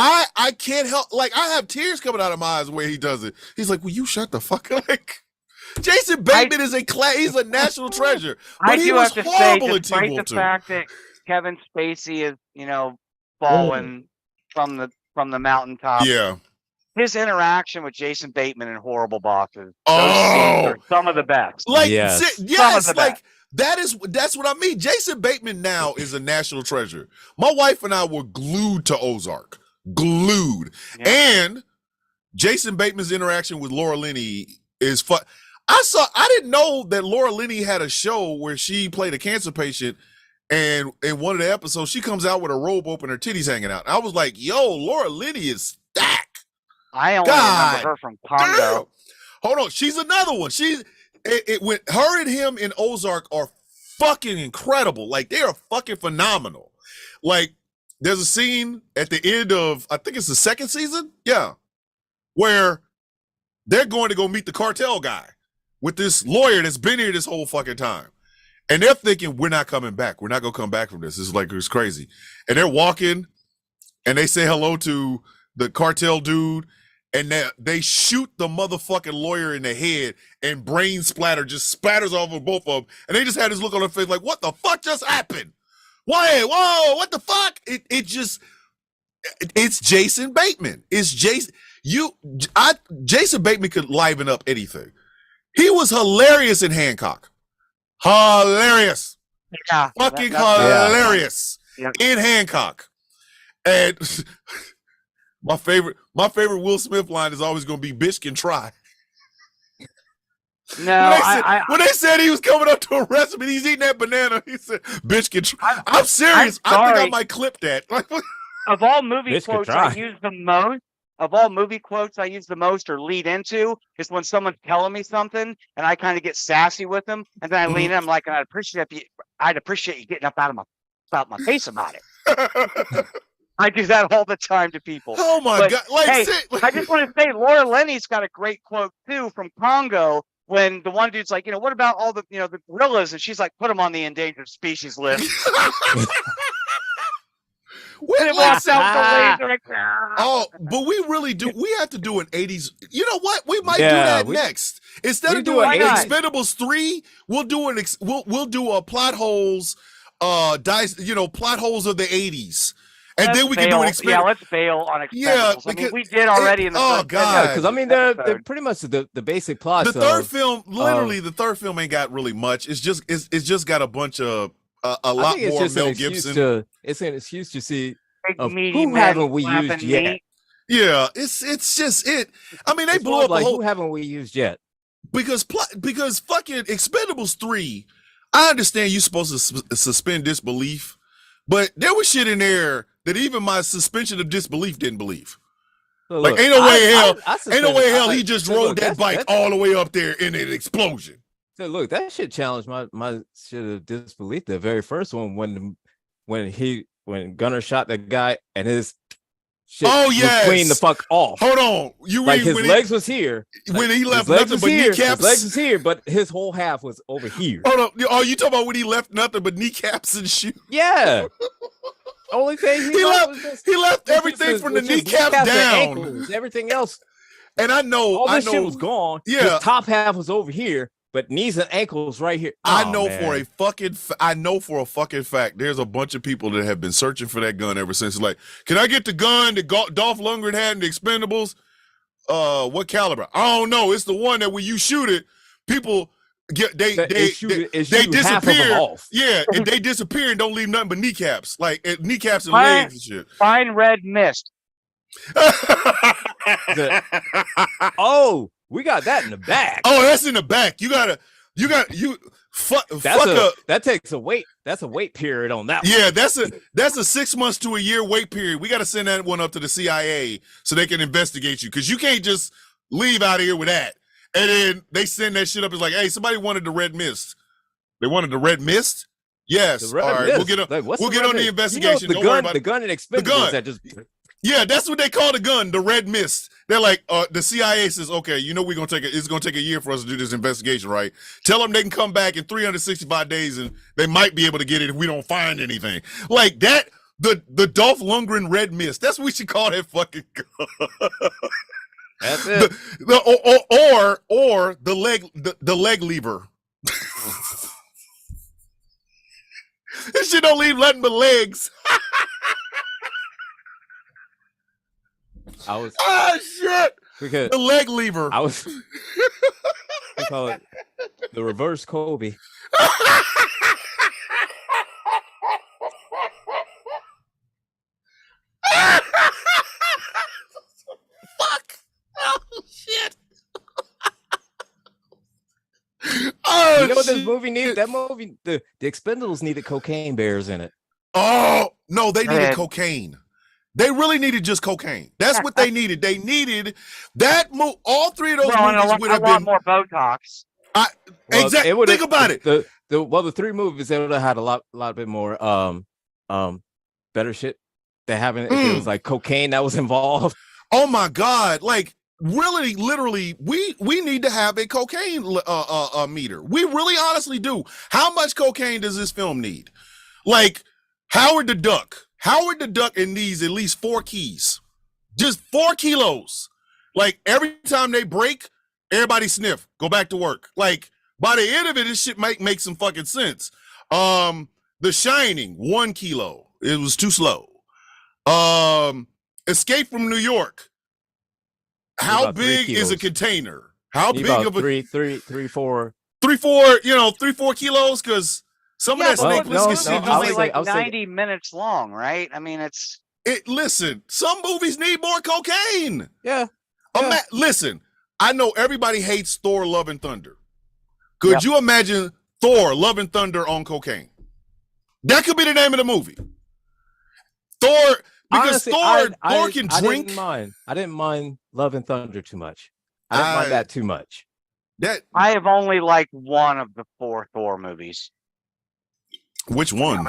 I can't help, like I have tears coming out of my eyes the way he does it. He's like, will you shut the fuck up? Like, Jason Bateman is he's a national treasure. But I he do was have to horrible say, in Teen despite Wolf the 2. fact that Kevin Spacey is, falling from the mountaintop, Yeah. his interaction with Jason Bateman in Horrible Bosses, those Oh! scenes are some of the best. Like, Yes. yes, like that's what I mean. Jason Bateman now is a national treasure. My wife and I were glued to Ozark. Glued. Yeah. And Jason Bateman's interaction with Laura Linney is fun. I didn't know that Laura Linney had a show where she played a cancer patient, and in one of the episodes, she comes out with a robe open, her titties hanging out. And I was like, yo, Laura Linney is stacked. I only remember her from Congo. Damn. Hold on, she's another one. When her and him in Ozark are fucking incredible. Like, they are fucking phenomenal. Like, there's a scene at the end of, I think it's the second season, yeah, where they're going to go meet the cartel guy with this lawyer that's been here this whole fucking time. And they're thinking, we're not coming back. We're not going to come back from this. It's crazy. And they're walking, and they say hello to the cartel dude, and they shoot the motherfucking lawyer in the head, and brain splatter just spatters off of both of them. And they just had this look on their face like, what the fuck just happened? Why? Whoa, what the fuck? It's Jason Bateman. It's Jason. Jason Bateman could liven up anything. He was hilarious in Hancock. Hilarious. Yeah. Fucking hilarious. Yeah. In Hancock. And my favorite Will Smith line is always going to be, bitch can try. No, when they said he was coming up to arrest him and he's eating that banana, he said, bitch can try. I'm serious. I think I might clip that. Of all movie Bitch quotes I use the most, or lead into, is when someone's telling me something and I kind of get sassy with them, and then I lean in, I'm like, I'd appreciate you getting up out of my face about it. I do that all the time to people. Oh my God. Hey, I just want to say Laura Linney's got a great quote too from Congo, when the one dude's like, what about all the, the gorillas? And she's like, put them on the endangered species list. But we really do. We have to do an 80s. You know what? We might do that next. Instead of doing Expendables 3, we'll do we'll do a plot holes, plot holes of the 80s. And then we can do an Expendables. Yeah, let's fail on Expendables. Yeah, because we did already in the first. God. Because they're pretty much the basic plot. The third film, literally, the third film ain't got really much. It's just got a bunch of a lot more Mel Gibson. It's an excuse to see who haven't we used yet. Yeah, it's just it. I mean, they blew up like, the whole. Who haven't we used yet? Because fucking Expendables 3. I understand you're supposed to suspend disbelief, but there was shit in there that even my suspension of disbelief didn't believe. So like, ain't no way in hell he just rode that bike all the way up there in an explosion. So look, that shit challenged my shit of disbelief. The very first one, when Gunner shot that guy and his shit was clean the fuck off. Hold on, his legs was here when he left nothing but kneecaps. His legs was here, but his whole half was over here. Hold on, oh, you talking about when he left nothing but kneecaps and shoes? Yeah. Only thing he left everything from the kneecaps down. Ankles, everything else. And I know all this shit was gone. Yeah, his top half was over here, but knees and ankles right here. I know for a fucking fact. There's a bunch of people that have been searching for that gun ever since. Like, can I get the gun that Dolph Lundgren had in the Expendables? What caliber? I don't know. It's the one that when you shoot it, people. They disappear. Yeah, and they disappear and don't leave nothing but kneecaps, like kneecaps and legs and shit. Fine red mist. Oh, we got that in the back. Oh, that's in the back. That takes a wait. That's a wait period on that. Yeah, that's a 6 months to a year wait period. We got to send that one up to the CIA so they can investigate you, because you can't just leave out of here with that. And then they send that shit up. It's like, hey, somebody wanted the red mist. They wanted the red mist? Yes. All right, we'll get on the investigation. The gun and Expendables that just. Yeah, that's what they call the gun, the red mist. They're like, the CIA says, okay, it's gonna take a year for us to do this investigation, right? Tell them they can come back in 365 days and they might be able to get it if we don't find anything. Like that, the Dolph Lundgren red mist. That's what we should call that fucking gun. That's it. Or the leg lever. This shit don't leave nothing but legs. Shit. Because the leg lever. They call it the reverse Kobe. Fuck. Oh shit. You know what this shit. movie needed? That movie, the Expendables needed cocaine bears in it. Oh no, they needed Red. cocaine. They really needed just cocaine. That's what they needed. They needed that move. All three of those Well, and movies would a have lot been more Botox. exactly. Think about it. The three movies they would have had a lot bit more better shit. They haven't. If it was like cocaine that was involved. Oh my God! Like really, literally, we need to have a cocaine meter. We really, honestly do. How much cocaine does this film need? Like Howard the Duck. Howard the Duck needs at least 4 keys, just 4 kilos. Like every time they break, everybody sniff, go back to work. Like by the end of it, this shit might make some fucking sense. The Shining, 1 kilo. It was too slow. Escape from New York. How big is a container? How big of a three, 4, 3, 4? 3, 4 kilos? Because some of that but snake look, plissken this shit movie's just only like like 90 minutes long, right? I mean, it's listen, some movies need more cocaine. Yeah. Listen, I know everybody hates Thor Love and Thunder. Could you imagine Thor Love and Thunder on cocaine? That could be the name of the movie. Thor, because honestly, Thor can drink. I didn't mind Love and Thunder too much. I didn't mind that too much. I have only liked one of the 4 Thor movies. Which one?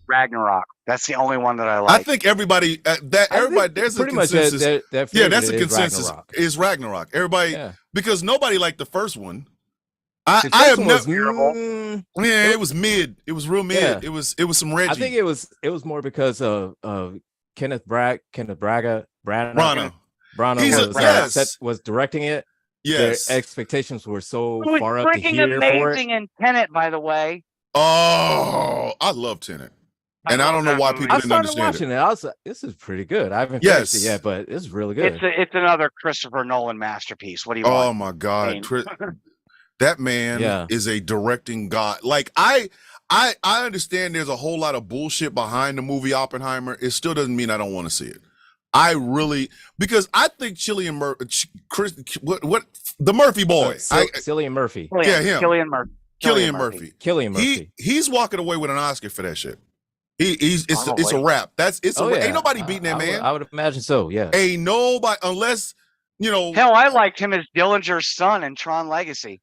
Ragnarok. That's the only one that I like. I think everybody there's a consensus. That's a consensus. Is Ragnarok. Everybody because nobody liked the first one. I have never. It was mid. It was real mid. Yeah. It was some Reggie. I think it was more because of Kenneth Branagh was directing it. Yes. Their expectations were so It was far up to freaking here for it. amazing in Tenet, by the way. Oh, I love Tenet. And I don't know why people didn't understand watching it. I was like, this is pretty good. I haven't finished it yet, but it's really good. It's another Christopher Nolan masterpiece. What do you want? Oh my God. That man is a directing god. Like I understand there's a whole lot of bullshit behind the movie Oppenheimer. It still doesn't mean I don't want to see it. I really, because I think Cillian Murphy, the Murphy boy, Cillian Murphy. Yeah, him. Cillian Murphy. He's walking away with an Oscar for that shit. It's a wrap. Ain't nobody beating that man. I would imagine so. Yeah. Ain't nobody unless Hell, I liked him as Dillinger's son in Tron Legacy.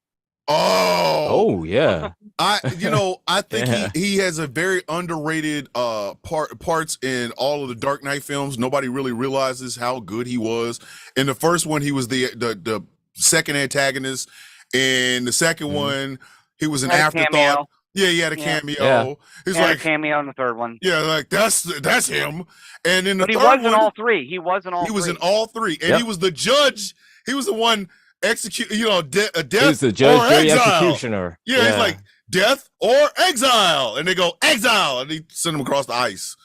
Oh yeah. I think he has a very underrated parts in all of the Dark Knight films. Nobody really realizes how good he was. In the first one, he was the second antagonist. In the second one, he was an afterthought. Yeah, he had a cameo. Yeah. He's like a cameo in the third one. Yeah, like that's him. And in the third one, he was in all three. And he was the judge. He was the one execute. Death. He's the judge, jury, executioner. Yeah, he's like death or exile, and they go exile, and they send him across the ice.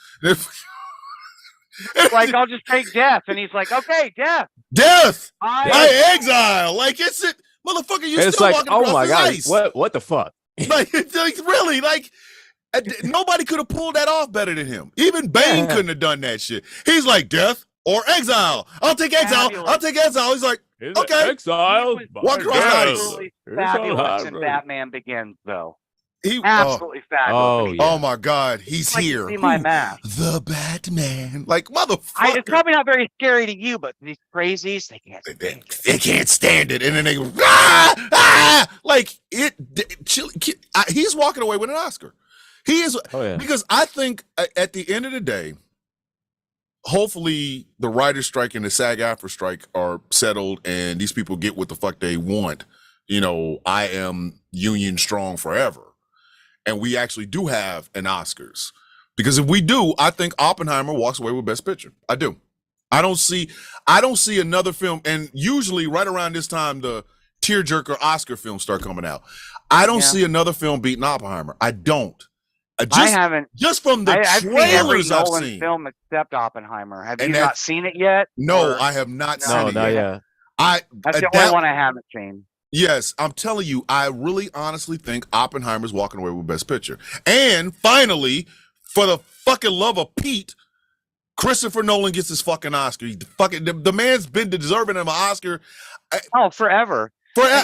Like, I'll just take death, and he's like, okay, death. I exile. Like it's it, motherfucker. You still walking across the ice. What the fuck? Like really, like nobody could have pulled that off better than him. Even Bane couldn't have done that shit. He's like death or exile. I'll take exile. I'll take exile. He's like, okay, exile. Walk across the ice. Fabulous in Batman Begins, though. He absolutely fabulous. Oh my God, he's here. See my math. The Batman, like motherfucker. It's probably not very scary to you, but these crazies, they can't stand it, and then they go like it. He's walking away with an Oscar. He is because I think at the end of the day, hopefully the writer's strike and the SAG-AFTRA strike are settled, and these people get what the fuck they want. I am union strong forever. And we actually do have an Oscars, because if we do, I think Oppenheimer walks away with Best Picture. I do. I don't see another film. And usually right around this time, the tearjerker Oscar films start coming out. I don't see another film beating Oppenheimer. I don't. I haven't. Just from the trailers I've seen. Film except Oppenheimer. Have you not seen it yet? No, I have not seen it yet. That's the only one I haven't seen. Yes, I'm telling you, I really honestly think Oppenheimer's walking away with Best Picture. And finally, for the fucking love of Pete, Christopher Nolan gets his fucking Oscar. The man's been deserving of an Oscar. Forever.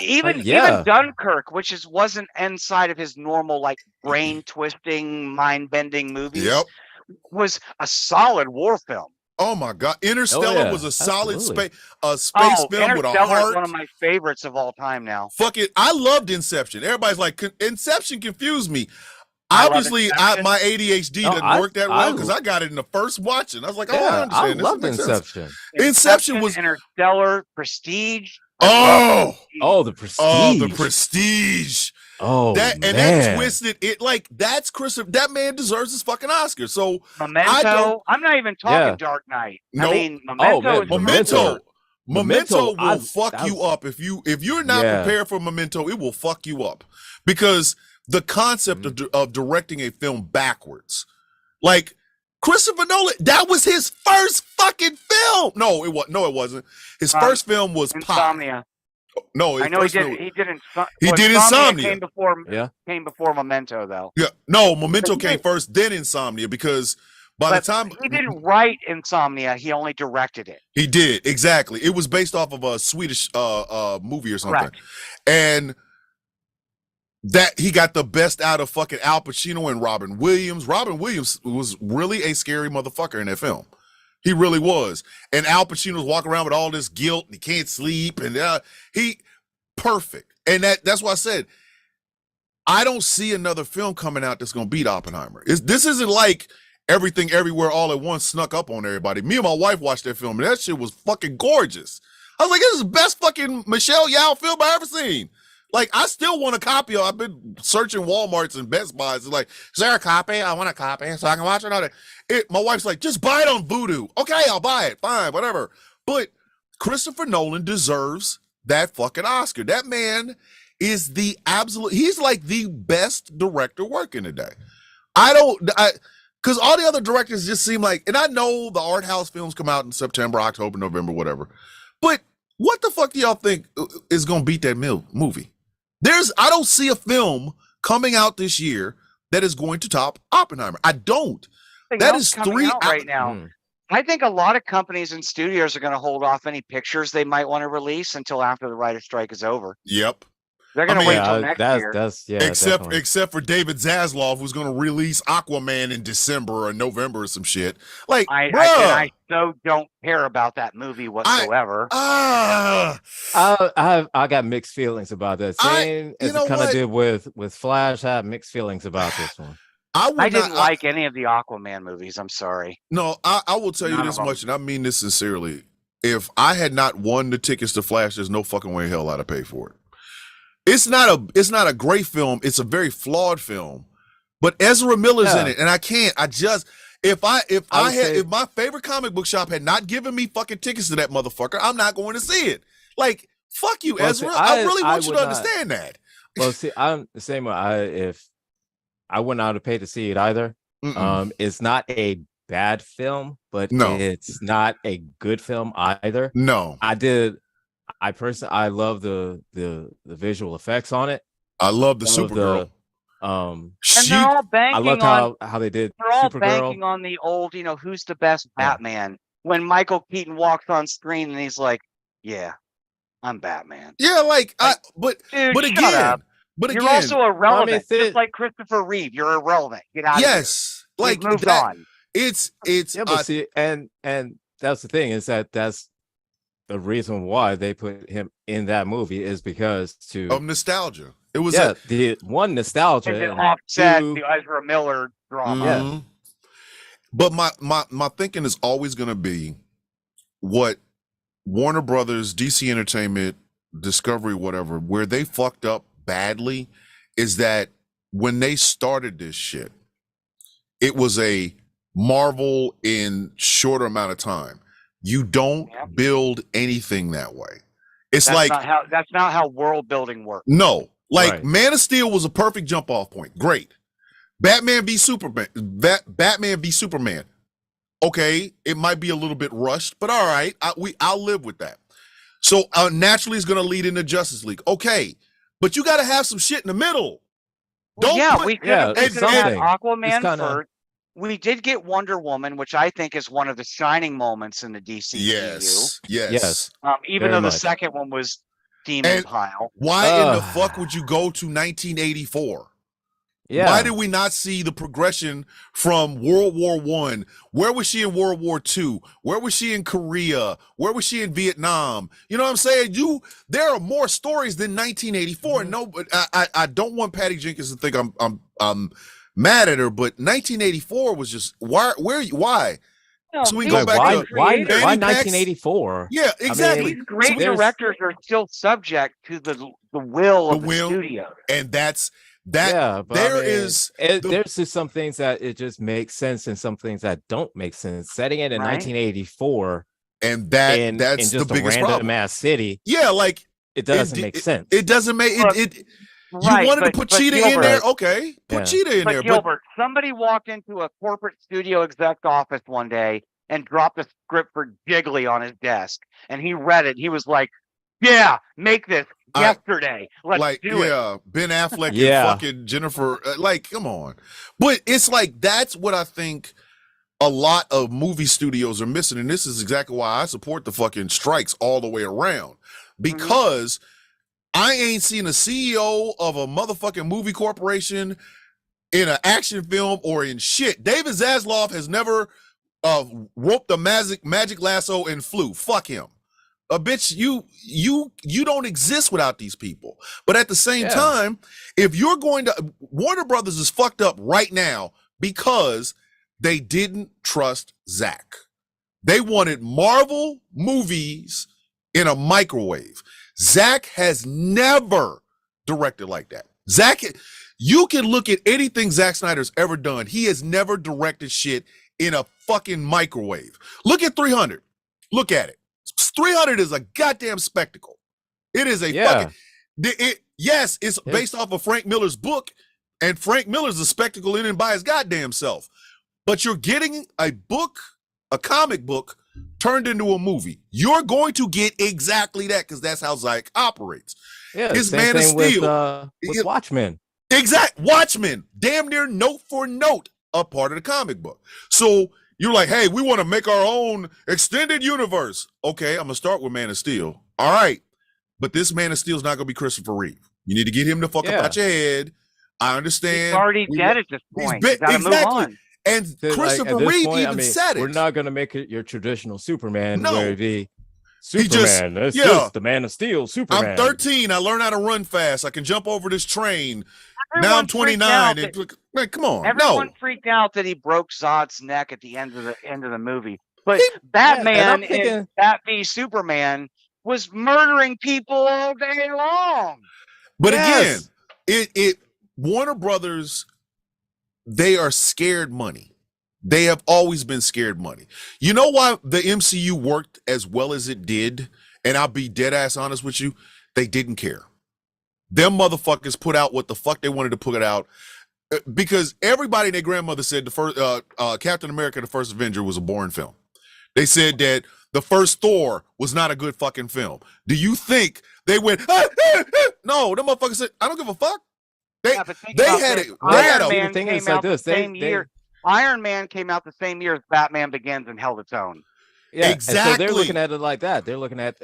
Even Dunkirk, which wasn't inside of his normal like brain twisting, mind bending movies, Yep. was a solid war film. Oh my God, Interstellar was a solid space film with a Interstellar heart. is one of my favorites of all time now. Fuck it, I loved Inception. Everybody's like, Inception confused me. Obviously, my ADHD doesn't work that well because I got it in the first watching. I was like, oh, I understand. I loved Inception. Inception was Interstellar, Prestige. The Prestige. Oh, the Prestige. Oh, that man. And that twisted it like that's Christopher. That man deserves his fucking Oscar. So Memento. I'm not even talking Dark Knight. No. I mean, Memento. Memento will fuck you up if you're not prepared for Memento. It will fuck you up because the concept of directing a film backwards, like Christopher Nolan, that was his first fucking film. No, it wasn't. His first film was Insomnia. No, I know he did Insomnia. Came before Memento, though. Yeah, no, Memento came first, then Insomnia, because by the time he didn't write Insomnia, he only directed it. He did, exactly. It was based off of a Swedish movie or something, Correct. And that he got the best out of fucking Al Pacino and Robin Williams. Robin Williams was really a scary motherfucker in that film. He really was. And Al Pacino's walking around with all this guilt and he can't sleep and he perfect. And that's why I said I don't see another film coming out that's gonna beat Oppenheimer. This isn't like Everything Everywhere All at Once snuck up on everybody. Me and my wife watched that film and that shit was fucking gorgeous. I was like, this is the best fucking Michelle Yeoh film I ever seen. Like, I still want a copy of it. I've been searching Walmarts and Best Buys. It's like, is there a copy? I want a copy so I can watch it. My wife's like, just buy it on Vudu. Okay, I'll buy it. Fine, whatever. But Christopher Nolan deserves that fucking Oscar. That man is he's like the best director working today. Because all the other directors just seem like, and I know the art house films come out in September, October, November, whatever. But what the fuck do y'all think is going to beat that movie? I don't see a film coming out this year that is going to top Oppenheimer. I don't. That is three out right now. I think a lot of companies and studios are going to hold off any pictures they might want to release until after the writer's strike is over. Yep. They're going to wait until next year. Except for David Zaslav, who's going to release Aquaman in December or November or some shit. Like, I so don't care about that movie whatsoever. I got mixed feelings about that. Same as it kind of did with Flash. I have mixed feelings about this one. I didn't like any of the Aquaman movies. I'm sorry. No, I will tell you this much, and I mean this sincerely. If I had not won the tickets to Flash, there's no fucking way in hell I'd have paid for it. It's not a great film. It's a very flawed film, but Ezra Miller's in it, and if my favorite comic book shop had not given me fucking tickets to that motherfucker, I'm not going to see it. Like, fuck you, Ezra. I really want you to understand that. Well, see, I'm the same way. If I wouldn't have to pay to see it either. It's not a bad film, but it's not a good film either. No, I love the visual effects on it. I love the Supergirl. And they're all banking I loved how they did. They're all Supergirl. banking on the old, who's the best Batman? When Michael Keaton walks on screen and he's like, "Yeah, I'm Batman." Yeah, but again, you're also irrelevant, just like Christopher Reeve. You're irrelevant. Get out of here. Yes, like moved on. It's but see, and that's the thing is that's the reason why they put him in that movie is because of nostalgia. It was the one nostalgia and offset the Ezra Miller drama. Mm-hmm. But my thinking is always going to be what Warner Brothers, DC Entertainment, Discovery, whatever, where they fucked up badly is that when they started this shit, it was a Marvel in shorter amount of time. You don't build anything that way. That's not how world building works. No, Man of Steel was a perfect jump off point. Great. Batman v Superman. Batman v Superman. Okay, it might be a little bit rushed, but all right, I'll live with that. So naturally, it's going to lead into Justice League. Okay, but you got to have some shit in the middle. We could have Aquaman first. We did get Wonder Woman, which I think is one of the shining moments in the DCEU. Yes. Even though the second one was steaming And pile. why in the fuck would you go to 1984? Yeah. Why did we not see the progression from World War I? Where was she in World War II? Where was she in Korea? Where was she in Vietnam? You know what I'm saying? There are more stories than 1984. And no, but I don't want Patty Jenkins to think I'm mad at her, but 1984 was just why? No, So we these go back great to why creators- Fanny Packs? 1984? Yeah, exactly. These great there's- directors are still subject to the will of The the will. studio. And that's that. Yeah, but there I mean, is there's just some things that it just makes sense and some things that don't make sense. Setting it in Right. 1984 and that's in just the biggest a random problem. ass city, Yeah, like it doesn't make sense. It doesn't make Look, it. Right, You wanted to put Cheetah in Gilbert, there, okay? Put Yeah. Cheetah in But there, Gilbert, somebody walked into a corporate studio exec office one day and dropped a script for Jiggly on his desk, and he read it. He was like, "Yeah, make this yesterday. Let's do it." Ben Affleck Yeah. and fucking Jennifer, like, come on. But it's like that's what I think a lot of movie studios are missing, and this is exactly why I support the fucking strikes all the way around, because I ain't seen a CEO of a motherfucking movie corporation in an action film or in shit. David Zaslav has never roped a magic lasso and flew. Fuck him. A bitch, you don't exist without these people. But at the same time, if you're going to, Warner Brothers is fucked up right now because they didn't trust Zach. They wanted Marvel movies in a microwave. Zach has never directed like that. Zach, you can look at anything Zack Snyder's ever done. He has never directed shit in a fucking microwave. Look at 300. Look at it. 300 is a goddamn spectacle. It is a fucking. Yes, it's based off of Frank Miller's book, and Frank Miller's a spectacle in and by his goddamn self. But you're getting a book, a comic book, turned into a movie. You're going to get exactly that because that's how Zach operates. Yeah, his same Man of thing Steel with Watchmen. Watchmen, damn near note for note a part of the comic book. So you're like, hey, we want to make our own extended universe. Okay, I'm gonna start with Man of Steel. All right, but this Man of Steel is not gonna be Christopher Reeve. You need to get him the fuck up out your head. I understand. He's already dead at this point. You gotta move on. And Christopher Reeve even said it. We're not going to make it your traditional Superman. No. Where Superman. It's just the Man of Steel, Superman. I'm 13. I learned how to run fast. I can jump over this train. Now I'm 29. Man, come on. Everyone freaked out that he broke Zod's neck at the end of the movie. But Batman and Bat v Superman was murdering people all day long. But again, it Warner Brothers, they are scared money. They have always been scared money. You know why the MCU worked as well as it did? And I'll be dead ass honest with you. They didn't care. Them motherfuckers put out what the fuck they wanted to put it out. Because everybody and their grandmother said the first Captain America, the First Avenger was a boring film. They said that the first Thor was not a good fucking film. Do you think they went, no, them motherfuckers said, I don't give a fuck. They had it. Iron Man came out the same year. Iron Man came out the same year as Batman Begins and held its own. Yeah, exactly. So they're looking at it like that. They're looking at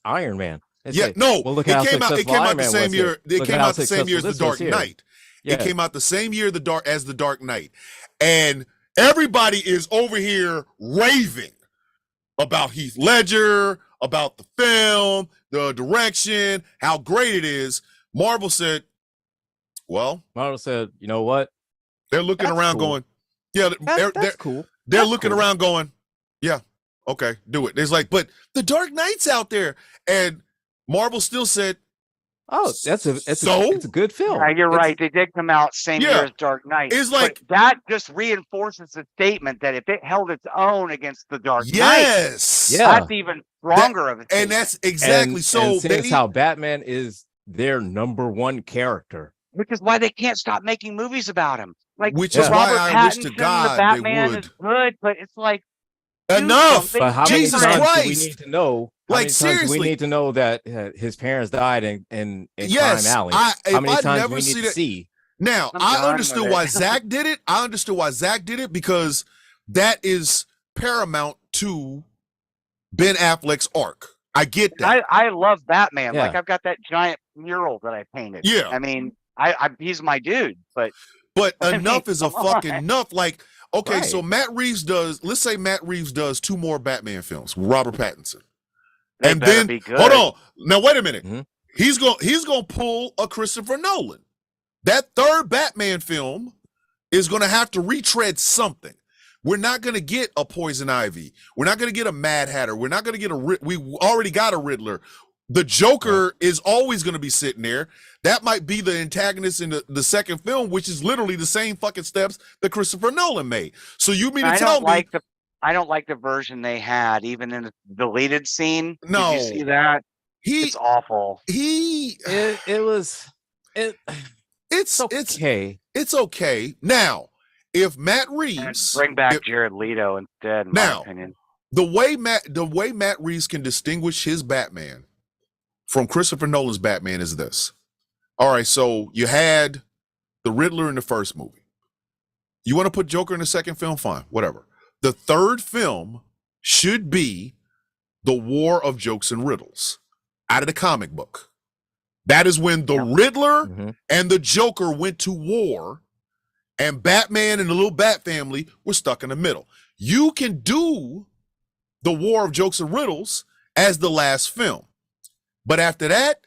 Iron Man. It came out the same year. It came out the same year as The Dark Knight. It came out the same year as The Dark Knight. And everybody is over here raving about Heath Ledger, about the film, the direction, how great it is. Marvel said, you know what? They're looking around going, yeah, that's cool. They're looking around going, yeah, okay, do it. It's like, but The Dark Knight's out there. And Marvel still said, oh, it's a good film. Yeah, you're right. They did come out same year as Dark Knight. It's like that just reinforces the statement that if it held its own against the Dark Knight, that's even stronger of a statement. And that's exactly and seeing how Batman is their number one character. Which is why they can't stop making movies about him. Which is why I wish to God the Batman they would. Is good, but it's like enough. But how Jesus many times Christ. do we need to know? Like seriously, we need to know that his parents died in Crime Alley. How many times do we need to see? Now I understood why Zach did it. I understood why Zach did it because that is paramount to Ben Affleck's arc. I get that. I love Batman. Yeah. Like I've got that giant mural that I painted. Yeah. I mean, I he's my dude, but But I mean, enough is a come on. fucking enough. Like, okay, so Right. Matt Reeves does, let's say Matt Reeves does 2 more Batman films with Robert Pattinson. They And better then be good. hold on. Now wait a minute. Mhm. He's gonna pull a Christopher Nolan. That third Batman film is gonna have to retread something. We're not gonna get a Poison Ivy. We're not gonna get a Mad Hatter. We're not gonna get we already got a Riddler. The Joker is always gonna be sitting there. That might be the antagonist in the second film, which is literally the same fucking steps that Christopher Nolan made. So you mean to I tell don't me like the I don't like the version they had, even in the deleted scene. Did no you see that? he It's awful. he It was it. it's It's okay. it's okay. Now, if Matt And Reeves bring back if- Jared Leto instead, in my Now, opinion. the way Matt Reeves can distinguish his Batman from Christopher Nolan's Batman is this. All right, so you had the Riddler in the first movie. You want to put Joker in the second film? Fine, whatever. The third film should be the War of Jokes and Riddles out of the comic book. That is when the Riddler Mhm. and the Joker went to war, and Batman and the little Bat family were stuck in the middle. You can do the War of Jokes and Riddles as the last film. But after that,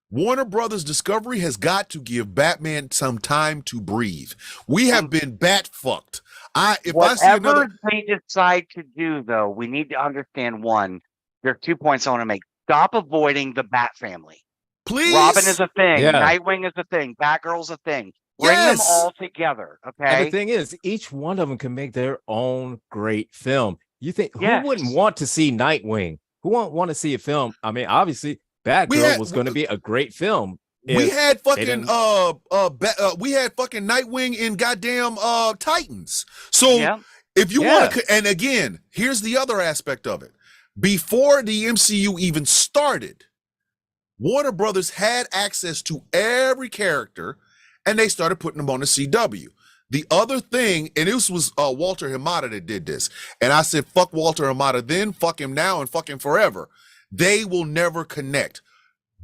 Warner Brothers Discovery has got to give Batman some time to breathe. We have been bat fucked. If I see another, Whatever they decide to do, though, we need to understand one. There are 2 points I want to make. Stop avoiding the Bat family. please. Robin is a thing. Yeah. Nightwing is a thing. Batgirl's a thing. Bring them Yes. all together, And okay? the thing is, each one of them can make their own great film. You think Yes. who wouldn't want to see Nightwing? Who wouldn't want to see a film? I mean, obviously, Batgirl was going to be a great film. We if had they fucking didn't- we had fucking Nightwing in goddamn Titans. So Yeah. if you Yeah. want to, and again, here's the other aspect of it. Before the MCU even started, Warner Brothers had access to every character, and they started putting them on the CW. The other thing, and this was Walter Hamada that did this, and I said, fuck Walter Hamada then, fuck him now, and fuck him forever. They will never connect.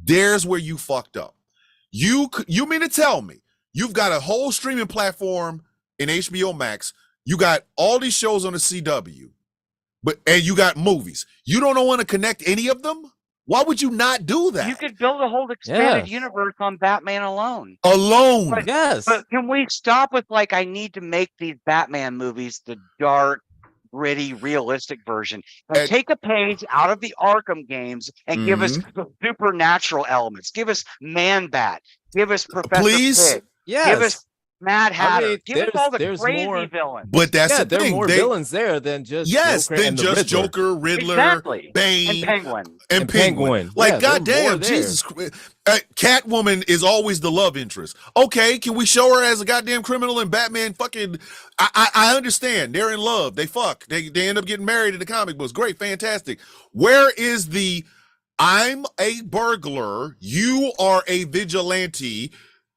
There's where you fucked up. You mean to tell me you've got a whole streaming platform in HBO Max, you got all these shows on the CW, and you got movies. You don't want to connect any of them? Why would you not do that? You could build a whole expanded Yes. universe on Batman alone. Alone. But- Yes. But can we stop with like I need to make these Batman movies the dark, gritty, realistic version and And- take a page out of the Arkham games and give us the supernatural elements. Give us Man Bat. Give us Professor Please? Pig. yes. Give us Mad Hatter. mean, give us all the there's crazy more- villains. But that's yeah, the there are thing. more villains there than just Yes, Joker than and the just Riddler. Joker, Riddler, Exactly. And Bane, Penguin. and Penguin. Like, Yeah, there are more goddamn, there. Jesus Christ. Catwoman is always the love interest. Okay, can we show her as a goddamn criminal and Batman fucking... I understand. They're in love. They fuck. They end up getting married in the comic books. Great, fantastic. Where is the, I'm a burglar, you are a vigilante,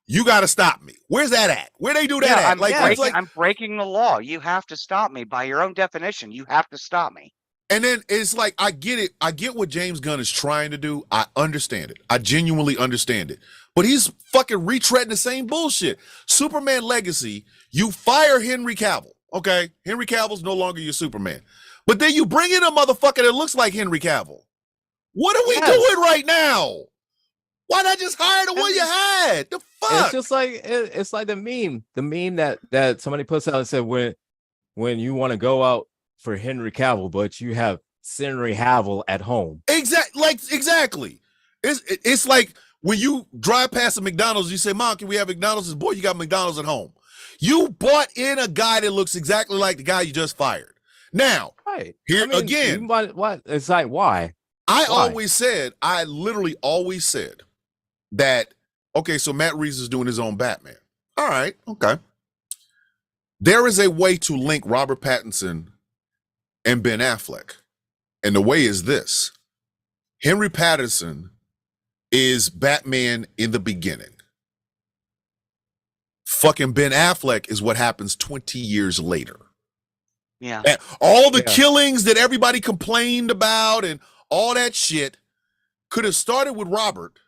you got to stop me? Where's that at? Where they do that at? I'm, Like, breaking, it's like, I'm breaking the law. You have to stop me by your own definition. You have to stop me. and then it's like, I get it. I get what James Gunn is trying to do. I understand it. I genuinely understand it. But he's fucking retreading the same bullshit. Superman Legacy, you fire Henry Cavill. Okay? Henry Cavill's no longer your Superman. But then you bring in a motherfucker that looks like Henry Cavill. What are we Yes. doing right now? Why not just hire the one you had? The fuck? It's just like it's like the meme that somebody puts out and said when you want to go out for Henry Cavill, but you have Henry Cavill at home. Exactly. It's like when you drive past a McDonald's, you say, "Mom, can we have McDonald's?" Boy, you got McDonald's at home. You bought in a guy that looks exactly like the guy you just fired. Now, Right. here again, what? It's like why? I literally always said that, okay, so Matt Reeves is doing his own Batman. All right, okay. There is a way to link Robert Pattinson and Ben Affleck. And the way is this. Henry Pattinson is Batman in the beginning. Fucking Ben Affleck is what happens 20 years later. Yeah. And all the Yeah. killings that everybody complained about and all that shit, could have started with Robert,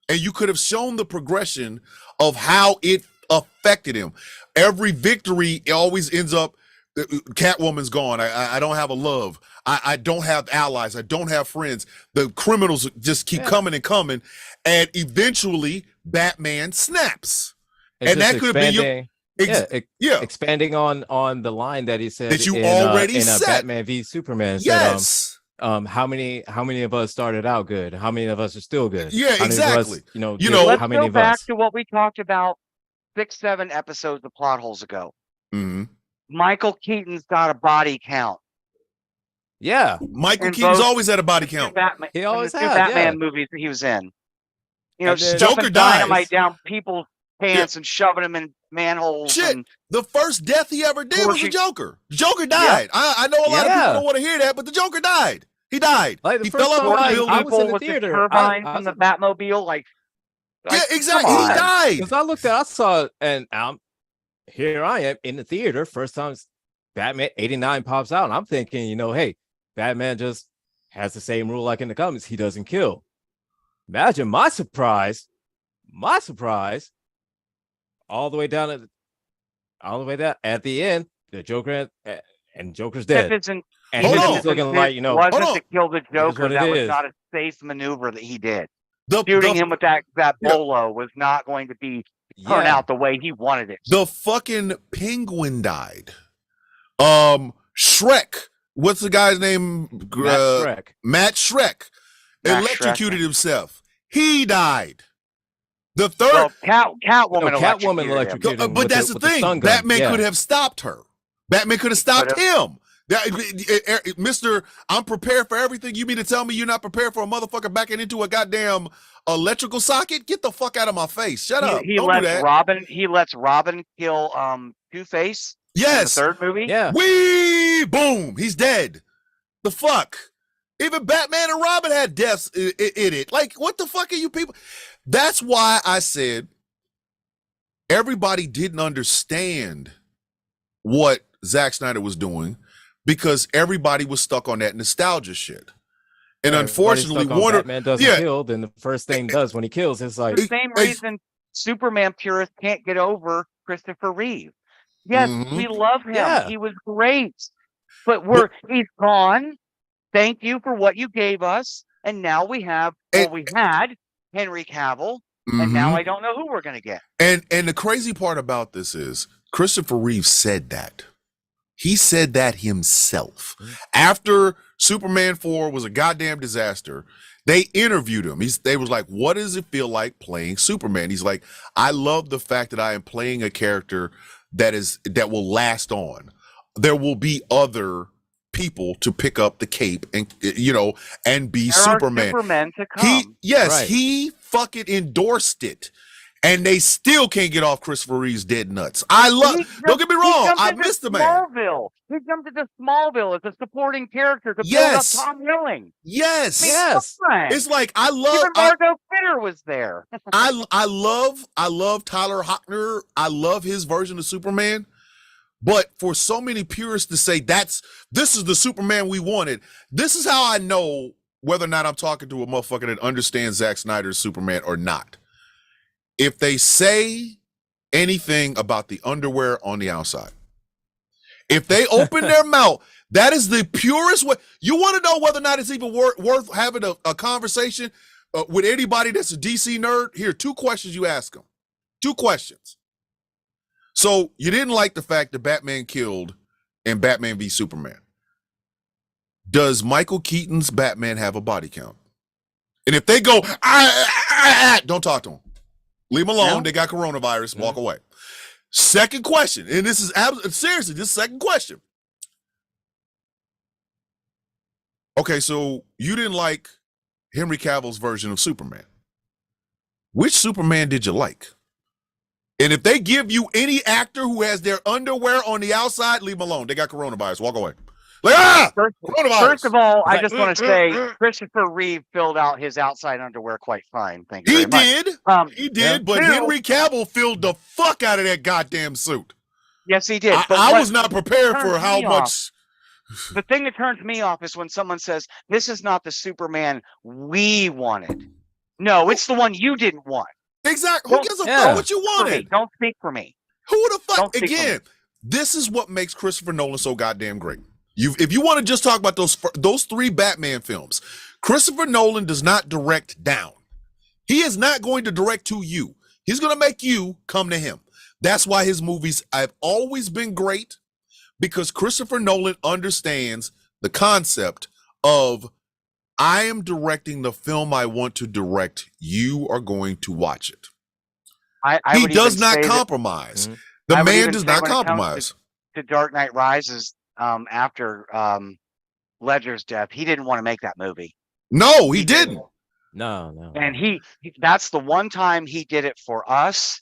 and you could have shown the progression of how it affected him. Every victory always ends up, Catwoman's gone. I don't have a love. I don't have allies. I don't have friends. The criminals just keep coming and coming. And eventually Batman snaps. And that could have been your expanding on the line that he said that you in, already in said. Batman v Superman. Yes. Said, how many of us started out good? How many of us are still good? Yeah, how exactly. Many of us, let's how many go of back us? to what we talked about 6-7 episodes of Plot Holes ago. Mm-hmm. Michael Keaton's got a body count. Yeah, Michael Keaton's always had a body count. He always had. Batman movies that he was in. You know, Joker dynamite down people's pants and shoving them in manholes. Shit, and the first death he ever did was the Joker. Joker died. Yeah. I know a lot of people don't want to hear that, but the Joker died. He died. Like he fell off the building. I was in the with theater. The turbine from the Batmobile, like yeah, exactly. He died. Because I saw, and here I am in the theater. First time Batman '89 pops out, and I'm thinking, hey, Batman just has the same rule like in the comics. He doesn't kill. Imagine my surprise, all the way down at the end, the Joker and Joker's dead. And he's looking like, wasn't to kill the Joker. That was not a safe maneuver that he did. Shooting him with that bolo was not going to turn out the way he wanted it. The fucking Penguin died. Shrek. What's the guy's name? Matt Shrek. Electrocuted himself. He died. The third Catwoman electrocuted him. But that's the thing. Batman could have stopped her. Batman could have stopped him. Mr. I'm prepared for everything. You mean to tell me you're not prepared for a motherfucker backing into a goddamn electrical socket? Get the fuck out of my face. Shut up. Don't do that. He lets Robin kill Two-Face. Yes. In the third movie. Yeah. Boom. He's dead. The fuck. Even Batman and Robin had deaths in it. Like, what the fuck are you people? That's why I said everybody didn't understand what Zack Snyder was doing, because everybody was stuck on that nostalgia shit. And unfortunately, Batman doesn't kill, then the first thing he does when he kills is like the same reason Superman purists can't get over Christopher Reeve. Yes, we love him. Yeah. He was great. But he's gone. Thank you for what you gave us. And now we have we had Henry Cavill, and now I don't know who we're gonna get. And the crazy part about this is Christopher Reeve said that. He said that himself. After Superman 4 was a goddamn disaster, they interviewed him. They was like, what does it feel like playing Superman? He's like, I love the fact that I am playing a character that will last on. There will be other people to pick up the cape and and be Superman. Supermen to come. He fucking endorsed it. And they still can't get off Christopher Reeve's dead nuts. Don't get me wrong, I missed the man. He jumped into Smallville as a supporting character to build up Tom Welling. Yes. It's like even Margot Kidder was there. I love Tyler Hoechner. I love his version of Superman. But for so many purists to say this is the Superman we wanted, this is how I know whether or not I'm talking to a motherfucker that understands Zack Snyder's Superman or not. If they say anything about the underwear on the outside, if they open their mouth, that is the purest way. You want to know whether or not it's even worth having a conversation with anybody that's a DC nerd? Here, 2 questions you ask them. 2 questions. So you didn't like the fact that Batman killed in Batman v Superman. Does Michael Keaton's Batman have a body count? And if they go, don't talk to him. Leave them alone. No. They got coronavirus. Walk away. Second question, and this is seriously, this second question. Okay, so you didn't like Henry Cavill's version of Superman. Which Superman did you like? And if they give you any actor who has their underwear on the outside, leave them alone. They got coronavirus. Walk away. Like, first of all, I just want to say Christopher Reeve filled out his outside underwear quite fine. Thank you. He did, but Henry Cavill filled the fuck out of that goddamn suit. Yes, he did. I was not prepared for how much. The thing that turns me off is when someone says, "This is not the Superman we wanted." No, it's the one you didn't want. Exactly. Who Don't gives a Yeah. fuck what you for me. wanted? Don't speak for me. Who the fuck? Don't speak for Again, this is what makes Christopher Nolan so goddamn great. If you want to just talk about those 3 Batman films, Christopher Nolan does not direct down. He is not going to direct to you. He's going to make you come to him. That's why his movies have always been great, because Christopher Nolan understands the concept of, I am directing the film I want to direct. You are going to watch it. I He would does even not say that- compromise. Mhm. The I would man even does say not when it comes compromise. to Dark Knight Rises, after Ledger's death, he didn't want to make that movie. No, he didn't. No. And that's the one time he did it for us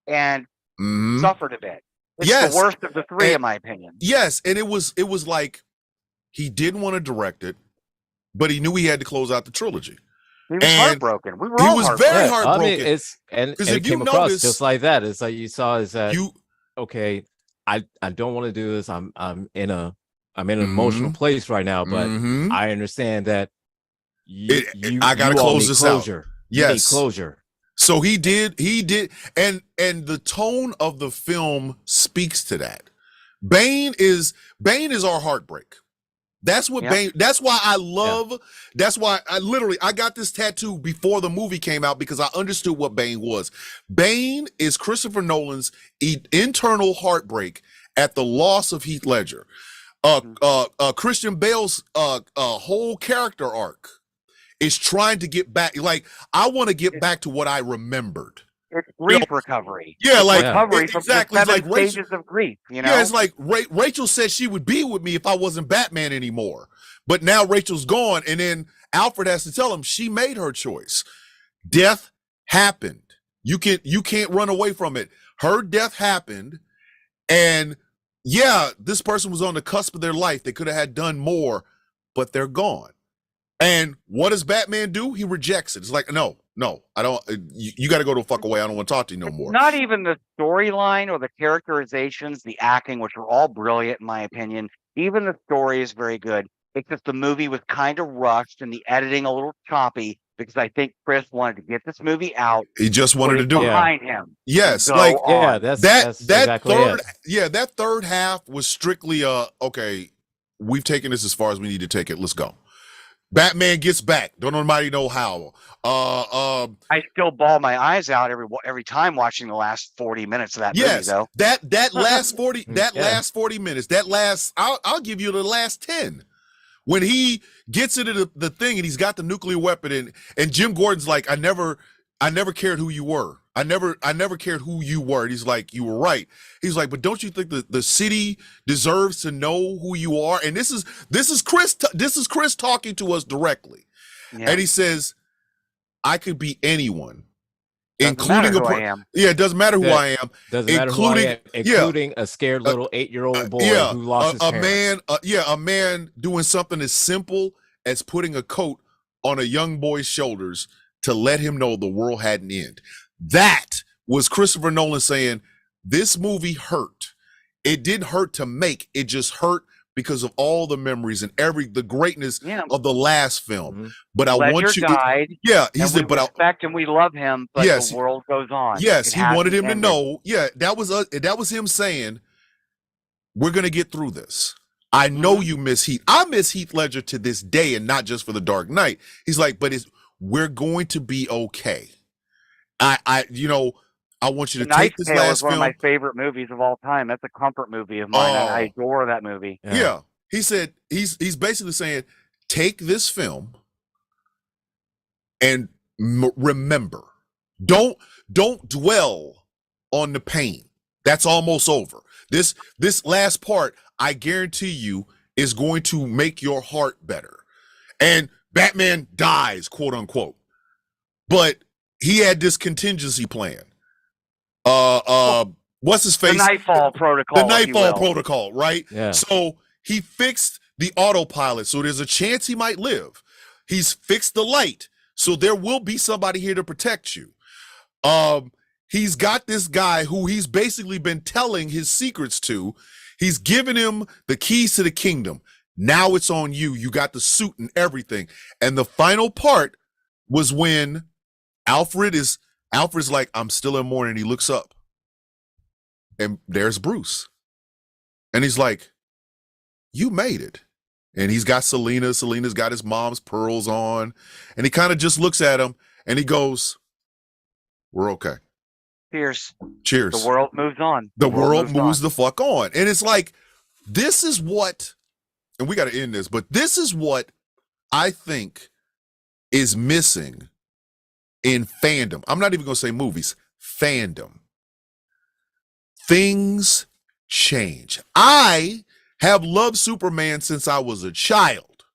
and Mhm. suffered a bit. It's Yes. the worst of the 3, And- in my opinion. Yes, and it was like he didn't want to direct it, but he knew he had to close out the trilogy. He was and heartbroken. We were he all was heartbroken. very I mean, heartbroken. it's and 'Cause it if you came across notice- just like that. It's like you saw is that You okay, I don't want to do this. I'm in an emotional place right now, but Mhm. I understand that I gotta you all close need this out. closure. You need Yes. closure. So he did, and the tone of the film speaks to that. Bane is our heartbreak. That's what Yep. Bane. That's why I love. That's why I got this tattoo before the movie came out, because I understood what Bane was. Bane is Christopher Nolan's internal heartbreak at the loss of Heath Ledger. Christian Bale's whole character arc is trying to get back. Like, I want to get back to what I remembered. It's grief recovery. Yeah, It's like recovery from exactly. the It's 7 like Rachel. stages of grief. You know, Yeah, it's like Rachel said she would be with me if I wasn't Batman anymore. But now Rachel's gone, and then Alfred has to tell him she made her choice. Death happened. You can't run away from it. Her death happened, and yeah, this person was on the cusp of their life. They could have done more, but they're gone. And what does Batman do? He rejects it. It's like, no, I don't. You got to go the fuck away. I don't want to talk to you no more. not even the storyline or the characterizations, the acting, which were all brilliant in my opinion. Even the story is very good. It's just the movie was kind of rushed and the editing a little choppy, because I think Chris wanted to get this movie out. He just wanted put to it do it. behind him. Yes, Go like on. Yeah, that's that exactly third, it. yeah, that third half was strictly okay, we've taken this as far as we need to take it. Let's go. Batman gets back. Don't nobody know how. I still bawl my eyes out every time watching the last 40 minutes of that yes, movie, though. that last 40 Yeah. last 40 minutes, I'll give you the last 10. When he gets into the thing and he's got the nuclear weapon, and Jim Gordon's like, I never cared who you were. I never cared who you were. And he's like, you were right. He's like, but don't you think the city deserves to know who you are? And this is Chris talking to us directly. Yeah. And he says, I could be anyone, Doesn't matter including who I am. Yeah, it doesn't matter who Yeah. I am. Doesn't matter who I am, Including- including a scared little 8-year-old boy who lost his a parents. man, a man doing something as simple as putting a coat on a young boy's shoulders to let him know the world hadn't ended. That was Christopher Nolan saying, this movie hurt. It didn't hurt to make, it just hurt because of all the memories and the greatness Yeah. of the last film. Mhm. But I Ledger want you died, yeah, he and said, we but respect and we love him, but Yes. the world goes on. yes, It he wanted hasn't him to ended. know. Yeah, that was him saying, we're gonna get through this. I know you miss Heath. I miss Heath Ledger to this day, and not just for the Dark Knight. He's like, but we're going to be okay. I want you to The Knight's take this Tale last is one film. of my favorite movies of all time. That's a comfort movie of mine. I adore that movie. Yeah. He said he's basically saying, take this film and remember. Don't dwell on the pain. That's almost over. This last part, I guarantee you, is going to make your heart better. And Batman dies, quote unquote. But he had this contingency plan. What's his face? The Nightfall Protocol. The if you Nightfall will. Protocol, right? Yeah. So he fixed the autopilot, so there's a chance he might live. He's fixed the light, so there will be somebody here to protect you. He's got this guy who he's basically been telling his secrets to. He's given him the keys to the kingdom. Now it's on you. You got the suit and everything. And the final part was when Alfred's like, I'm still in mourning. He looks up and there's Bruce. And he's like, you made it. And he's got Selena. Selena's got his mom's pearls on. And he kind of just looks at him and he goes, we're okay. Cheers. Cheers. The world moves on. The world moves on. the fuck on. And it's like, this is what, and we got to end this, but this is what I think is missing in fandom. I'm not even going to say movies, fandom. Things change. I have loved Superman since I was a child.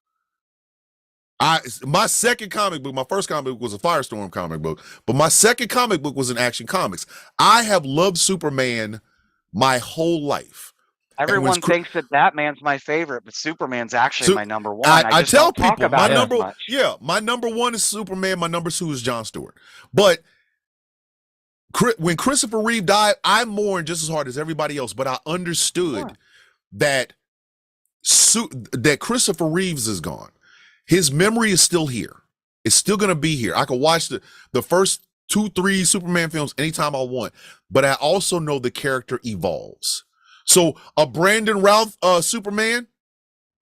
My second comic book, my first comic book was a Firestorm comic book, but my second comic book was in Action Comics. I have loved Superman my whole life. Everyone thinks that Batman's my favorite, but Superman's actually my number one. I tell people my number one is Superman. My number two is Jon Stewart. But when Christopher Reeve died, I mourned just as hard as everybody else. But I understood that Christopher Reeves is gone. His memory is still here. It's still going to be here. I can watch the first 2-3 Superman films anytime I want. But I also know the character evolves. So a Brandon Routh Superman,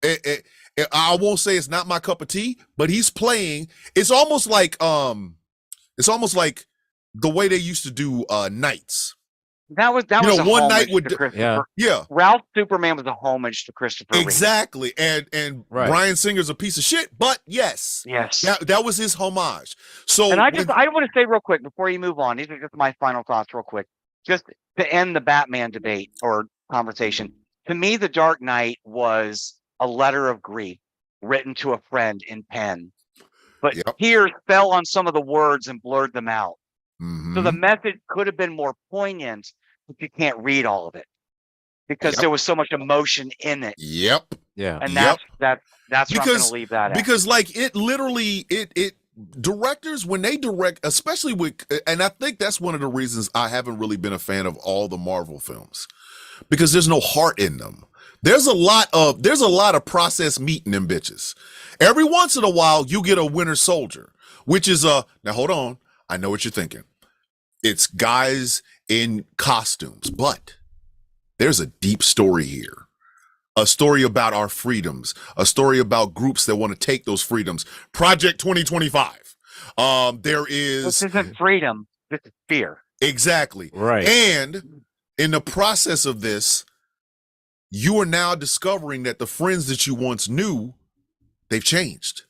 I won't say it's not my cup of tea, but he's playing. It's almost like the way they used to do Knights. That was a one night with yeah. Ralph Superman was a homage to Christopher Reeve. Exactly, and Bryan Singer's a piece of shit, but yes, that was his homage. So, and I want to say real quick before you move on, these are just my final thoughts, real quick, just to end the Batman debate or conversation. To me, The Dark Knight was a letter of grief written to a friend in pen, but here fell on some of the words and blurred them out. Mm-hmm. So the message could have been more poignant, but you can't read all of it because there was so much emotion in it. Yep. Yeah. And that's where I'm going to leave that at. Because like it literally, directors, when they direct, especially with, and I think that's one of the reasons I haven't really been a fan of all the Marvel films, because there's no heart in them. There's a lot of processed meat in them bitches. Every once in a while, you get a Winter Soldier, which is now hold on. I know what you're thinking. It's guys in costumes, but there's a deep story here. A story about our freedoms, a story about groups that want to take those freedoms. Project 2025. This isn't freedom, this is fear. Exactly. Right. And in the process of this, you are now discovering that the friends that you once knew, they've changed.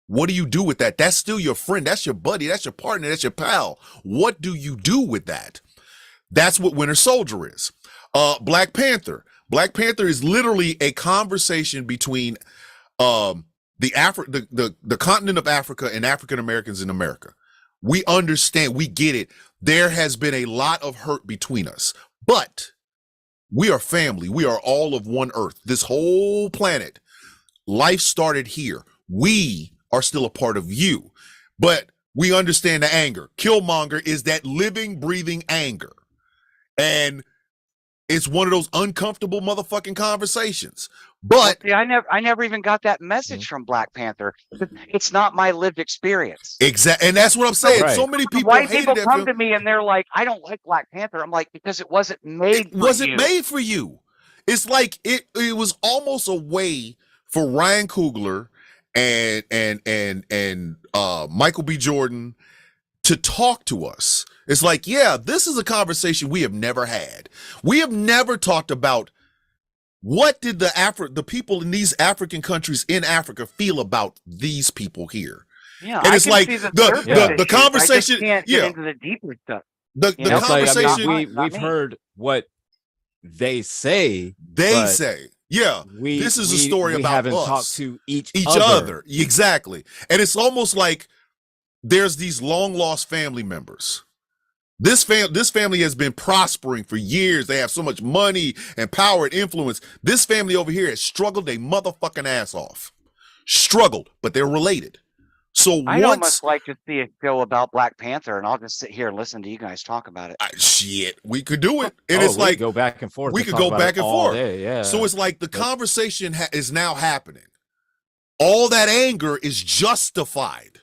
What do you do with that? That's still your friend. That's your buddy. That's your partner. That's your pal. What do you do with that? That's what Winter Soldier is. Black Panther. Black Panther is literally a conversation between the continent of Africa and African Americans in America. We understand. We get it. There has been a lot of hurt between us, but we are family. We are all of one earth. This whole planet, life started here. We are still a part of you, but we understand the anger. Killmonger is that living, breathing anger. And it's one of those uncomfortable motherfucking conversations. But see, I never even got that message from Black Panther. It's not my lived experience. Exactly. And that's what I'm saying. Right. So many people white people come to me and they're like, I don't like Black Panther. I'm like, because it wasn't made made for you. It's like it was almost a way for Ryan Coogler and Michael B. Jordan to talk to us. It's like, yeah, this is a conversation we have never had. We have never talked about what did the people in these African countries in Africa feel about these people here. Yeah, and it's like the conversation. I just can't get into the deeper stuff. The conversation. Like, we've heard what they say. Yeah, this is a story about haven't us. Talked to each other. Exactly. And it's almost like there's these long lost family members. This family has been prospering for years. They have so much money and power and influence. This family over here has struggled their motherfucking ass off. Struggled, but they're related. So I'd once almost like to see a show about Black Panther, and I'll just sit here and listen to you guys talk about it. shit, we could do it, and Oh, it's we like could go back and forth. we and could talk go about it back and all forth. day, yeah. So it's like the But- conversation is now happening. All that anger is justified.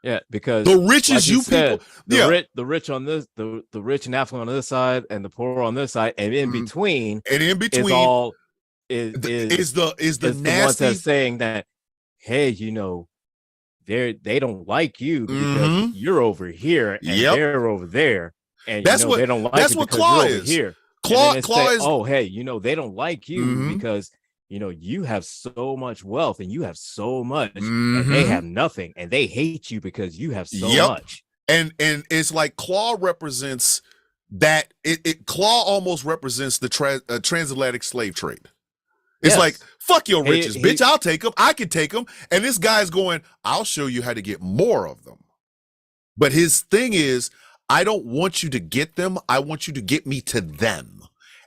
Yeah, because The rich like is you you said, people. the rich on this, the rich and affluent on this side, and the poor on this side, and in Mhm. between And in is between all is the is the ones nasty. that's saying that, hey, they don't like you because Mhm. you're over here and Yep. they're over there, and That's what- they don't like that's you what because Claw you're over is. here. Claw and then say, is oh, hey, they don't like you Mhm. because you have so much wealth and you have so much, and Mhm. they have nothing, and they hate you because you have so Yep. much. and it's like Claw represents that. Claw almost represents the transatlantic slave trade. It's Yes. like, fuck your He- riches, he- bitch. I'll take them. I can take them. And this guy's going, I'll show you how to get more of them. But his thing is, I don't want you to get them. I want you to get me to them.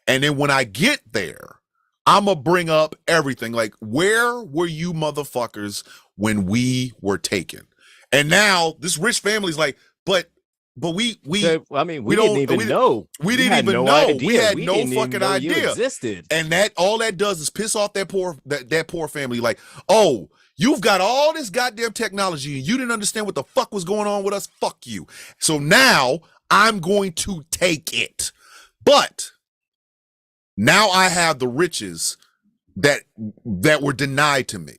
And then when I get there, I'm going to bring up everything. Like, where were you motherfuckers when we were taken? And now this rich family's like, but we So, I mean, we don't- didn't even we- know. we didn't had even no know. idea. We had no didn't even fucking know you idea. existed. And that all that does is piss off that poor family. Like, oh, you've got all this goddamn technology and you didn't understand what the fuck was going on with us. Fuck you. So now I'm going to take it. But now I have the riches that were denied to me.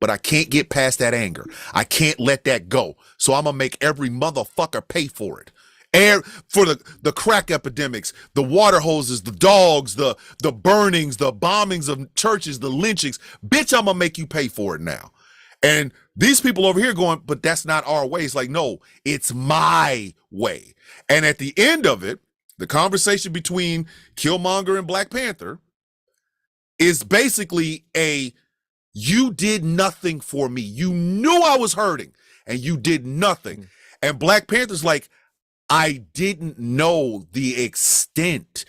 But I can't get past that anger. I can't let that go. So I'm gonna make every motherfucker pay for it. For the crack epidemics, the water hoses, the dogs, the burnings, the bombings of churches, the lynchings. Bitch, I'm gonna make you pay for it now. And these people over here going, but that's not our way. It's like, no, it's my way. And at the end of it, the conversation between Killmonger and Black Panther is basically you did nothing for me. You knew I was hurting and you did nothing. And Black Panther's like, I didn't know the extent.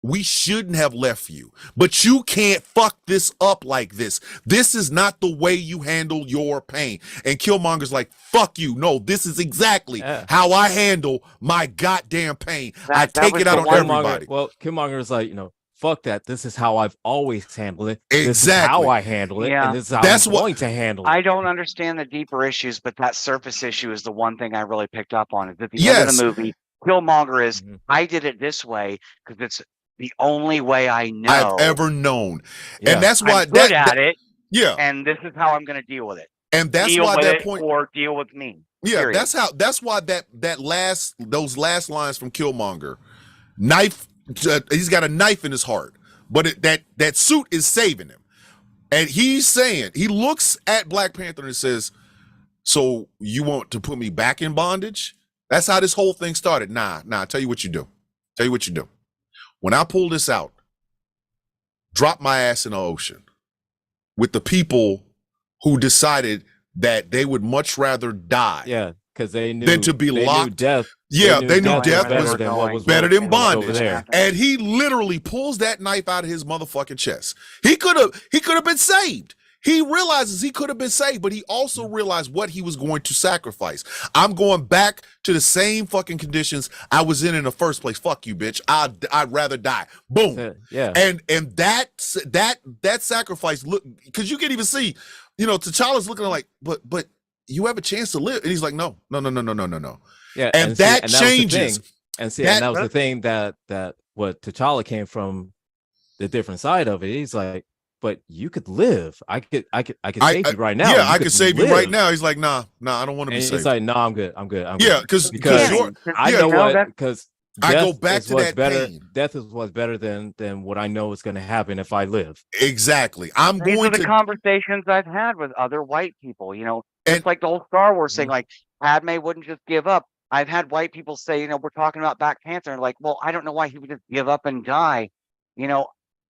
We shouldn't have left you, but you can't fuck this up like this. This is not the way you handle your pain. And Killmonger's like, fuck you. No, this is exactly how I handle my goddamn pain. I take it out on everybody. Well, Killmonger is like, fuck that. This is how I've always handled it. Exactly. This is how I handle it. Yeah. And this is how That's I'm what- going to handle it. I don't understand the deeper issues, but that surface issue is the one thing I really picked up on. Is at the end Yes. of the movie, Killmonger is, Mhm. I did it this way because it's the only way I know. I've ever known. Yeah. And that's why I'm good at it, yeah. and this is how I'm going to deal with it. And that's Deal why with that it point or deal with me. Yeah, period. that's why those last lines from Killmonger, knife, he's got a knife in his heart, but that suit is saving him. And he's saying, he looks at Black Panther and says, so you want to put me back in bondage? That's how this whole thing started. Nah, tell you what you do. Tell you what you do. When I pull this out, drop my ass in the ocean with the people who decided that they would much rather die. Yeah, because they knew Than to be they knew locked. death. Yeah, they knew death was better than what was better than over bondage. there. And he literally pulls that knife out of his motherfucking chest. He could have been saved. He realizes he could have been saved, but he also realized what he was going to sacrifice. I'm going back to the same fucking conditions I was in the first place. Fuck you, bitch. I'd rather die. Boom. Yeah. And that sacrifice, look, because you can even see, T'Challa's looking like, but you have a chance to live. And he's like, no. Yeah, And that changes. That was the thing that what T'Challa came from the different side of it. He's like, but you could live. I could save you right now. Yeah, You I could save you live. right now. He's like, nah, I don't want to be And saved. it's like, no, I'm good. Yeah, because I know what, because I go back to that better. pain. Death is what's better than what I know is going to happen if I live. Exactly. I'm These going are the to conversations I've had with other white people. And- It's like the whole Star Wars thing. Like Padme wouldn't just give up. I've had white people say, we're talking about Black Panther, and like, well, I don't know why he would just give up and die.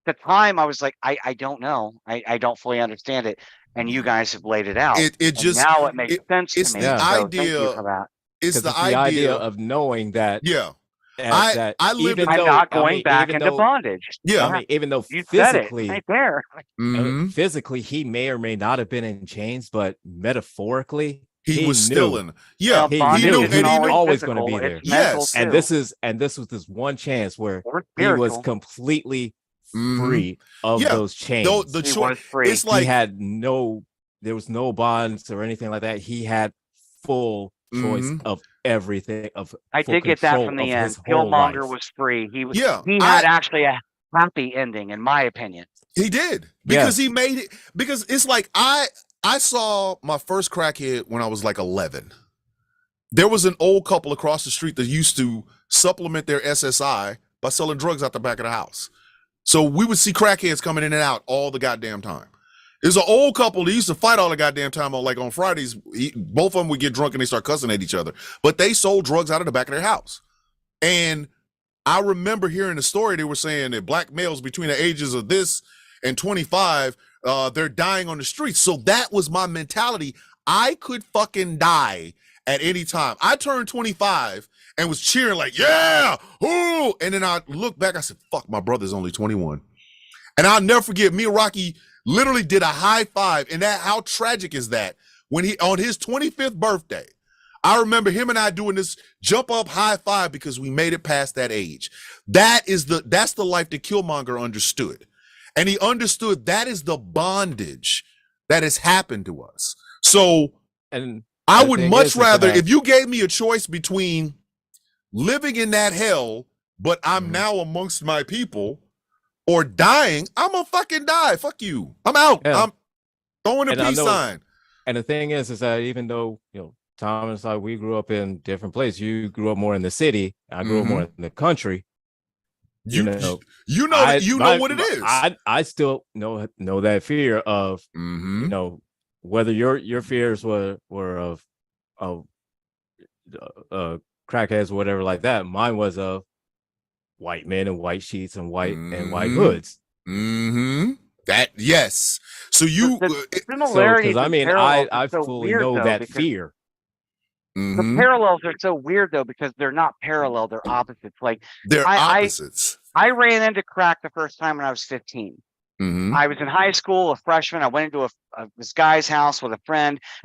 At the time I was like, I don't know. I don't fully understand it. And you guys have laid it out. It And just now it makes sense it's to me. the So thank idea- you for that. it's 'Cause the it's idea of knowing that. Yeah. That I live even in- I'm though, not going back even into though- bondage. Yeah. I mean, even though You said it physically, right there. Mhm. physically he may or may not have been in chains, but metaphorically he was knew. still in. Yeah, Well, He bondage knew and he isn't was he knew. always going to physical, be there. it's mental Yes. And too, this was this one chance where or he was spiritual. completely Mhm. free of Yeah. those chains. The He choice. was free. It's like He had there was no bonds or anything like that. He had full choice Mhm. of everything. Of I full did get that control from of the end. his whole Killmonger life. was free. He Yeah, he had actually a happy ending, in my opinion. he did because Yes. he made it. Because it's like I saw my first crackhead when I was like 11. There was an old couple across the street that used to supplement their SSI by selling drugs out the back of the house. So we would see crackheads coming in and out all the goddamn time. There's an old couple that used to fight all the goddamn time on, like, on Fridays. Both of them would get drunk and they start cussing at each other. But they sold drugs out of the back of their house. And I remember hearing the story. They were saying that black males between the ages of this and 25, they're dying on the streets. So that was my mentality. I could fucking die at any time. I turned 25 and was cheering like, yeah, whoo. And then I looked back, I said, fuck, my brother's only 21. And I'll never forget, me and Rocky literally did a high five. And that, how tragic is that? When he, on his 25th birthday, I remember him and I doing this jump up high five because we made it past that age. That's the life that Killmonger understood. And he understood that is the bondage that has happened to us. So, And I the would thing much is rather, that- if you gave me a choice between living in that hell, but I'm now amongst my people, or dying, I'm gonna fucking die. Fuck you. I'm out. Yeah. I'm throwing a And I peace know- sign. And the thing is that even though, Tom and I, we grew up in different places. You grew up more in the city. I grew up more in the country. You know what it is. I still know that fear of whether your fears were of crackheads or whatever like that. Mine was of white men and white sheets and white hoods. That, yes. So you Similarities because I and mean parallels I are so fully weird, know though, that because fear. the parallels are so weird, though, because they're not parallel, they're opposites. Like, they're opposites. I ran into crack the first time when I was 15. I was in high school, a freshman. I went into this guy's house with a friend.